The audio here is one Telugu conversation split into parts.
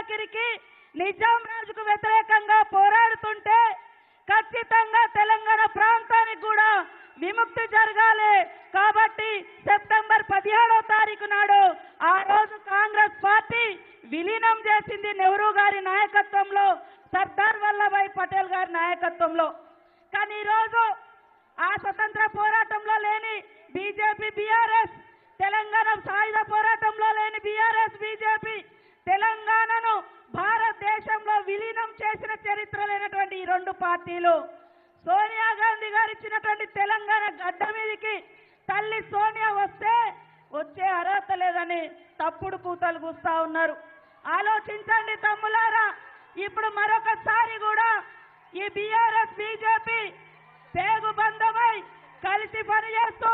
ఆఖరికి నిజాం రాజుకు వ్యతిరేకంగా పోరాడుతుంటే ఖచ్చితంగా తెలంగాణ ప్రాంతానికి కూడా విముక్తి జరగాలి కాబట్టి సెప్టెంబర్ 17వ తారీఖు నాడు ఆ రోజు కాంగ్రెస్ పార్టీ విలీనం చేసింది నెహ్రూ గారి నాయకత్వంలో, సర్దార్ వల్లభాయ్ పటేల్ గారి నాయకత్వంలో. కానీ ఈరోజు ఆ స్వతంత్ర పోరాటంలో లేని బీజేపీ బీఆర్ఎస్, తెలంగాణ సాయుధ పోరాటంలో లేని బీఆర్ఎస్ బీజేపీ తెలంగాణను భారతదేశంలో విలీనం చేసిన చరిత్ర లేనటువంటి ఈ రెండు పార్టీలు సోనియా గాంధీ గారు ఇచ్చినటువంటి తెలంగాణ గడ్డ మీదకి తల్లి సోనియా వస్తే వచ్చే అర్హత లేదని తప్పుడు కూతలు కూస్తా ఉన్నారు. ఆలోచించండి తమ్ములారా, ఇప్పుడు మరొకసారి కూడా ఈ బీఆర్ఎస్ బీజేపీ పేగుబంధమై కలిసి పనిచేస్తూ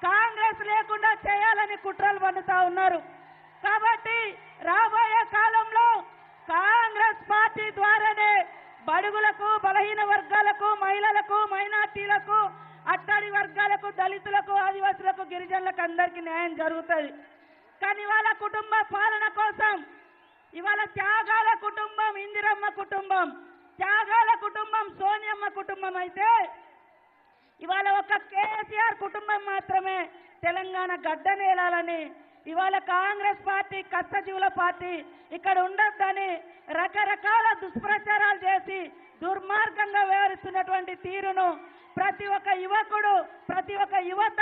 కాంగ్రెస్ లేకుండా చేయాలని కుట్రలు పన్నుతా ఉన్నారు. కాబట్టి రాబోయే కాలంలో కాంగ్రెస్ పార్టీ ద్వారానే బడుగులకు, బలహీన వర్గాలకు, మహిళలకు, మైనార్టీలకు, అట్టడి వర్గాలకు, దళితులకు, ఆదివాసులకు, గిరిజనులకు అందరికీ న్యాయం జరుగుతుంది. కానీ వాళ్ళ కుటుంబ పాలన కోసం ఇవాళ త్యాగాల కుటుంబం ఇందిరమ్మ కుటుంబం, త్యాగాల కుటుంబం సోనియమ్మ కుటుంబం అయితే ఇవాళ ఒక కేసీఆర్ కుటుంబం మాత్రమే తెలంగాణ గడ్డనేలాలని ఇవాళ కాంగ్రెస్ పార్టీ కష్టజీవుల పార్టీ ఇక్కడ ఉండొద్దని రకరకాల దుష్ప్రచారాలు చేసి దుర్మార్గంగా వ్యవహరిస్తున్నటువంటి తీరును ప్రతి ఒక్క యువకుడు, ప్రతి ఒక్క యువత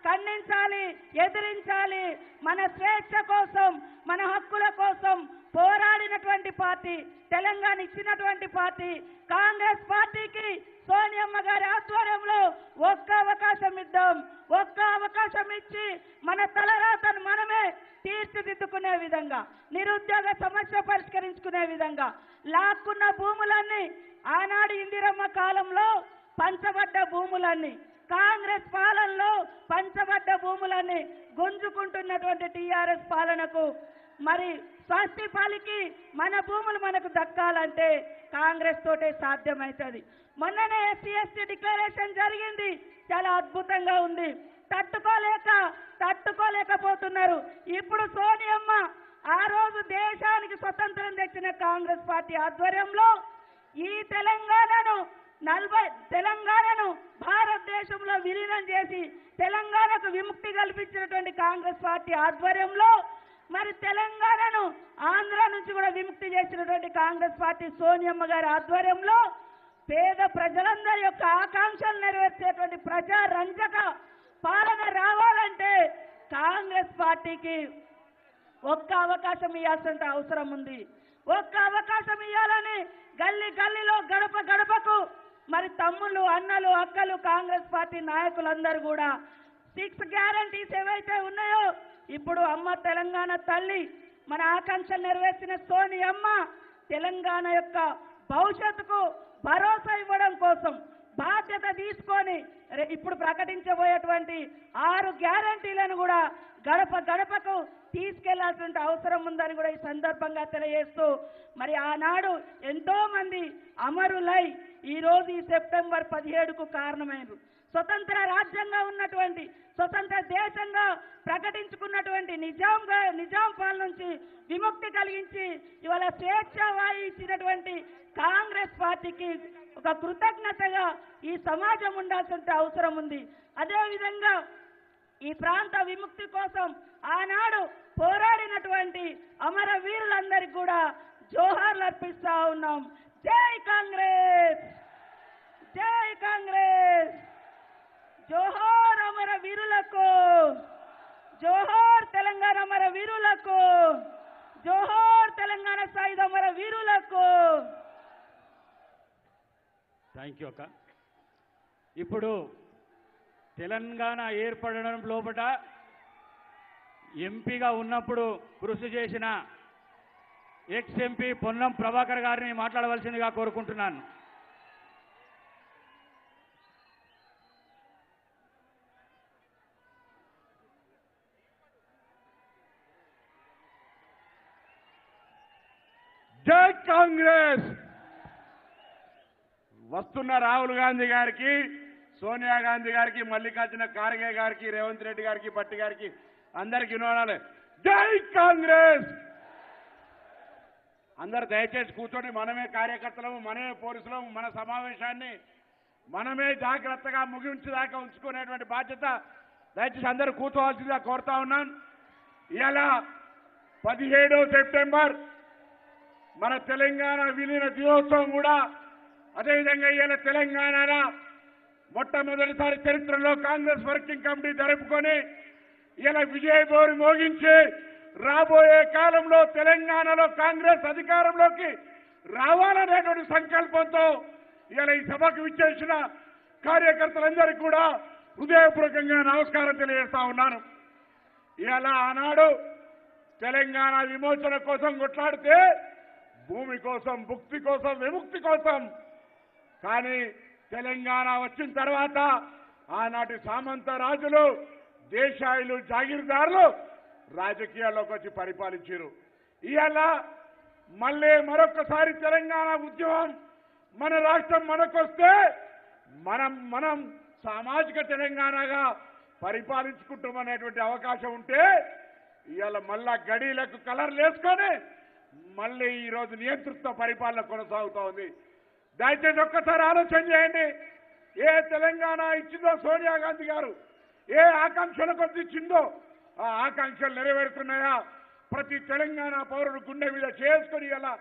ఖండించాలి, ఎదిరించాలి. మన స్వేచ్ఛ కోసం, మన హక్కుల కోసం పోరాడినటువంటి పార్టీ, తెలంగాణ ఇచ్చినటువంటి పార్టీ కాంగ్రెస్ పార్టీకి సోనియమ్మ గారి ఆధ్వర్యంలో ఒక్క అవకాశం ఇద్దాం. ఒక్క అవకాశం ఇచ్చి మన తలరాతను మనమే తీర్చిదిద్దుకునే విధంగా, నిరుద్యోగ సమస్య పరిష్కరించుకునే విధంగా, లాక్కున్న భూములన్నీ ఆనాడు ఇందిరమ్మ కాలంలో పంచబడ్డ భూములన్నీ, కాంగ్రెస్ పాలనలో పంచబడ్డ భూములన్నీ గుంజుకుంటున్నటువంటి టీఆర్ఎస్ పాలనకు మరి స్వస్తి పలికి మన భూములు మనకు దక్కాలంటే కాంగ్రెస్ తోటే సాధ్యమవుతుంది. మొన్ననే ఎస్సీ ఎస్టీ డిక్లరేషన్ జరిగింది, చాలా అద్భుతంగా ఉంది. తట్టుకోలేకపోతున్నారు. ఇప్పుడు సోనియమ్మ ఆ రోజు దేశానికి స్వతంత్రం తెచ్చిన కాంగ్రెస్ పార్టీ ఆధ్వర్యంలో ఈ తెలంగాణను భారతదేశంలో విలీనం చేసి తెలంగాణకు విముక్తి కల్పించినటువంటి కాంగ్రెస్ పార్టీ ఆధ్వర్యంలో మరి తెలంగాణను ఆంధ్ర నుంచి కూడా విముక్తి చేసినటువంటి కాంగ్రెస్ పార్టీ సోనియమ్మ గారి ఆధ్వర్యంలో పేద ప్రజలందరి యొక్క ఆకాంక్షలు నెరవేర్చేటువంటి ప్రజారంజక పాలన రావాలంటే కాంగ్రెస్ పార్టీకి ఒక్క అవకాశం ఇవ్వాల్సిన అవసరం ఉంది. ఒక్క అవకాశం ఇవ్వాలని గల్లీ గల్లీలో, గడప గడపకు మరి తమ్ముళ్ళు, అన్నలు, అక్కలు, కాంగ్రెస్ పార్టీ నాయకులందరూ కూడా 6 గ్యారంటీస్ ఏవైతే ఉన్నాయో ఇప్పుడు అమ్మ తెలంగాణ తల్లి మన ఆకాంక్షలు నెరవేర్చిన సోనియమ్మ తెలంగాణ యొక్క భవిష్యత్తుకు భరోసా ఇవ్వడం కోసం బాధ్యత తీసుకొని ఇప్పుడు ప్రకటించబోయేటువంటి 6 గ్యారంటీలను కూడా గడప గడపకు తీసుకెళ్లాల్సిన అవసరం ఉందని కూడా ఈ సందర్భంగా తెలియజేస్తూ మరి ఆనాడు ఎంతో మంది అమరులై ఈ రోజు ఈ సెప్టెంబర్ 17కు కారణమైనరు. స్వతంత్ర రాజ్యంగా ఉన్నటువంటి, స్వతంత్ర దేశంగా ప్రకటించుకున్నటువంటి నిజాం పాలన నుంచి విముక్తి కలిగించి ఇవాళ స్వేచ్ఛ వాయి ఇచ్చినటువంటి కాంగ్రెస్ పార్టీకి ఒక కృతజ్ఞతగా ఈ సమాజం ఉండాల్సిన అవసరం ఉంది. అదేవిధంగా ఈ ప్రాంత విముక్తి కోసం ఆనాడు పోరాడినటువంటి అమరవీరులందరికీ కూడా జోహార్లు అర్పిస్తా ఉన్నాం. జై కాంగ్రెస్, జై కాంగ్రెస్, జోహార్ అమర వీరులకు, జోహార్ తెలంగాణ అమర వీరులకు, జోహార్ తెలంగాణ సాయుధ అమర వీరులకు. థ్యాంక్ యూ అక్క. ఇప్పుడు తెలంగాణ ఏర్పడడం లోపల ఎంపీగా ఉన్నప్పుడు కృషి చేసిన ఎక్స్ ఎంపీ పొన్నం ప్రభాకర్ గారిని మాట్లాడవలసిందిగా కోరుకుంటున్నాను. జై కాంగ్రెస్. వస్తున్న రాహుల్ గాంధీ గారికి, సోనియా గాంధీ గారికి, మల్లికార్జున ఖార్గే గారికి, రేవంత్ రెడ్డి గారికి, భట్టి గారికి అందరికీ వినోదాలు. జై కాంగ్రెస్. అందరు దయచేసి కూర్చొని మనమే కార్యకర్తలము, మనమే పోలీసులము, మన సమావేశాన్ని మనమే జాగ్రత్తగా ముగించేదాకా ఉంచుకునేటువంటి బాధ్యత దయచేసి అందరూ కూర్చోవాల్సిందిగా కోరుతా ఉన్నాను. ఇవాళ 17 సెప్టెంబర్ మన తెలంగాణ విలీన దినోత్సవం కూడా అదేవిధంగా ఇవాళ తెలంగాణ మొట్టమొదటిసారి చరిత్రలో కాంగ్రెస్ వర్కింగ్ కమిటీ జరుపుకొని ఇలా విజయభేరి మోగించి రాబోయే కాలంలో తెలంగాణలో కాంగ్రెస్ అధికారంలోకి రావాలనేటువంటి సంకల్పంతో ఇలా ఈ సభకు విచ్చేసిన కార్యకర్తలందరికీ కూడా హృదయపూర్వకంగా నమస్కారం తెలియజేస్తా ఉన్నాను. ఇలా ఆనాడు తెలంగాణ విమోచన కోసం కొట్లాడితే భూమి కోసం, భుక్తి కోసం, విముక్తి కోసం, కానీ తెలంగాణ వచ్చిన తర్వాత ఆనాటి సామంత రాజులు, దేశాయిలు, జాగీర్దారులు రాజకీయాల్లోకి వచ్చి పరిపాలించారు. ఇవాళ మళ్ళీ మరొకసారి తెలంగాణ ఉద్యమం మన రాష్ట్రం మనకొస్తే మనం సామాజిక తెలంగాణగా పరిపాలించుకుంటామనేటువంటి అవకాశం ఉంటే ఇవాళ మళ్ళా గడీలకు కలర్లు వేసుకొని మళ్ళీ ఈరోజు నియంతృత్వ పరిపాలన కొనసాగుతూ ఉంది. దయచేసి ఒక్కసారి ఆలోచన చేయండి. ఏ తెలంగాణ ఇచ్చిందో సోనియా గాంధీ గారు, ఏ ఆకాంక్షల కొద్ది ఇచ్చిందో ఆ ఆకాంక్షలు నెరవేరుతున్నాయా? ప్రతి తెలంగాణ పౌరుడు గుండె మీద చేసుకుని ఇలా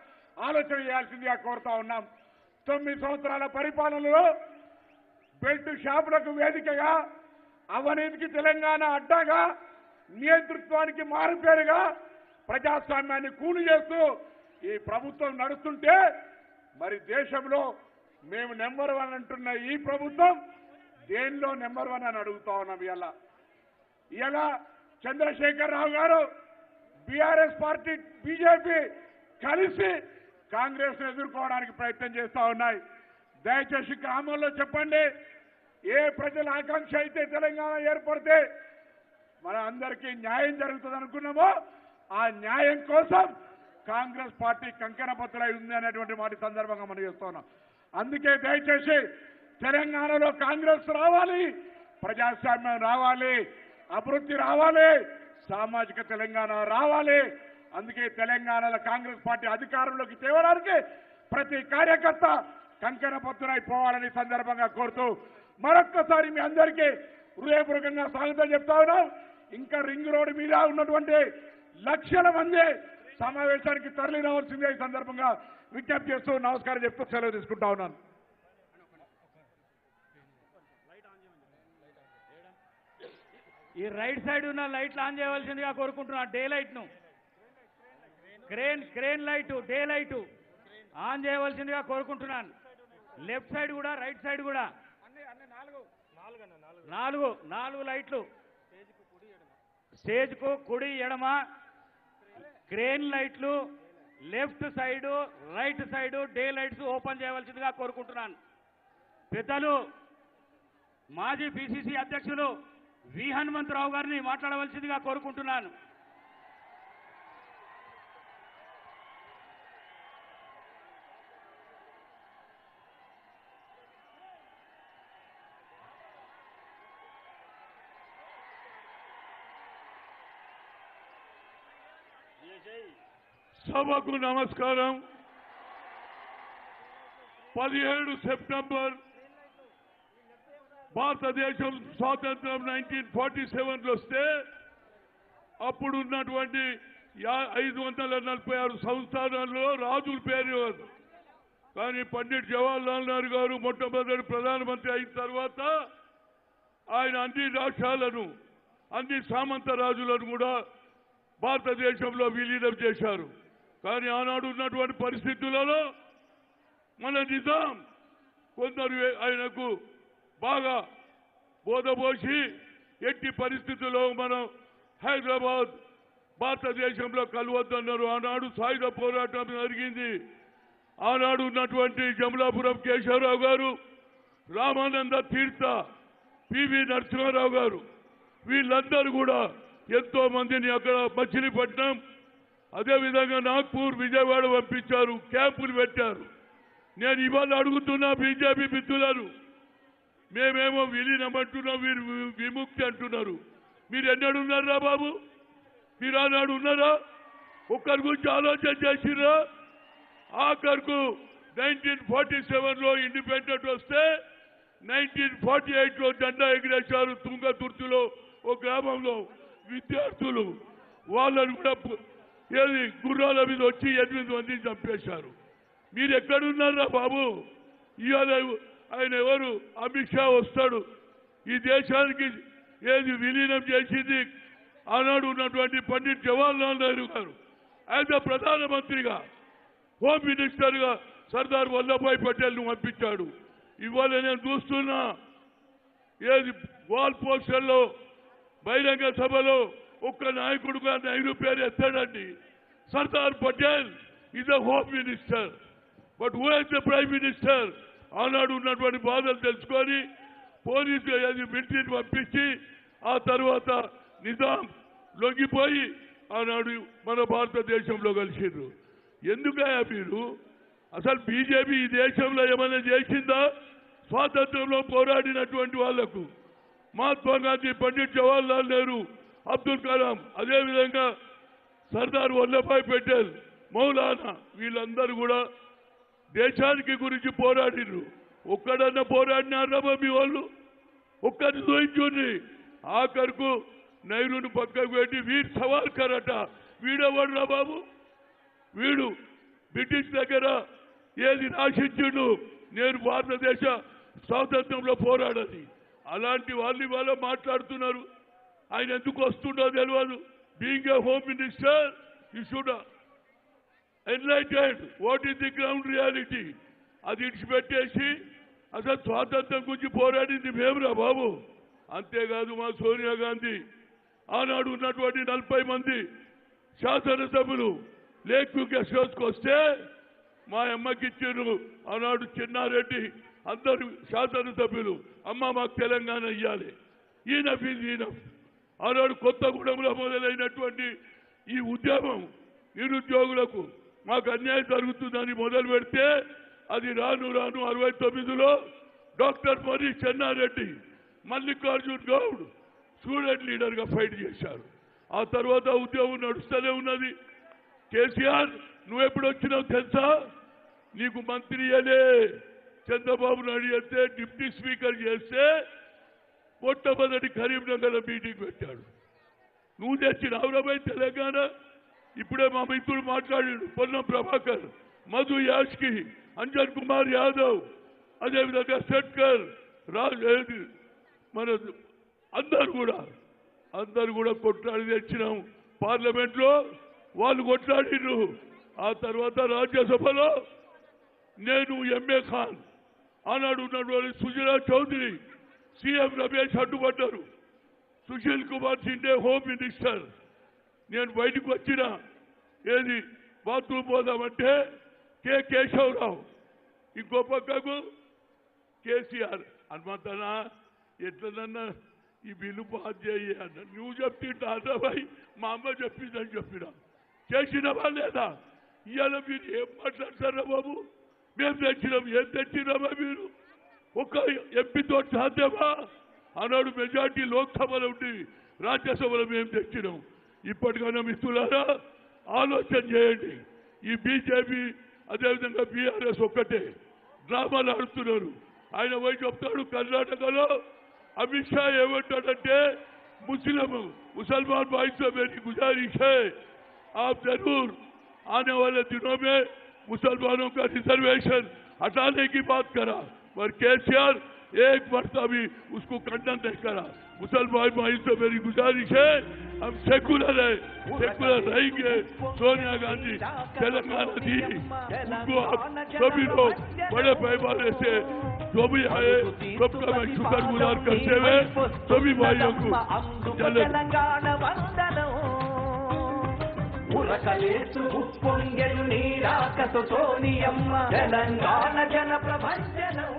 ఆలోచన చేయాల్సిందిగా కోరుతా ఉన్నాం. 9 సంవత్సరాల పరిపాలనలో బెల్ట్ షాపులకు వేదికగా, అవినీతికి తెలంగాణ అడ్డాగా, నియంతృత్వానికి మారుపేరుగా ప్రజాస్వామ్యాన్ని కూలి చేస్తూ ఈ ప్రభుత్వం నడుస్తుంటే మరి దేశంలో మేము నెంబర్ 1 అంటున్న ఈ ప్రభుత్వం దేనిలో నెంబర్ 1 అని అడుగుతా ఉన్నాం. ఇలా చంద్రశేఖర్ రావు గారు, బీఆర్ఎస్ పార్టీ, బీజేపీ కలిసి కాంగ్రెస్ ను ఎదుర్కోవడానికి ప్రయత్నం చేస్తా ఉన్నాయి. దయచేసి గ్రామంలో చెప్పండి, ఏ ప్రజల ఆకాంక్ష అయితే తెలంగాణ ఏర్పడితే మన అందరికీ న్యాయం జరుగుతుంది అనుకున్నామో ఆ న్యాయం కోసం కాంగ్రెస్ పార్టీ కంకణబద్ధులై ఉంది అనేటువంటి మాట సందర్భంగా మనం చేస్తున్నాం. అందుకే దయచేసి తెలంగాణలో కాంగ్రెస్ రావాలి, ప్రజాస్వామ్యం రావాలి, అభివృద్ధి రావాలి, సామాజిక తెలంగాణ రావాలి. అందుకే తెలంగాణలో కాంగ్రెస్ పార్టీ అధికారంలోకి తేవడానికి ప్రతి కార్యకర్త కంకణబద్ధులైపోవాలని సందర్భంగా కోరుతూ మరొక్కసారి మీ అందరికీ హృదయపూర్వకంగా స్వాగతం చెప్తా ఉన్నాం. ఇంకా రింగ్ రోడ్డు మీద ఉన్నటువంటి లక్షల మంది సమావేశానికి తరలి రావాల్సిందే ఈ సందర్భంగా విజ్ఞప్తి చేస్తూ నమస్కారం చెప్తూ సెలవు తీసుకుంటా ఉన్నాను. ఈ రైట్ సైడ్ ఉన్న లైట్లు ఆన్ చేయవలసిందిగా కోరుకుంటున్నా. డే లైట్ ను, crane light, day light on చేయవలసిందిగా కోరుకుంటున్నాను. లెఫ్ట్ సైడ్ కూడా, రైట్ సైడ్ కూడా 4 లైట్లు, స్టేజ్ కు కుడి ఎడమ క్రేన్ లైట్లు, left side, right side day lights open చేయవలసిందిగా కోరుకుంటున్నాను. పెద్దలు మాజీ పిసిసి అధ్యక్షులు వి హనుమంతరావు గారిని మాట్లాడవలసిందిగా కోరుకుంటున్నాను. సభకు నమస్కారం. 17 సెప్టెంబర్ భారతదేశం స్వాతంత్రం 1947లో వస్తే అప్పుడున్నటువంటి 546 సంస్థానాల్లో రాజుల పేరు. కానీ పండిట్ జవహర్లాల్ నెహ్రూ గారు మొట్టమొదటి ప్రధానమంత్రి అయిన తర్వాత ఆయన అన్ని రాష్ట్రాలను, అన్ని సామంత రాజులను కూడా భారతదేశంలో విలీనం చేశారు. కానీ ఆనాడు ఉన్నటువంటి పరిస్థితులలో మన నిజాం కొందరు ఆయనకు బాగా బోధపోసి ఎట్టి పరిస్థితుల్లో మనం హైదరాబాద్ భారతదేశంలో కలవద్దన్నారు. ఆనాడు సాయుధ పోరాటం జరిగింది. ఆనాడు ఉన్నటువంటి జమలాపురం కేశవరావు గారు, రామానంద తీర్థ, పివి నరసింహారావు గారు, వీళ్ళందరూ కూడా ఎంతో మందిని అక్కడ మచిలీపట్నం, అదేవిధంగా నాగ్పూర్, విజయవాడ పంపించారు, క్యాంపులు పెట్టారు. నేను ఇవాళ అడుగుతున్నా బీజేపీ మిత్రులను, మేమేమో విలీనం అంటున్నాం, మీరు విముక్తి అంటున్నారు. మీరు ఎన్నడున్నారా బాబు? మీరు ఆనాడు ఉన్నారా? ఒక్కరి గురించి ఆలోచన చేసిరా? ఆఖరుకు 1947లో ఇండిపెండెంట్ వస్తే 1948లో జెండా ఎగిరేశారు తుంగతుర్తిలో ఒక గ్రామంలో విద్యార్థులు. వాళ్ళని కూడా ఏది గుర్రాల మీద వచ్చి 8 మందిని చంపేశారు. మీరు ఎక్కడున్నారా బాబు? ఇవాళ ఆయన ఎవరు? అమిత్ షా వస్తాడు. ఈ దేశానికి ఏది విలీనం చేసింది ఆనాడు ఉన్నటువంటి పండిట్ జవహర్లాల్ నెహ్రూ గారు. ఆయన ప్రధానమంత్రిగా హోమ్ మినిస్టర్గా సర్దార్ వల్లభాయ్ పటేల్ను పంపించాడు. ఇవాళ నేను చూస్తున్నా ఏది వాల్ పోస్టర్లో బహిరంగ సభలో ఒక్క నాయకుడుగా నెహ్రూ పేరు ఎత్తాడండి. Sardar Patel is a home minister, but who is the prime minister? ఆనాడు ఉన్నటువంటి బాధలు తెలుసుకొని పోలీసు మిలిటరీని పంపించి ఆ తర్వాత నిజాం లొంగిపోయి ఆనాడు మన భారతదేశంలో కలిసిండ్రు. ఎందుకయ్యా మీరు? అసలు బీజేపీ ఈ దేశంలో ఏమైనా చేసిందా? స్వాతంత్రంలో పోరాడినటువంటి వాళ్లకు మహాత్మా గాంధీ, పండిట్ జవహర్లాల్ నెహ్రూ, అబ్దుల్ కలాం, అదేవిధంగా సర్దార్ వల్లభాయ్ పటేల్, మౌలానా, వీళ్ళందరూ కూడా దేశానికి గురించి పోరాడిరు. ఒక్కడన్నా పోరాడినారా మీ వాళ్ళు? ఒక్కరిని చూయించుండి. ఆఖరుకు నెహ్రూను పక్కకు పెట్టి వీర్ సవాల్కర్ అట. వీడెవడురా బాబు? వీడు బ్రిటిష్ దగ్గర ఏది రాసించుడు, నేను భారతదేశ స్వాతంత్రంలో పోరాడని. అలాంటి వాళ్ళు ఇవాళ మాట్లాడుతున్నారు. ఆయన ఎందుకు వస్తుండో తెలియదు. Being a home minister you should enlightened what is the ground reality. అది ఇడిచిపెట్టేసి అసలు స్వాతంత్రం గురించి పోరాడింది మేమురా బాబు. అంతేకాదు మా సోనియా గాంధీ ఆనాడు ఉన్నటువంటి 40 మంది శాసనసభ్యులు లేక్ గెస్ట్ హౌస్కి వస్తే మా అమ్మకి ఇచ్చారు. ఆనాడు చిన్నారెడ్డి అందరు శాసనసభ్యులు, అమ్మ మాకు తెలంగాణ ఇవ్వాలి, ఈనఫ్ ఈజ్ ఈనఫ్. ఆనాడు కొత్తగూడెంలో మొదలైనటువంటి ఈ ఉద్యమం నిరుద్యోగులకు మాకు అన్యాయం జరుగుతుందని మొదలు పెడితే అది రాను 69లో డాక్టర్ మరి చెన్నారెడ్డి, మల్లికార్జున్ గౌడ్ స్టూడెంట్ లీడర్గా ఫైట్ చేశారు. ఆ తర్వాత ఉద్యమం నడుస్తూనే ఉన్నది. కేసీఆర్ నువ్వెప్పుడు వచ్చినావు తెలుసా? నీకు మంత్రి అనే చంద్రబాబు నాయుడు చేస్తే డిప్యూటీ స్పీకర్ చేస్తే మొట్టమొదటి కరీంనగర్ మీటింగ్ పెట్టాడు. నువ్వు తెచ్చినావురాబాయ్ తెలంగాణ. ఇప్పుడే మా మిత్రుడు మాట్లాడాడు, పొన్నం ప్రభాకర్, మధు యాష్కి, అంజన్ కుమార్ యాదవ్, అదేవిధంగా శెట్కర్, మన అందరు కూడా కొట్లాడి తెచ్చినాం. పార్లమెంట్లో వాళ్ళు కొట్లాడిర్రు. ఆ తర్వాత రాజ్యసభలో నేను ఎంఏ ఖాన్, ఆనాడు ఉన్నటువంటి సుజనా చౌదరి, సీఎం రమేష్ అడ్డుపడ్డారు. Sushil Kumar Shinde home minister. నేను బయటకు వచ్చిన ఏది బాత్రూమ్ పోదామంటే కె కేశవరావు, ఇంకో పక్కకు కేసీఆర్. హనుమంతనా ఎట్లనన్నా ఈ బిల్లు పాస్ చేయి అన్న. నువ్వు చెప్తుంటా భాయ్, మా అమ్మ చెప్పిందని చెప్పినా చేసినవా లేదా? ఇవాళ మీరు ఏం మాట్లాడతారా బాబు? మేము తెచ్చినాం. ఏం తెచ్చినామా మీరు? ఒక ఎంపీతో సాధ్యమా? ఆనాడు మెజార్టీ లోక్సభలో ఉండి రాజ్యసభలో మేము తెచ్చినాం. ఇప్పటికైనా మిత్రులారా ఆలోచన చేయండి. ఈ బీజేపీ అదేవిధంగా బీఆర్ఎస్ ఒక్కటే డ్రామాలు ఆడుతున్నారు. ఆయన పోయి చెప్తాడు కర్ణాటకలో अमित शाह ఏమంటాడంటే मुसलमान भाई से मेरी गुजारिश है आप जरूर आने वाले दिनों में मुसलमानों का रिजर्वेशन हटाने की बात करा, पर केसीआर एक मरतबा भी उसको खंडन नहीं करा। मुसलमान भाई से मेरी गुजारिश है हम सेकुलर है, सेकुलर रहेंगे। सोनिया गांधी तेलंगाना दी, उनको आप सभी लोग बड़े पैमाने से जो भी है सबका मैं शुक्रगुजार करते हुए सभी भाइयों को ఉరకలేసు ఉప్పొంగెను నీరాకసు సోనియమ్మ తెలంగాణ జన ప్రభంజనం.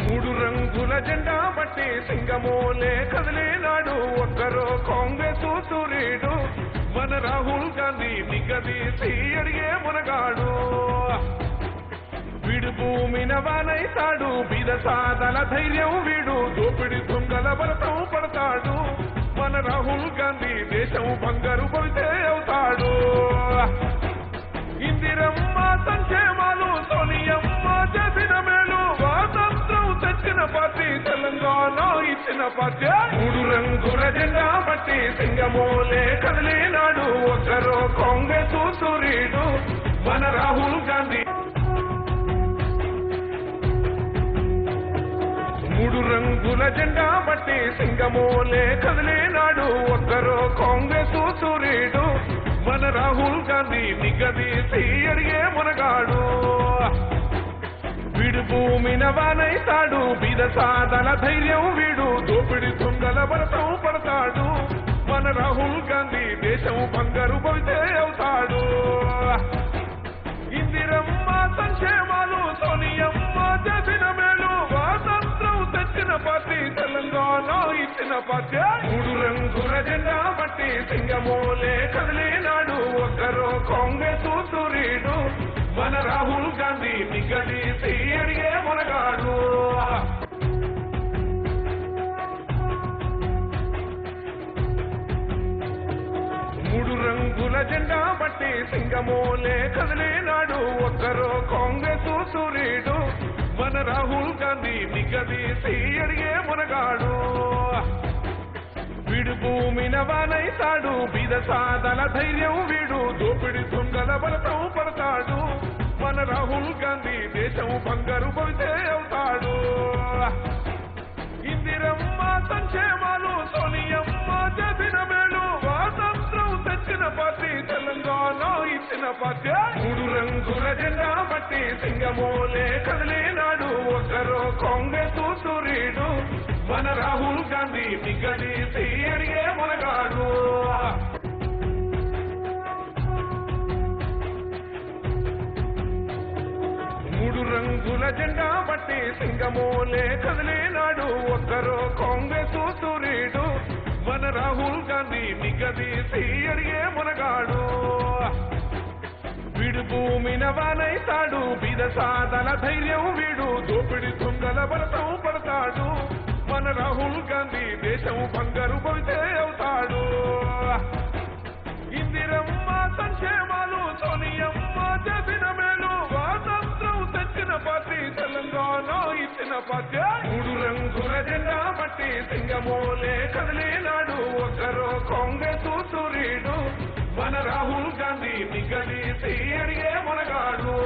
మూడు రంగుల జెండా బట్టి సింగమోలే కదిలేనాడు ఒక్కరో కాంగ్రెస్ సూర్యుడు మన రాహుల్ గాంధీ నిగదీసి అడిగే మునగాడు. వీడు భూమిన వానైతాడు బీద సాదల ధైర్యం వీడు దోపిడి బలతం పడతాడు మన రాహుల్ గాంధీ దేశం బంగారు భవితే అవుతాడు ఇందిరమ్మ సంక్షేమాలు సోనియమ్మ చేసిన మేలు స్వాతంత్రం తెచ్చిన పార్టీ తెలంగాణ ఇచ్చిన పార్టీ 3 రంగుల జెండా బట్టి సింగమోలే కదిలినాడు ఒకరు కాంగ్రెస్ సూర్యుడు మన రాహుల్ గాంధీ 3 రంగుల జెండా బట్టి సింగమోలే కదిలినాడు ఒకరు కాంగ్రెస్ సూర్యుడు మన రాహుల్ గాంధీ నిగదీసి అడిగే మునగాడు వీడు భూమిన వానైతాడు బీద సాధన ధైర్యం వీడు దోపిడి దొంగల బలతం పడతాడు మన రాహుల్ గాంధీ దేశం బంగారు భవితే అవుతాడు ఇందిరమ్మ సంక్షేమాలు సోనియమ్మ చేసిన మేలు స్వాతంత్రం తెచ్చిన పార్టీ తెలంగాణ ఇచ్చిన పార్టీ 3 రంగుల జెండా బట్టి సింగమోలే కదిలినాడు ఒకరు కాంగ్రెస్ సూర్యుడు మన రాహుల్ గాంధీ నిగదీసి అడిగే మునగాడు 3 రంగుల జెండా బట్టి సింగమోలే కదిలినాడు ఒకరు కాంగ్రెస్ సూర్యుడు మన రాహుల్ గాంధీ నిగదీసి అడిగే మునగాడు వీడు భూమిన వానైతాడు బీద సాధన ధైర్యం వీడు దోపిడి దొంగల బలతం పడతాడు మన రాహుల్ గాంధీ దేశం బంగారు భవితే అవుతాడు ఇందిరమ్మ సంక్షేమాలు సోనియమ్మ చేసిన మేలు స్వాతంత్రం తెచ్చిన పార్టీ తెలంగాణ ఇచ్చిన పార్టీ 3 రంగుల జెండా బట్టి సింగమోలే కదిలినాడు ఒకరు కాంగ్రెస్ సూర్యుడు మన రాహుల్ గాంధీ నిగదీసి అడిగే మునగాడు 3 రంగుల జెండా బట్టి సింగమోలే కదిలినాడు ఒకరు కాంగ్రెస్ సూర్యుడు మన రాహుల్ గాంధీ నిగదీసి అడిగే మునగాడు వీడు భూమిన వానైతాడు బీద సాధన ధైర్యం వీడు దోపిడి దొంగల బలతం పడతాడు మన రాహుల్ గాంధీ దేశం బంగారు భవితే అవుతాడు ఇందిరమ్మ సంక్షేమాలు సోనియమ్మ చేసిన మేలు స్వాతంత్రం తెచ్చిన పార్టీ తెలంగాణ ఇచ్చిన పార్టీ 3 రంగుల జెండా బట్టి సింగమోలే కదిలినాడు ఒకరు కాంగ్రెస్ సూర్యుడు మన రాహుల్ గాంధీ నిగదీసి అడిగే మునగాడు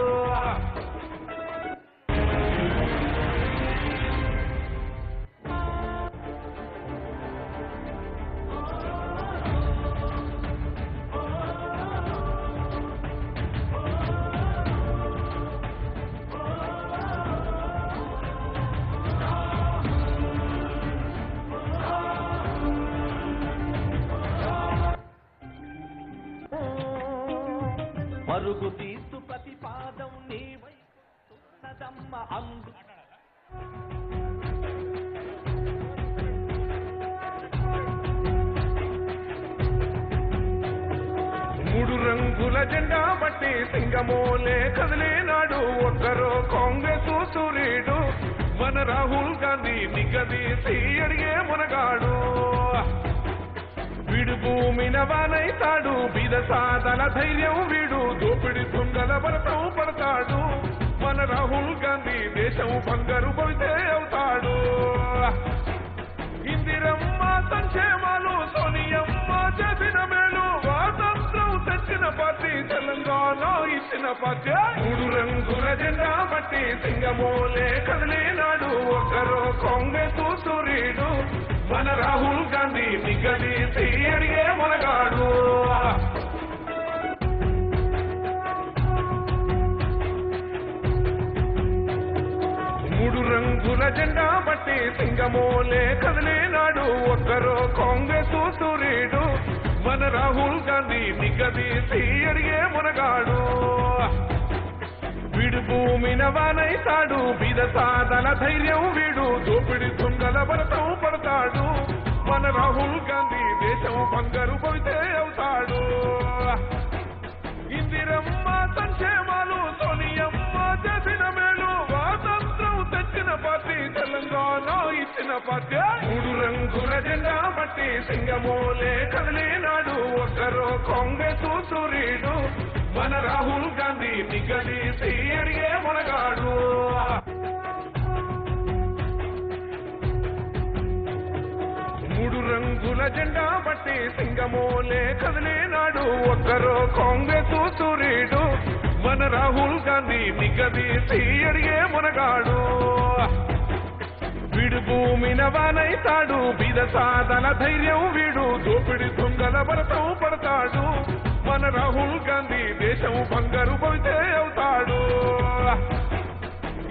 పరుగు తీస్తు ప్రతిపాదం నీ వైపున్నదమ్మ అందు 3 రంగుల జెండా బట్టి సింగమోలే కదిలినాడు ఒకరు కాంగ్రెస్ సూర్యుడు మన రాహుల్ గాంధీ నిగదీసి అడిగే మునగాడు వీడు భూమిన వానైతాడు బీద సాధన ధైర్యం వీడు దోపిడి దొంగల బలతం పడతాడు మన రాహుల్ గాంధీ దేశం బంగారు భవితే అవుతాడు ఇందిరమ్మ సంక్షేమాలు సోనియమ్మ చేసిన మేలు స్వాతంత్రం తెచ్చిన పార్టీ తెలంగాణ ఇచ్చిన పార్టీ 3 రంగుల జెండా బట్టి సింగమోలే కదిలినాడు ఒకరు కాంగ్రెస్ సూర్యుడు మన రాహుల్ గాంధీ నిగదీసి అడిగే మునగాడు 3 రంగుల జెండా బట్టి సింగమోలే కదిలినాడు ఒకరు కాంగ్రెస్ సూర్యుడు మన రాహుల్ గాంధీ నిగదీసి అడిగే మునగాడు వీడు భూమిన వానైతాడు బీద సాధన ధైర్యం వీడు దోపిడి దొంగల బలతం పడతాడు మన రాహుల్ గాంధీ దేశం బంగారు భవితే అవుతాడు ఇందిరమ్మ సంక్షేమాలు సోనియమ్మ చేసిన మేలు స్వాతంత్రం తెచ్చిన పార్టీ తెలంగాణ ఇచ్చిన పార్టీ మూడు రంగుల జెండా బట్టి సింగమోలే కదిలినాడు ఒక్కరో కాంగ్రెస్ సూర్యుడు మన రాహుల్ గాంధీ నిగదీసి అడిగే మునగాడు మూడు రంగుల జెండా బట్టి సింగమోలే కదిలినాడు ఒక్కరో కాంగ్రెస్ సూర్యుడు మన రాహుల్ గాంధీ నిగదీసి అడిగే మునగాడు వీడు భూమిన వానైతాడు బీద సాదల ధైర్యం వీడు దోపిడి దొంగల భరతం పడతాడు మన రాహుల్ గాంధీ దేశం బంగారు భవితే అవుతాడు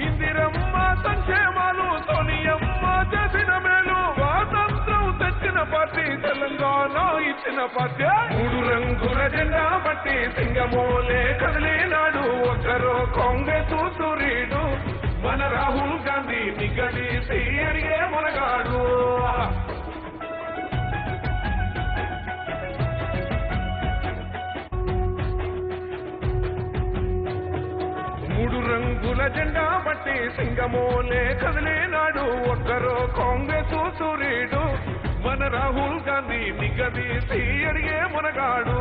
ఇందిరమ్మ సంక్షేమాలు సోనియమ్మ చేసిన మేలు స్వాతంత్రం తెచ్చిన పార్టీ తెలంగాణ ఇచ్చిన పార్టీ మూడు రంగుల జెండా బట్టి సింగమోలే కదిలినాడు ఒక్కరో కాంగ్రెస్ సూర్యుడు మన రాహుల్ గాంధీ నిగదీసి అడిగే మునగాడు మూడు రంగుల జెండా బట్టి సింగమోలే కదిలినాడు ఒక్కరో కాంగ్రెస్ సూర్యుడు మన రాహుల్ గాంధీ నిగదీసి అడిగే మునగాడు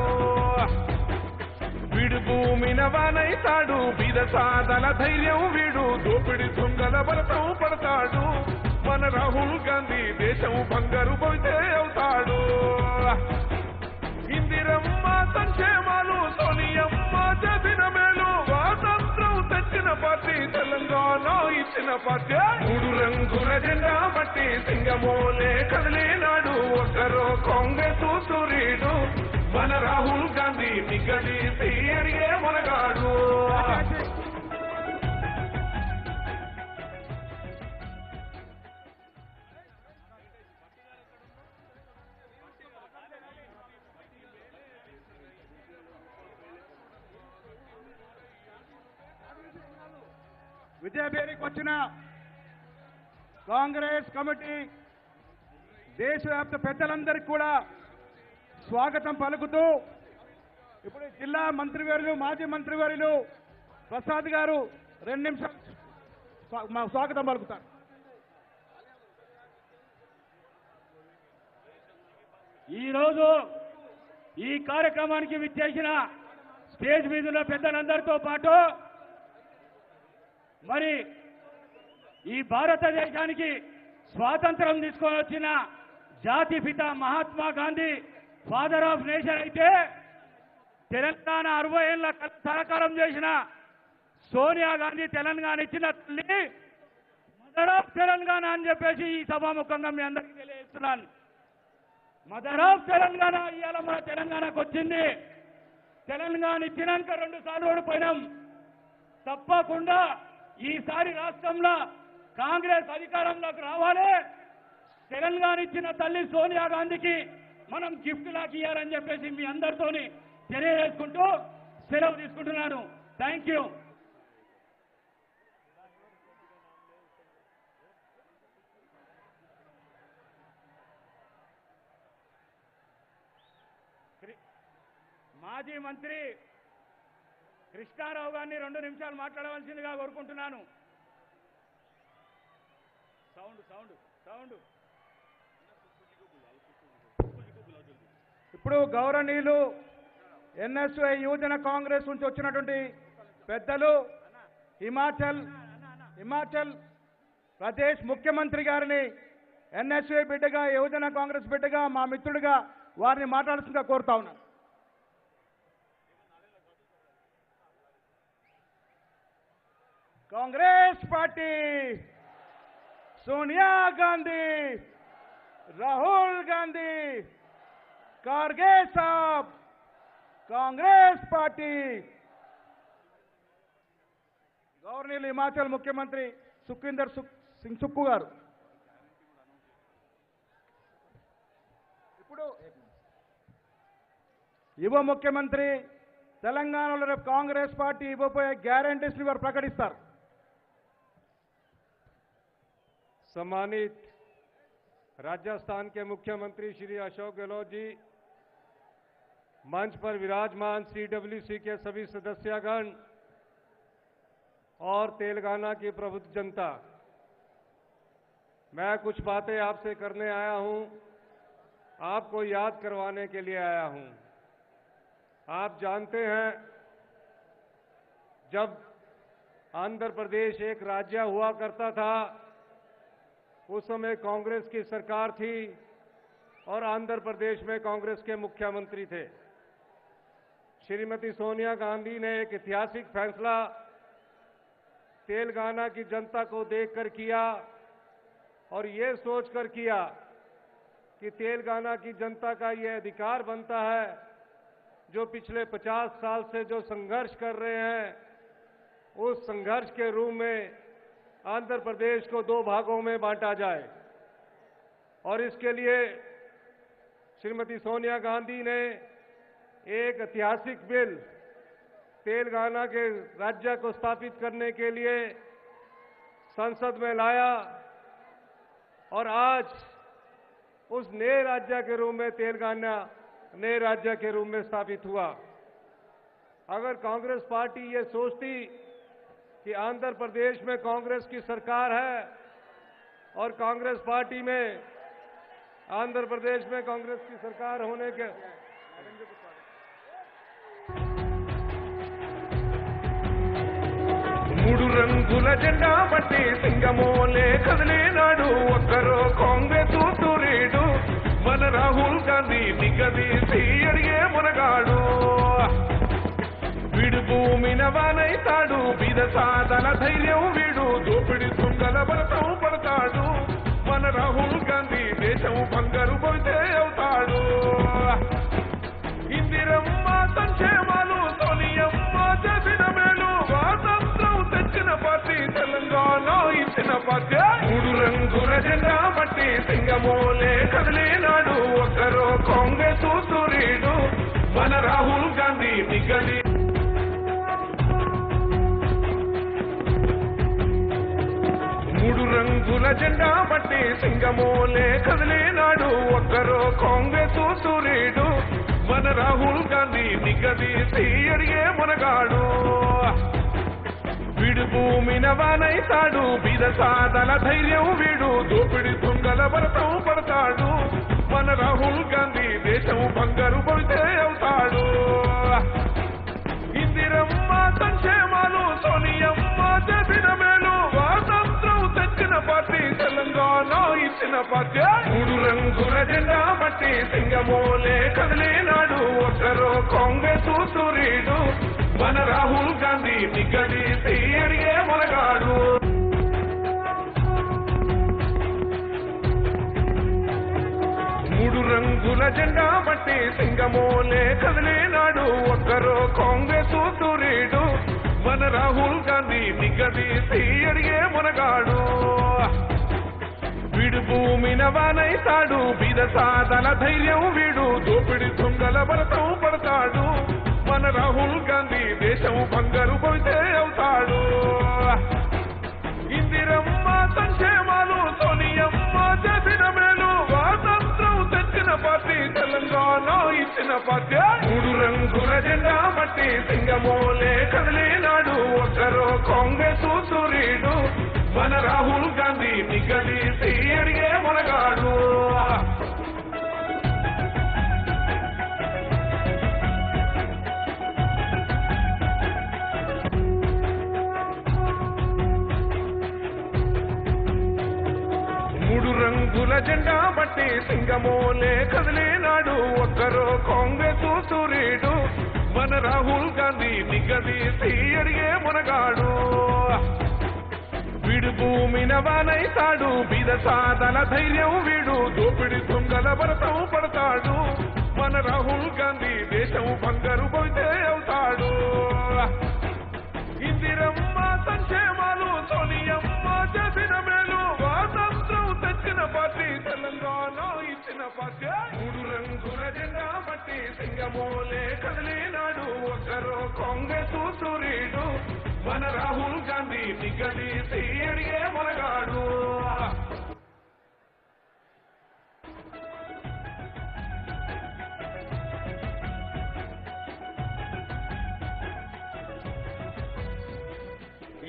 వీడు భూమిన వానైతాడు బీద సాదల ధైర్యం వీడు దోపిడి దొంగల భరతం పడతాడు మన రాహుల్ గాంధీ దేశం బంగారు భవితే అవుతాడు ఇందిరమ్మ సంక్షేమాలు సోనియమ్మ చేసిన మేలు స్వాతంత్రం తెచ్చిన పార్టీ తెలంగాణ ఇచ్చిన పార్టీ మూడు రంగుల జెండా బట్టి సింగమోలే కదిలినాడు ఒక్కరో కాంగ్రెస్ సూర్యుడు మన రాహుల్ గాంధీ నిగదీసి అడిగే మునగాడు విజయభేరికి వచ్చిన కాంగ్రెస్ కమిటీ దేశవ్యాప్త పెద్దలందరికీ కూడా స్వాగతం పలుకుతూ ఇప్పుడు జిల్లా మంత్రివర్యులు మాజీ మంత్రివర్యులు ప్రసాద్ గారు 2 నిమిషాలు స్వాగతం పలుకుతారు. ఈరోజు ఈ కార్యక్రమానికి విచ్చేసిన స్టేజ్ మీద ఉన్న పెద్దలందరితో పాటు మరి ఈ భారతదేశానికి స్వాతంత్రం తీసుకొని వచ్చిన జాతిపిత Mahatma Gandhi father of nation అయితే తెలంగాణ 60 ఏళ్ల సహకారం చేసిన సోనియా గాంధీ తెలంగాణ ఇచ్చిన తల్లి మదర్ ఆఫ్ తెలంగాణ అని చెప్పేసి ఈ సభాముఖంగా మీ అందరికీ తెలియజేస్తున్నాను. మదర్ ఆఫ్ తెలంగాణ ఇవాళ మన తెలంగాణకు వచ్చింది. తెలంగాణ ఇచ్చినాక 2 సార్లు ఓడిపోయినాం. తప్పకుండా ఈసారి రాష్ట్రంలో కాంగ్రెస్ అధికారంలోకి రావాలి. తెలంగాణ ఇచ్చిన తల్లి సోనియా గాంధీకి మనం గిఫ్ట్ లాగా ఇవ్వాలని చెప్పేసి మీ అందరితోని తెలియజేసుకుంటూ సెలవు తీసుకుంటున్నాను. Thank you. మాజీ మంత్రి కృష్ణారావు గారిని 2 నిమిషాలు మాట్లాడవలసిందిగా కోరుకుంటున్నాను. సౌండ్ ఇప్పుడు గౌరవనీయులు ఎన్ఎస్ఐ యువజన కాంగ్రెస్ నుంచి వచ్చినటువంటి పెద్దలు హిమాచల్ ప్రదేశ్ ముఖ్యమంత్రి గారిని ఎన్ఎస్ఐ బిడ్డగా యువజన కాంగ్రెస్ బిడ్డగా మా మిత్రుడిగా వారిని మాట్లాడాల్సిందిగా కోరుతా ఉన్నాను. కాంగ్రెస్ పార్టీ, సోనియా గాంధీ, రాహుల్ గాంధీ, ఖార్గే సాబ్, కాంగ్రెస్ పార్టీ. గవర్నర్ హిమాచల్ ముఖ్యమంత్రి సుఖ్వీందర్ సింగ్ సుక్కు గారు. ఇప్పుడు యువ ముఖ్యమంత్రి తెలంగాణలో రేపు కాంగ్రెస్ పార్టీ ఇవ్వబోయే గ్యారంటీస్ వారు ప్రకటిస్తారు. सम्मानित राजस्थान के मुख्यमंत्री श्री अशोक गहलोत जी, मंच पर विराजमान CWC के सभी सदस्यगण और तेलंगाना की प्रबुद्ध जनता, मैं कुछ बातें आपसे करने आया हूं, आपको याद करवाने के लिए आया हूं। आप जानते हैं, जब आंध्र प्रदेश एक राज्य हुआ करता था, उस समय कांग्रेस की सरकार थी और आंध्र प्रदेश में कांग्रेस के मुख्यमंत्री थे। श्रीमती सोनिया गांधी ने एक ऐतिहासिक फैसला तेलंगाना की जनता को देखकर किया और ये सोचकर किया कि तेलंगाना की जनता का ये अधिकार बनता है, जो पिछले 50 साल से जो संघर्ष कर रहे हैं, उस संघर्ष के रूप में आंध्र प्रदेश को 2 भागों में बांटा जाए। और इसके लिए श्रीमती सोनिया गांधी ने एक ऐतिहासिक बिल तेलंगाना के राज्य को स्थापित करने के लिए संसद में लाया और आज उस नए राज्य के रूप में तेलंगाना नए राज्य के रूप में स्थापित हुआ। अगर कांग्रेस पार्टी ये सोचती कि आंध्र प्रदेश में कांग्रेस की सरकार है और कांग्रेस पार्टी में आंध्र प्रदेश में कांग्रेस की सरकार होने के 3 రంగుల జెండా పట్టి సింగమోలే కదిలినాడు ఒక్కరో కాంగ్రెస్ సూరీడు మన రాహుల్ గాంధీ నిగదీసి అడిగే మునగాడు వీడు భూమిన వానైతాడు బీద సాదల ధైర్యం వీడు దోపిడి దొంగల బలతం పడతాడు మన రాహుల్ గాంధీ దేశం బంగారు పోతే అవుతాడు ఇందిరమ్మ సంక్షేమాలు సోనియమ్మ చేసిన మేలు స్వాతంత్రం తెచ్చిన పార్టీ తెలంగాణ ఇచ్చిన పార్టీ 3 రంగుల జెండా పట్టి సింగమోలే కదిలినాడు ఒక్కరో కాంగ్రెస్ సూరీడు మన రాహుల్ గాంధీ నిగది 3 రంగుల జెండా పట్టి సింగమోలే కదిలినాడు ఒక్కరో కాంగ్రెస్ సూరీడు మన రాహుల్ గాంధీ నిగదీసి అడిగే మునగాడు వీడు భూమిన వానైతాడు బీద సాదల ధైర్యం వీడు దోపిడి దొంగల బలతం పడతాడు మన రాహుల్ గాంధీ దేశం బంగారు పోతే అవుతాడు ఇందిరమ్మ సంక్షేమాలు సోనియమ్మ చేసిన మేలు స్వాతంత్రం తెచ్చిన పార్టీ తెలంగాణ ఇచ్చిన పార్టీ 3 రంగుల జెండా పట్టి సింగమోలే కదిలినాడు ఒక్కరో కాంగ్రెస్ సూరీడు మన రాహుల్ గాంధీ నిగదీసి అడిగే మునగాడు 3 రంగుల జెండా పట్టి సింగమోలే కదిలినాడు ఒక్కరో కాంగ్రెస్ సూరీడు మన రాహుల్ గాంధీ నిగదీసి అడిగే మునగాడు వీడు భూమిన వానైతాడు బీద సాదల ధైర్యం వీడు దోపిడి దొంగల బలతం పడతాడు మన రాహుల్ గాంధీ దేశం బంగారు పోతే అవుతాడు ఇందిరమ్మ సంక్షేమాలు సోనియమ్మ చేసిన మేలు స్వాతంత్రం తెచ్చిన పార్టీ తెలంగాణ ఇచ్చిన పార్టీ 3 రంగుల జెండా పట్టి సింగమోలే కదిలినాడు ఒక్కరో కాంగ్రెస్ సూరీడు మన రాహుల్ గాంధీ నిగదీసి అడిగే మునగాడు 3 రంగుల జెండా పట్టి సింగమోలే కదిలినాడు ఒక్కరో కాంగ్రెస్ సూరీడు మన రాహుల్ గాంధీ నిగదీసి అడిగే మునగాడు వీడు భూమిన వానైతాడు బీద సాదల ధైర్యం వీడు దోపిడి దొంగల బలతం పడతాడు మన రాహుల్ గాంధీ దేశం బంగారు పోతే అవుతాడు ఇందిరమ్మ సంక్షేమాలు సోనియమ్మ చేసిన మేలు స్వాతంత్రం తెచ్చిన పార్టీ తెలంగాణ ఇచ్చిన పార్టీ 3 రంగుల జెండా పట్టి సింగమోలే కదిలినాడు ఒక్కరో కాంగ్రెస్ సూరీడు మన రాహుల్ గాంధీ నిగదీసి అడిగే మునగాడు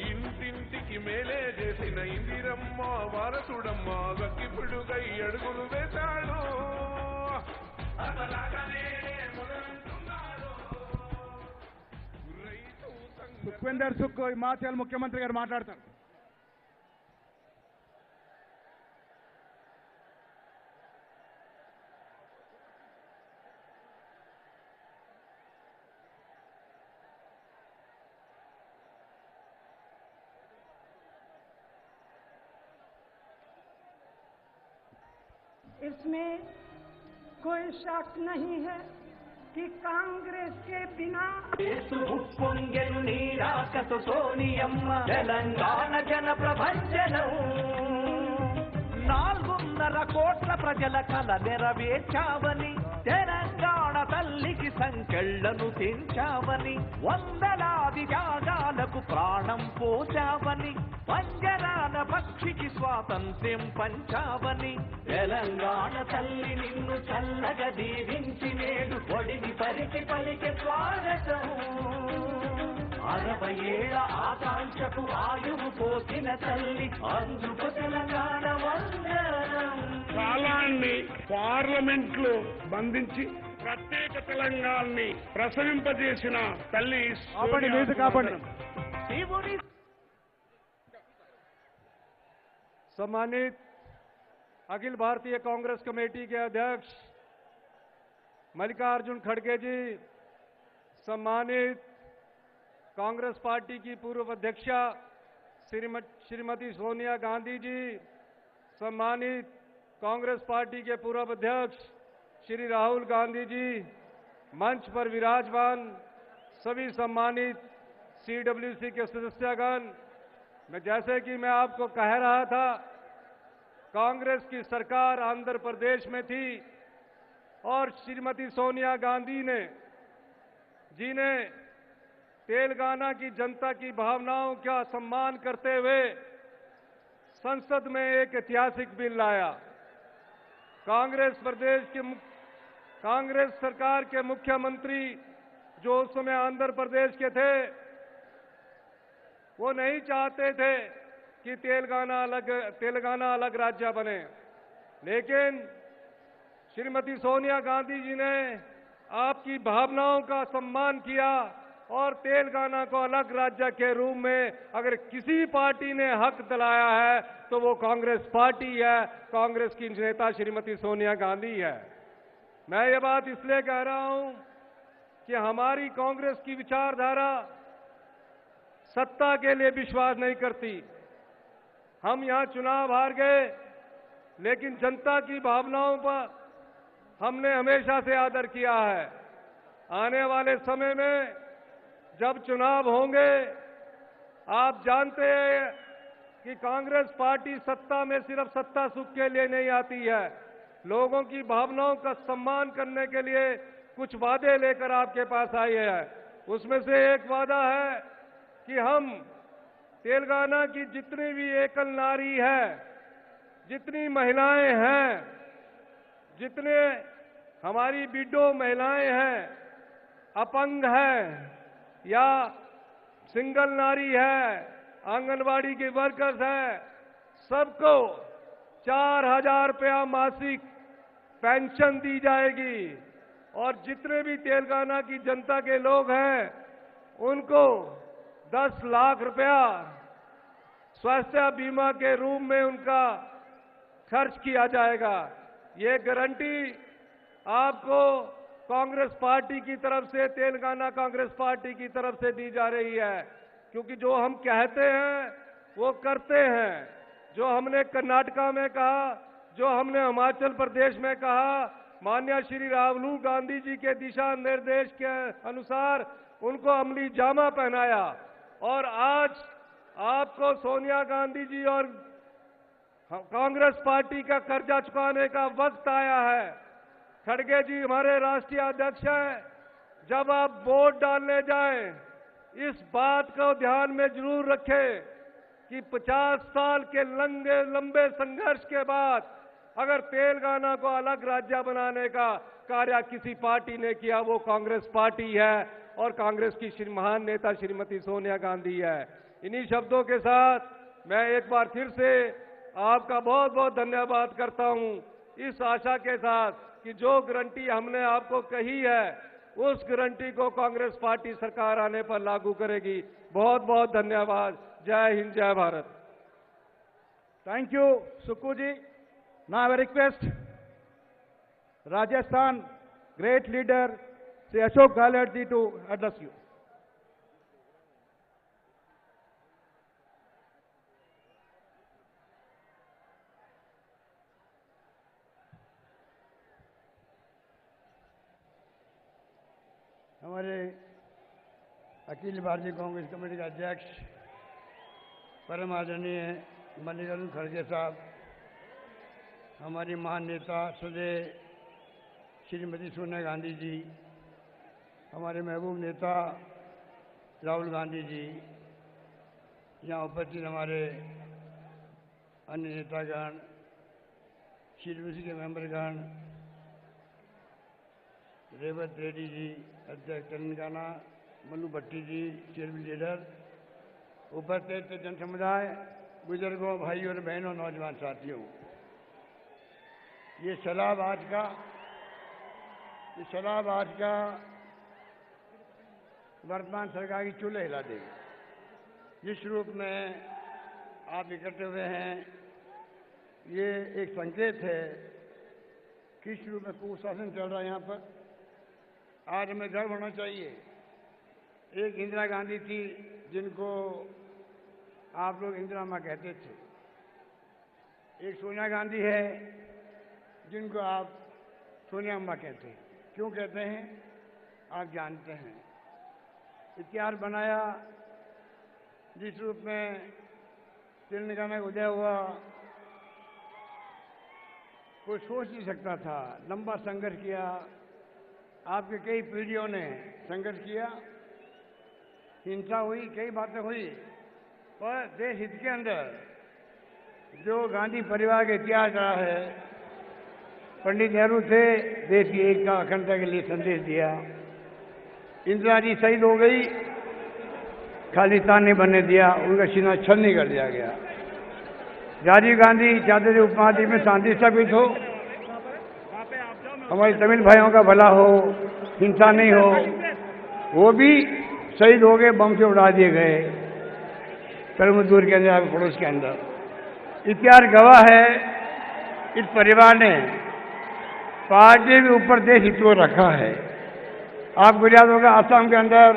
ఇంటింటికి మేలే చేసి అయిన ఇందిరమ్మ వారసుడమ్మ గక్కిపుడుగై అడుగులు వేశాడు. సుఖ్వీందర్ సుఖ్ హిమాచల్ ముఖ్యమంత్రి గారు మాట్లాడతారు. इसमें कोई शक नहीं है कि कांग्रेस के बिना ఉప్పొంగెను నీరాకతో సోనియమ్మ తెలంగాణ జన ప్రభంజనం 4.5 కోట్ల ప్రజల కల నెరవేర్చావని తెలంగాణ తల్లికి సంకెళ్లను తెంచావని వందలాది త్యాగాలకు ప్రాణం పోచావని పంజరాల పక్షికి స్వాతంత్ర్యం పంచావని తెలంగాణ తల్లి నిన్ను చల్లగా దీవించి నేడు ఒడిని పరిచి పలికి స్వాగతం 60 ఏళ్ల ఆకాంక్షకు ఆయువు పోసిన తల్లి అందుకు తెలంగాణ వందనం. కాలాన్ని పార్లమెంట్ లో బంధించి ప్రత్యేక తెలంగాణని ప్రసవింపజేసిన తల్లి శివుని सम्मानित अखिल भारतीय कांग्रेस कमेटी के अध्यक्ष मल्लिकार्जुन खड़गे जी, सम्मानित कांग्रेस पार्टी की पूर्व अध्यक्षा श्रीमती सोनिया गांधी जी, सम्मानित कांग्रेस पार्टी के पूर्व अध्यक्ष श्री राहुल गांधी जी, मंच पर विराजमान सभी सम्मानित CWC के सदस्यगण, जैसे कि मैं आपको कह रहा था, कांग्रेस की सरकार आंध्र प्रदेश में थी और श्रीमती सोनिया गांधी जी ने तेलंगाना की जनता की भावनाओं का सम्मान करते हुए संसद में एक ऐतिहासिक बिल लाया। कांग्रेस सरकार के मुख्यमंत्री जो उस समय आंध्र प्रदेश के थे, वो नहीं चाहते थे कि तेलंगाना अलग राज्य बने, लेकिन श्रीमती सोनिया गांधी जी ने आपकी भावनाओं का सम्मान किया और तेलंगाना को अलग राज्य के रूप में अगर किसी पार्टी ने हक दिलाया है तो वो कांग्रेस पार्टी है, कांग्रेस की नेता श्रीमती सोनिया गांधी है। मैं ये बात इसलिए कह रहा हूं कि हमारी कांग्रेस की विचारधारा सत्ता के लिए विश्वास नहीं करती। हम यहां चुनाव हार गए, लेकिन जनता की भावनाओं पर हमने हमेशा से आदर किया है। आने वाले समय में जब चुनाव होंगे, आप जानते हैं कि कांग्रेस पार्टी सत्ता में सिर्फ सत्ता सुख के लिए नहीं आती है, लोगों की भावनाओं का सम्मान करने के लिए कुछ वादे लेकर आपके पास आई है। उसमें से एक वादा है कि हम तेलंगाना की जितनी भी एकल नारी है, जितनी महिलाएं हैं, जितने हमारी विडो महिलाएं हैं, अपंग है या सिंगल नारी है, आंगनवाड़ी के वर्कर्स है, सबको 4,000 रुपया मासिक पेंशन दी जाएगी और जितने भी तेलंगाना की जनता के लोग हैं उनको 10 लाख रुपया स्वास्थ्य बीमा के रूप में उनका खर्च किया जाएगा। ये गारंटी आपको कांग्रेस पार्टी की तरफ से, तेलंगाना कांग्रेस पार्टी की तरफ से दी जा रही है, क्योंकि जो हम कहते हैं वो करते हैं। जो हमने कर्नाटका में कहा, जो हमने हिमाचल प्रदेश में कहा, माननीय श्री राहुल गांधी जी के दिशा निर्देश के अनुसार उनको अमली जामा पहनाया और आज आपको सोनिया गांधी जी और कांग्रेस पार्टी का कर्जा चुकाने का वक्त आया है। खड़गे जी हमारे राष्ट्रीय अध्यक्ष हैं, जब आप वोट डालने जाएं, इस बात को ध्यान में जरूर रखें कि 50 साल के लंबे संघर्ष के बाद अगर तेलंगाना को अलग राज्य बनाने का कार्य किसी पार्टी ने किया, वो कांग्रेस पार्टी है और कांग्रेस की महान नेता श्रीमती सोनिया गांधी है। इन्हीं शब्दों के साथ मैं एक बार फिर से आपका बहुत बहुत धन्यवाद करता हूं, इस आशा के साथ कि जो गारंटी हमने आपको कही है उस गारंटी को कांग्रेस पार्टी सरकार आने पर लागू करेगी। बहुत बहुत धन्यवाद। जय हिंद, जय Bharat. Thank you Sukhu ji. Now I request Rajasthan great leader Shri Ashok Gehlot ji to address you. हमारे अखिल भारतीय कांग्रेस कमेटी के अध्यक्ष परम आदरणीय मल्लिकार्जुन खड़गे साहब, हमारी महान नेता सदैव श्रीमती सोनिया गांधी जी, हमारे महबूब नेता राहुल गांधी जी, यहाँ उपस्थित हमारे अन्य नेतागण, शिवसी के मेंबरगण, रेवत रेड्डी जी अध्यक्ष तेलंगाना, मल्लू भट्टी जी चेयरमैन लीडर, उपस्थित जन समुदाय, बुजुर्गों, भाइयों और बहनों, नौजवान साथियों, ये सलाब आज का वर्तमान सरकार की चूल्हे हिला देगा। जिस रूप में आप इकट्ठे हुए हैं, ये एक संकेत है किस रूप में कुशासन चल रहा है यहाँ पर। आज हमें गर्व होना चाहिए। एक इंदिरा गांधी थी जिनको आप लोग इंदिरा माँ कहते थे, एक सोनिया गांधी है जिनको आप सोनिया अम्मा कहते हैं। क्यों कहते हैं आप जानते हैं। इतिहास बनाया जिस रूप में तेलंगाना का उदय हुआ, कोई सोच नहीं सकता था। लंबा संघर्ष किया, आपके कई पीढ़ियों ने संघर्ष किया, हिंसा हुई, कई बातें हुई, पर देश हित के अंदर जो गांधी परिवार का इतिहास रहा है, पंडित नेहरू थे, देश की एकता अखंडता के लिए संदेश दिया। इंदिरा जी शहीद हो गई, खालिस्तान नहीं बनने दिया, उनका सीना छलनी कर दिया गया। राजीव गांधी चाहते थे उपमहाद्वीप में शांति स्थापित हो, हमारे तमिल भाइयों का भला हो, हिंसा नहीं हो, वो भी शहीद हो गए, बम से उड़ा दिए गए करमुद्दूर के अंदर, पड़ोस के अंदर। इतिहास गवाह है, इस परिवार ने पार्टी के ऊपर देश हित को रखा है। आपको याद होगा आसाम के अंदर,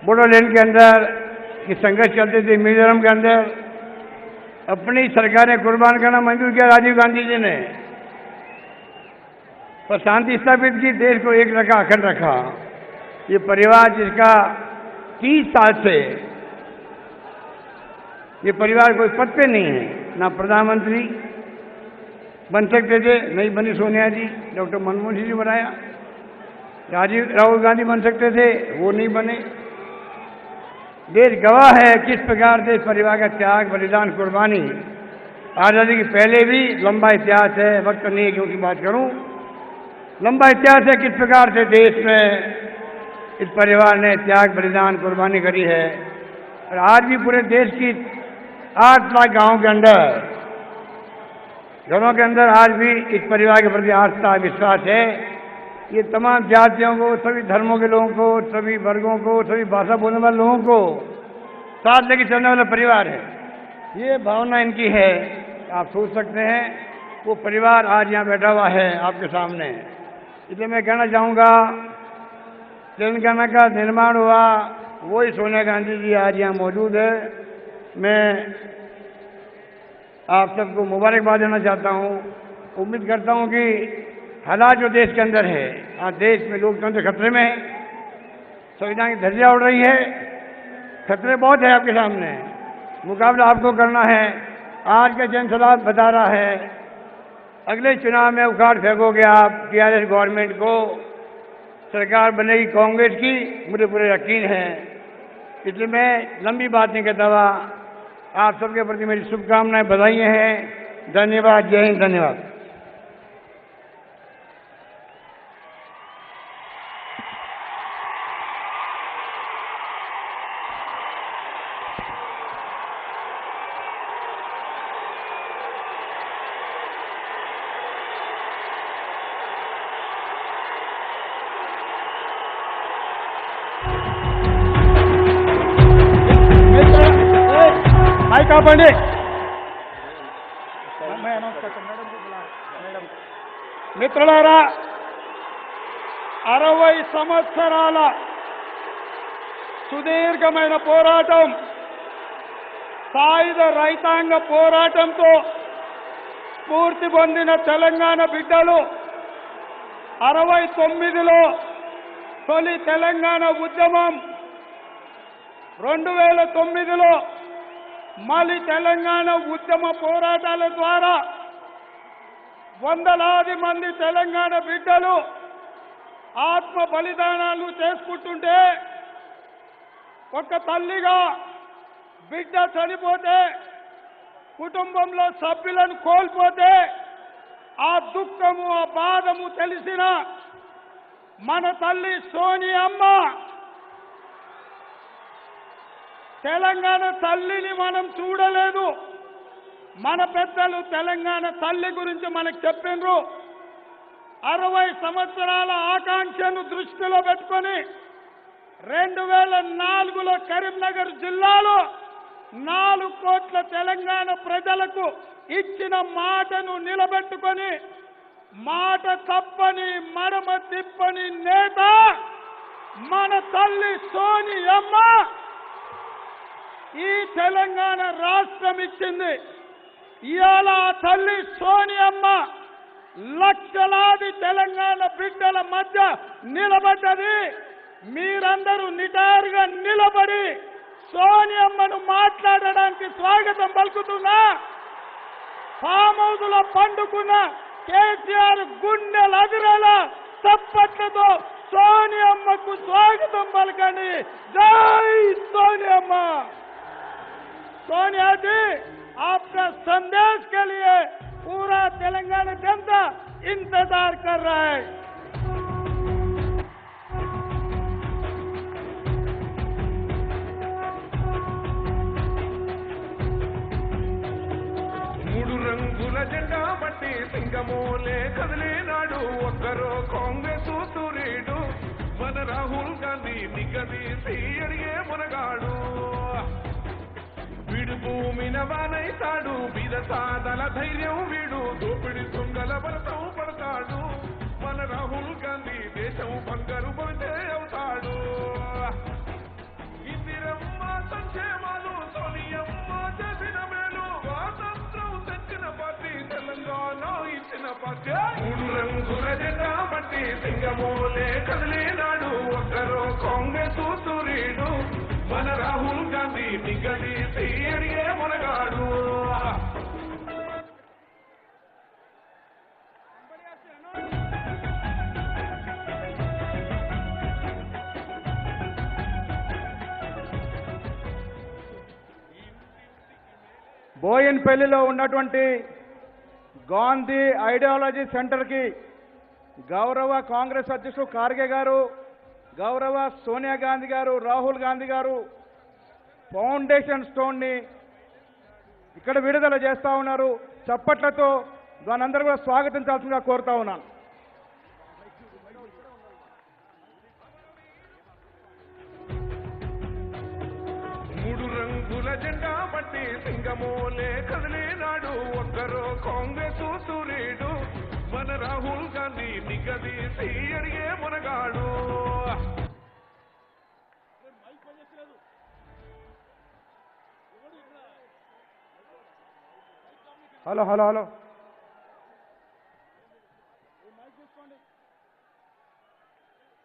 बोडोलैंड के अंदर ये संघर्ष चलते थे, मिजोरम के अंदर अपनी सरकारें कुर्बान करना मंजूर किया राजीव गांधी जी ने, पर शांति स्थापित की, देश को एक रखा, अखंड रखा। ये परिवार जिसका 30 साल से ये परिवार कोई पद पे नहीं है, ना प्रधानमंत्री बन सकते थे, नहीं बनी सोनिया जी, डॉक्टर मनमोहन सिंह जी बनाया। राहुल गांधी बन सकते थे, वो नहीं बने। देश गवाह है किस प्रकार से इस परिवार का त्याग, बलिदान, कुर्बानी, आज़ादी के पहले भी लंबा इतिहास है, वक्त नहीं है क्योंकि बात करूं, लंबा इतिहास है किस प्रकार से देश में इस परिवार ने त्याग, बलिदान, कुर्बानी करी है। और आज भी पूरे देश की 8 लाख गाँव के अंदर, घरों के अंदर आज भी इस परिवार के प्रति आस्था, विश्वास है। ये तमाम जातियों को, सभी धर्मों के लोगों को, सभी वर्गों को, सभी भाषा बोलने वाले लोगों को साथ लेके चलने वाला परिवार है। ये भावना इनकी है। आप सोच सकते हैं वो परिवार आज यहाँ बैठा हुआ है आपके सामने। इसलिए मैं कहना चाहूँगा, तेलंगाना का निर्माण हुआ, वही सोनिया गांधी जी आज यहाँ मौजूद है। मैं आप सबको मुबारकबाद देना चाहता हूँ। उम्मीद करता हूँ कि हालात जो देश के अंदर है, आज देश में लोकतंत्र खतरे में है, संविधान की धज्जियां उड़ रही है, खतरे बहुत है आपके सामने, मुकाबला आपको करना है। आज का जनसलाब बता रहा है, अगले चुनाव में उखाड़ फेंकोगे आप टीआरएस गवर्नमेंट को, सरकार बनेगी कांग्रेस की, मुझे पूरे यकीन है। इसलिए मैं लंबी बात नहीं करता हुआ आप सबके प्रति मेरी शुभकामनाएं, बधाइयाँ हैं। धन्यवाद। जय हिंद। धन्यवाद। కాపండి. మిత్రులారా, 60 సంవత్సరాల సుదీర్ఘమైన పోరాటం, సాయుధ రైతాంగ పోరాటంతో స్ఫూర్తి పొందిన తెలంగాణ బిడ్డలు 69లో తొలి తెలంగాణ ఉద్యమం, 2009లో మళ్ళీ తెలంగాణ ఉద్యమ పోరాటాల ద్వారా వందలాది మంది తెలంగాణ బిడ్డలు ఆత్మ బలిదానాలు చేసుకుంటుంటే, ఒక తల్లిగా బిడ్డ చనిపోతే, కుటుంబంలో సభ్యులను కోల్పోతే ఆ దుఃఖము, ఆ బాధము తెలిసిన మన తల్లి సోనియమ్మ, తెలంగాణ తల్లిని మనం చూడలేదు. మన పెద్దలు తెలంగాణ తల్లి గురించి మనకు చెప్పిండ్రు. 60 సంవత్సరాల ఆకాంక్షను దృష్టిలో పెట్టుకొని 2004లో కరీంనగర్ జిల్లాలో 4 కోట్ల తెలంగాణ ప్రజలకు ఇచ్చిన మాటను నిలబెట్టుకొని, మాట తప్పని మడమ తిప్పని నేత మన తల్లి సోనియమ్మ ఈ తెలంగాణ రాష్ట్రం ఇచ్చింది. ఇవాళ ఆ తల్లి సోనియమ్మ లక్షలాది తెలంగాణ బిడ్డల మధ్య నిలబడ్డది. మీరందరూ నిటారుగా నిలబడి సోనియమ్మను మాట్లాడడానికి స్వాగతం పలుకుతున్నా. ఫామ్ హౌస్ లో పండుకున్న కేసీఆర్ గుండెలు అదిరేలా చప్పట్లతో సోనియమ్మకు స్వాగతం పలకండి. జై సోనియమ్మ. सोनिया जी, आपका संदेश के लिए पूरा तेलंगाना जनता इंतजार कर रहा है. మూడు రంగుల జెండా బట్టి సింగమోలే కదిలేనాడు ఒక్కరో కాంగ్రెస్ సూర్యుడు మన రాహుల్ గాంధీ నిగదీసి అడిగే మునగాడు వీడు భూమిన వానైతాడు బీద సాదల ధైర్యం వీడు దోపిడి దొంగల భరతం పడతాడు మన రాహుల్ గాంధీ దేశం బంగారు పడితే అవుతాడు ఇందిరమ్మ సంక్షేమాలు సోనియమ్మ చేసిన మేలు స్వాతంత్రం తెచ్చిన పార్టీ తెలంగాణ ఇచ్చిన పార్టీ మూడు రంగుల జెండా బట్టి సింగమోలే కదిలేనాడు ఒక్కరో కాంగ్రెస్ సూర్యుడు మన రాహుల్ గాంధీ నిగదీసి అడిగే మునగాడు బోయిన్పల్లిలో ఉన్నటువంటి గాంధీ ఐడియాలజీ సెంటర్కి గౌరవ కాంగ్రెస్ అధ్యక్షుడు ఖార్గే గారు, గౌరవ సోనియా గాంధీ గారు, రాహుల్ గాంధీ గారు ఫౌండేషన్ స్టోన్ని ఇక్కడ విడుదల చేస్తా ఉన్నారు. చప్పట్లతో దానందరూ కూడా స్వాగతించాల్సిందిగా కోరుతా ఉన్నాను. మూడు రంగుల జెండా బట్టి సింగమోలే కదిలేనాడు ఒక్కరో కాంగ్రెస్ సూర్యుడు మన రాహుల్ గాంధీ నిగదీసి అడిగే మునగాడు హలో హలో హలో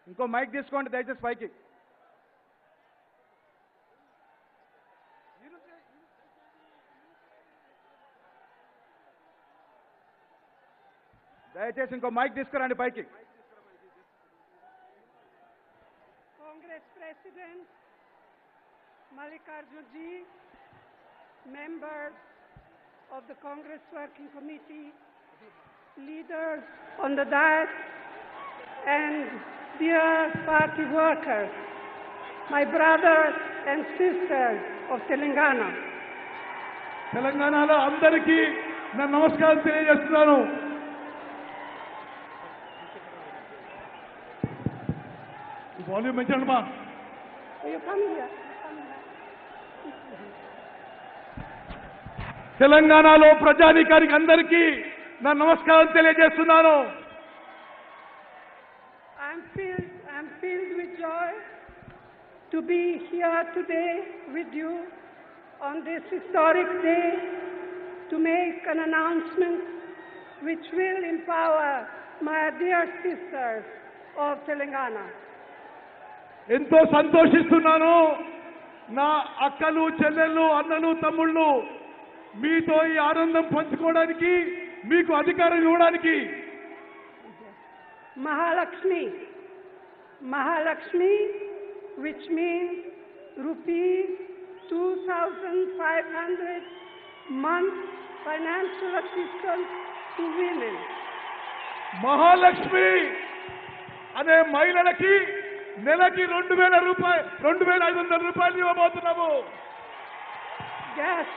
ఇంకో మైక్ తీసుకోండి దయచేసి పైకి. దయచేసి ఇంకో మైక్ తీసుకురండి పైకి. Congress president Mallikarjun ji, members of the Congress Working Committee, leaders on the dais, and dear party workers, my brothers and sisters of Telangana. తెలంగాణలో అందరికీ నా నమస్కారం తెలియజేస్తున్నాను. వాల్యూమ్ పెంచండి మా. You come here. Come here. తెలంగాణలో ప్రజానీకానికి అందరికీ నా నమస్కారం తెలియజేస్తున్నాను. I'm filled with joy to be here today with you on this historic day to make an announcement which will empower my dear sisters of Telangana. ఎంతో సంతోషిస్తున్నాను. నా అక్కలు, చెల్లెళ్ళు, అన్నలు, తమ్ముళ్ళు మీతో ఈ ఆనందం పంచుకోవడానికి, మీకు అధికారం ఇవ్వడానికి. Mahalakshmi, which means rupees 2,500 month financial assistance to women. Mahalakshmi అనే మహిళలకి నెలకి 2,000 రూపాయలు, 2,500 రూపాయలు ఇవ్వబోతున్నాము. Gas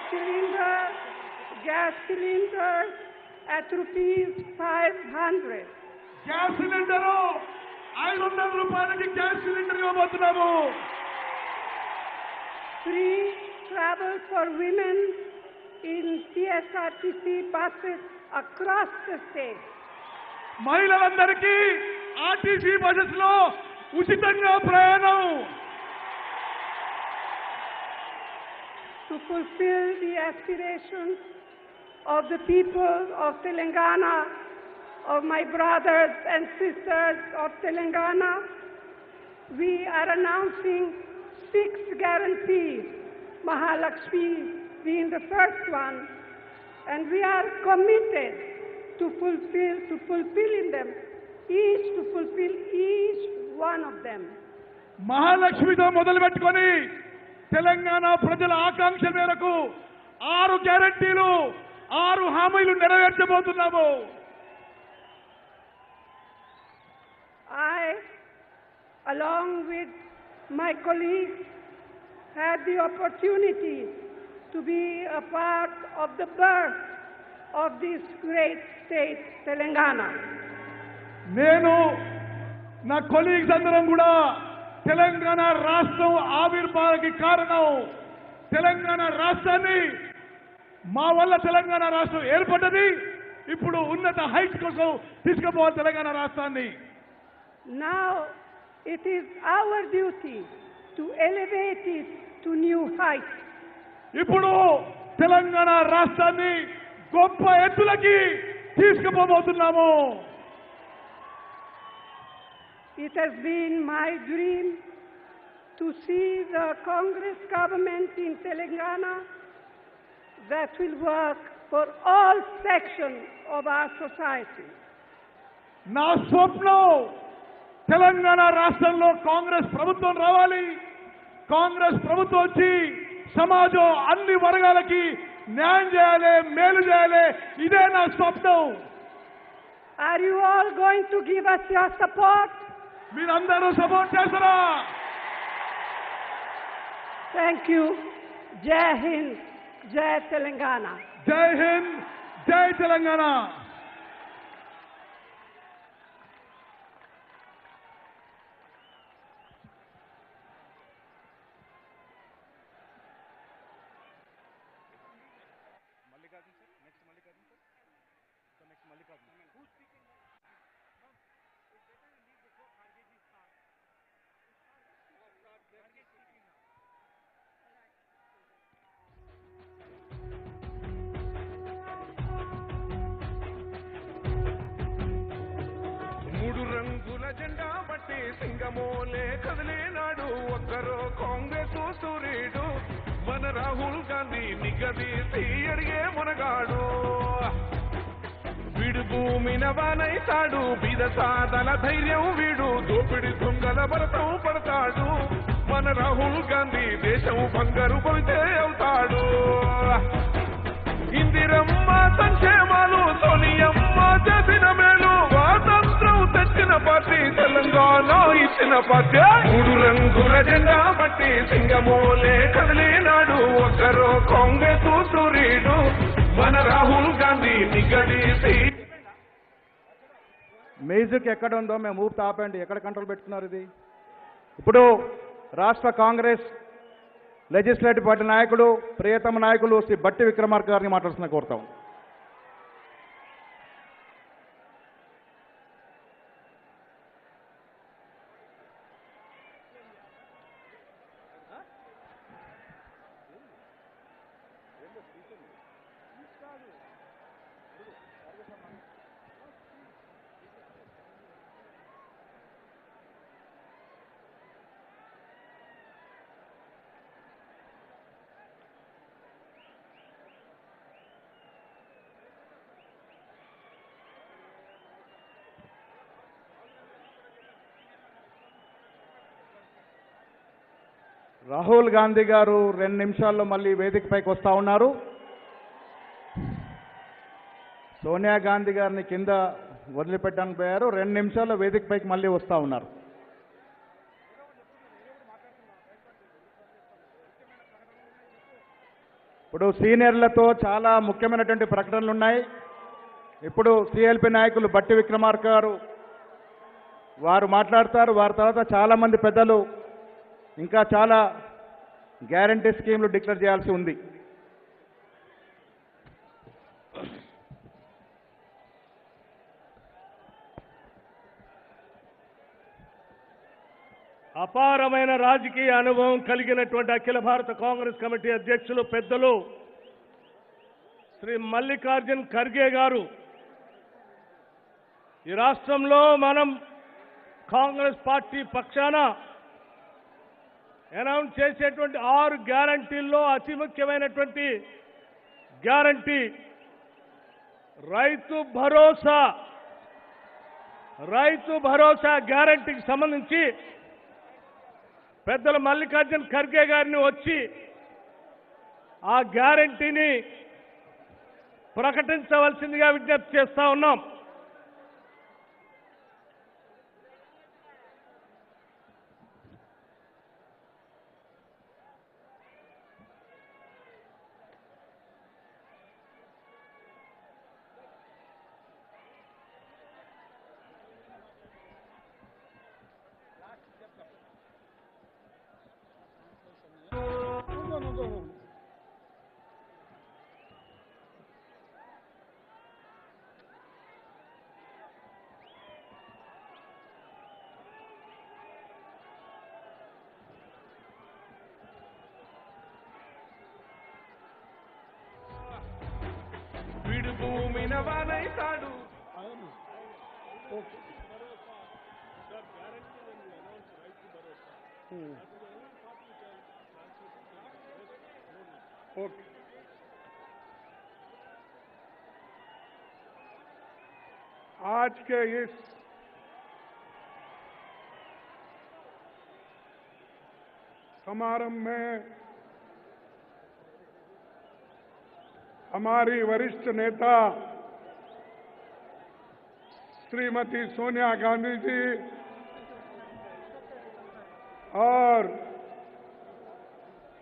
cylinder at rupees 500. Gas cylinder 500 రూపాయలకి గ్యాస్ సిలిండర్ ఇవ్వబోతున్నాము. Free travel for women in TSRTC buses across the state. మహిళలందరికీ ఆర్టీసీ బస్సెస్ లో ఉచితంగా ప్రయాణం. To fulfill the aspirations of the people of Telangana, of my brothers and sisters of Telangana, we are announcing 6 guarantees, Mahalakshmi being the first one, and we are committed to fulfill each one of them. మహాలక్ష్మితో మొదలు పెట్టుకొని తెలంగాణ ప్రజల ఆకాంక్ష మేరకు 6 గ్యారంటీలు, 6 హామీలు నెరవేర్చబోతున్నాము. I, along with my colleagues, had the opportunity to be a part of the birth of this great state, Telangana. నేను నా కొలీగ్స్ అందరం కూడా తెలంగాణ రాష్ట్రం ఆవిర్భావానికి కారణం, తెలంగాణ రాష్ట్రాన్ని మా వల్ల తెలంగాణ రాష్ట్రం ఏర్పడ్డది. ఇప్పుడు ఉన్నత హైట్ కోసం తీసుకుపోవాలి తెలంగాణ రాష్ట్రాన్ని. Now it is our duty to elevate it to new heights. ఇప్పుడు తెలంగాణ రాష్ట్రాన్ని గొప్ప ఎత్తులకి తీసుకుపోబోతున్నాము. It has been my dream to see the Congress government in Telangana that will work for all sections of our society. నా స్వప్నం తెలంగాణ రాష్ట్రంలో కాంగ్రెస్ ప్రభుత్వం రావాలి. కాంగ్రెస్ ప్రభుత్వం వచ్చి సమాజం అన్ని వర్గాలకి న్యాయం చేయాలి, మేలు చేయాలి. ఇదే నా స్వప్నం. Are you all going to give us your support? మీరందరూ సపోర్ట్ చేస్తారా? Thank you. Jai Hind, Jai Telangana. జై హింద్, జై తెలంగాణ. మూడు రంగుల జెండా బట్టి సింగమోలే కదిలేనాడు ఒక్కరో కాంగ్రెస్ సూర్యుడు మన రాహుల్ గాంధీ నిగదీసి అడిగే మునగాడు వీడు భూమిన వానైతాడు బీద సాదల ధైర్యం వీడు దోపిడి దొంగల భరతం పడతాడు మన రాహుల్ గాంధీ దేశం బంగారు పడితే అవుతాడు ఇందిరమ్మ సంక్షేమాలు సోనియమ్మ చేసిన మేలు స్వాతంత్రం తెచ్చిన పార్టీ తెలంగాణ ఇచ్చిన పార్టీ మూడు రంగుల జెండా బట్టి సింగమోలే కదిలేనాడు ఒక్కరో కాంగ్రెస్ సూర్యుడు మన రాహుల్ గాంధీ నిగదీసి మ్యూజిక్ ఎక్కడ ఉందో మేము ఊపు ఆపండి. ఎక్కడ కంట్రోల్ పెట్టుకున్నారు ఇది? ఇప్పుడు రాష్ట్ర కాంగ్రెస్ లెజిస్లేటివ్ పార్టీ నాయకుడు ప్రియతమ నాయకులు శ్రీ బట్టి విక్రమార్క గారిని మాట్లాడుతున్న కోరుతాం. రాహుల్ గాంధీ గారు 2 నిమిషాల్లో మళ్ళీ వేదికపైకి వస్తూ ఉన్నారు. సోనియా గాంధీ గారిని కింద వదిలిపెట్టడానికి పోయారు. 2 నిమిషాల్లో వేదికపైకి మళ్ళీ వస్తూ ఉన్నారు. ఇప్పుడు సీనియర్లతో చాలా ముఖ్యమైనటువంటి ప్రకటనలు ఉన్నాయి. ఇప్పుడు సిఎల్పి నాయకులు బట్టి విక్రమార్క గారు వారు మాట్లాడతారు. వారి తర్వాత చాలామంది పెద్దలు ఇంకా చాలా గ్యారంటీ స్కీమ్లు డిక్లేర్ చేయాల్సి ఉంది. అపారమైన రాజకీయ అనుభవం కలిగినటువంటి అఖిల భారత కాంగ్రెస్ కమిటీ అధ్యక్షులు పెద్దలు శ్రీ మల్లికార్జున్ ఖర్గే గారు ఈ రాష్ట్రంలో మనం కాంగ్రెస్ పార్టీ పక్షాన అనౌన్స్ చేసేటువంటి 6 గ్యారంటీల్లో అతి ముఖ్యమైనటువంటి గ్యారంటీ రైతు భరోసా గ్యారంటీకి సంబంధించి పెద్దలు మల్లికార్జున్ ఖర్గే గారిని వచ్చి ఆ గ్యారంటీని ప్రకటించవలసిందిగా విజ్ఞప్తి చేస్తా ఉన్నాం. వీడు భూమిన వానైతాడు. आज के इस समारंभ में हमारी वरिष्ठ नेता श्रीमती सोनिया गांधी जी और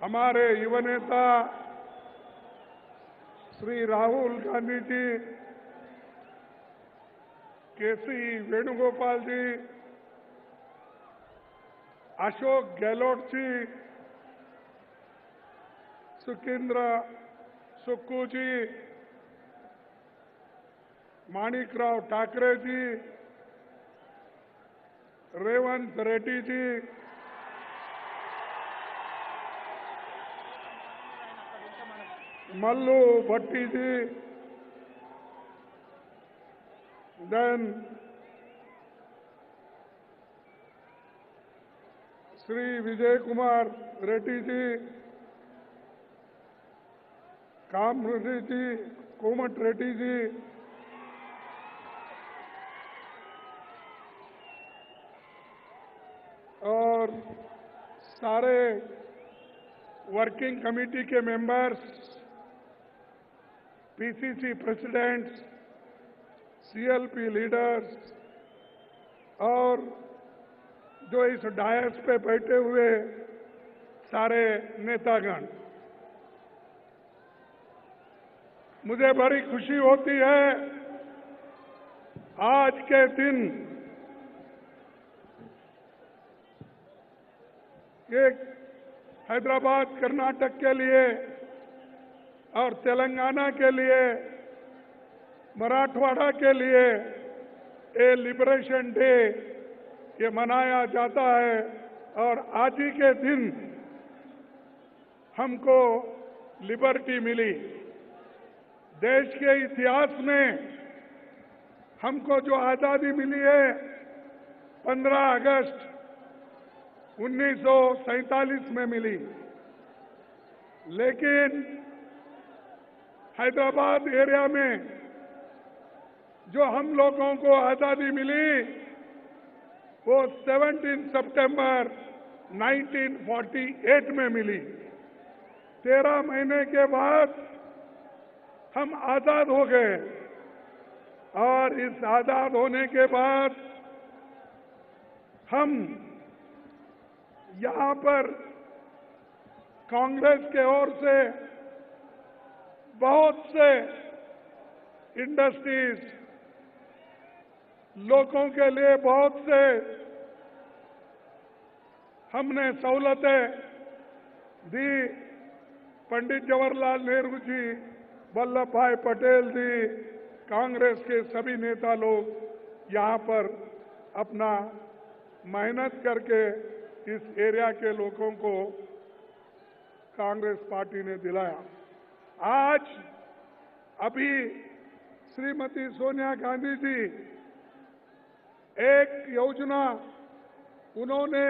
हमारे युवा नेता श्री राहुल गांधी जी, केसी वेणुगोपाल जी, अशोक गहलोत जी, सुकेंद्र सुक्कू जी, माणिकराव ठाकरे जी, रेवंत रेड्डी जी, मल्लू भट्टी जी, then श्री विजय कुमार रेड्डी जी, कामरेड्डी जी, कोमट रेड्डी जी, और सारे वर्किंग कमेटी के members, PCC presidents, CLP leaders और जो इस डायस पे बैठे हुए सारे नेतागण, मुझे बड़ी खुशी होती है आज के दिन एक हैदराबाद कर्नाटक के लिए और तेलंगाना के लिए, मराठवाड़ा के लिए ये लिबरेशन डे ये मनाया जाता है। और आज ही के दिन हमको लिबर्टी मिली। देश के इतिहास में हमको जो आजादी मिली है 15 अगस्त 1947 में मिली, लेकिन हैदराबाद एरिया में जो हम लोगों को आजादी मिली वो 17 सितंबर 1948 में मिली। 13 महीने के बाद हम आजाद हो गए और इस आजाद होने के बाद हम यहाँ पर कांग्रेस के ओर से बहुत से इंडस्ट्रीज, लोगों के लिए बहुत से हमने सहूलतें दी। पंडित जवाहरलाल नेहरू जी, वल्लभ भाई पटेल जी, कांग्रेस के सभी नेता लोग यहाँ पर अपना मेहनत करके इस एरिया के लोगों को कांग्रेस पार्टी ने दिलाया। आज अभी श्रीमती सोनिया गांधी जी एक योजना उन्होंने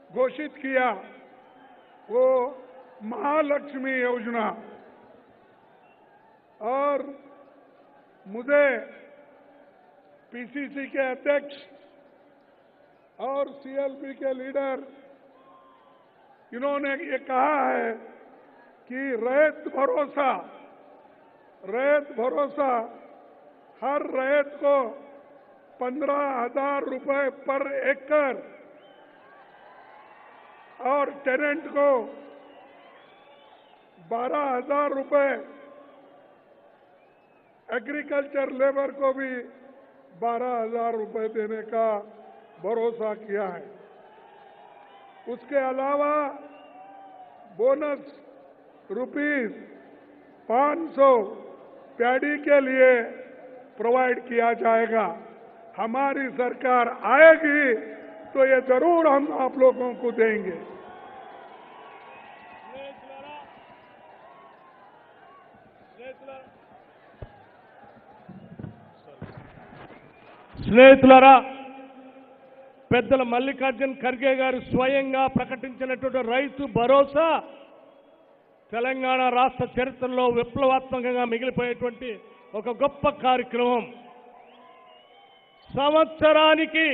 घोषित किया, वो महालक्ष्मी योजना। और मुझे पीसीसी के अध्यक्ष और सीएलपी के लीडर इन्होंने ये कहा है कि रैयत भरोसा हर रैयत को 15,000 रुपए पर एकड़ और टेनेंट को 12,000 रुपए, एग्रीकल्चर लेबर को भी 12,000 रुपए देने का भरोसा किया है। उसके अलावा बोनस रुपीस 500 पैडी के लिए प्रोवाइड किया जाएगा। हमारी सरकार आएगी तो ये जरूर हम आप लोगों को देंगे। స్నేహితులారా, పెద్దల మల్లికార్జున్ ఖర్గే గారు స్వయంగా ప్రకటించినటువంటి రైతు భరోసా తెలంగాణ రాష్ట్ర చరిత్రలో విప్లవాత్మకంగా మిగిలిపోయేటువంటి ఒక గొప్ప కార్యక్రమం. సంవత్సరానికి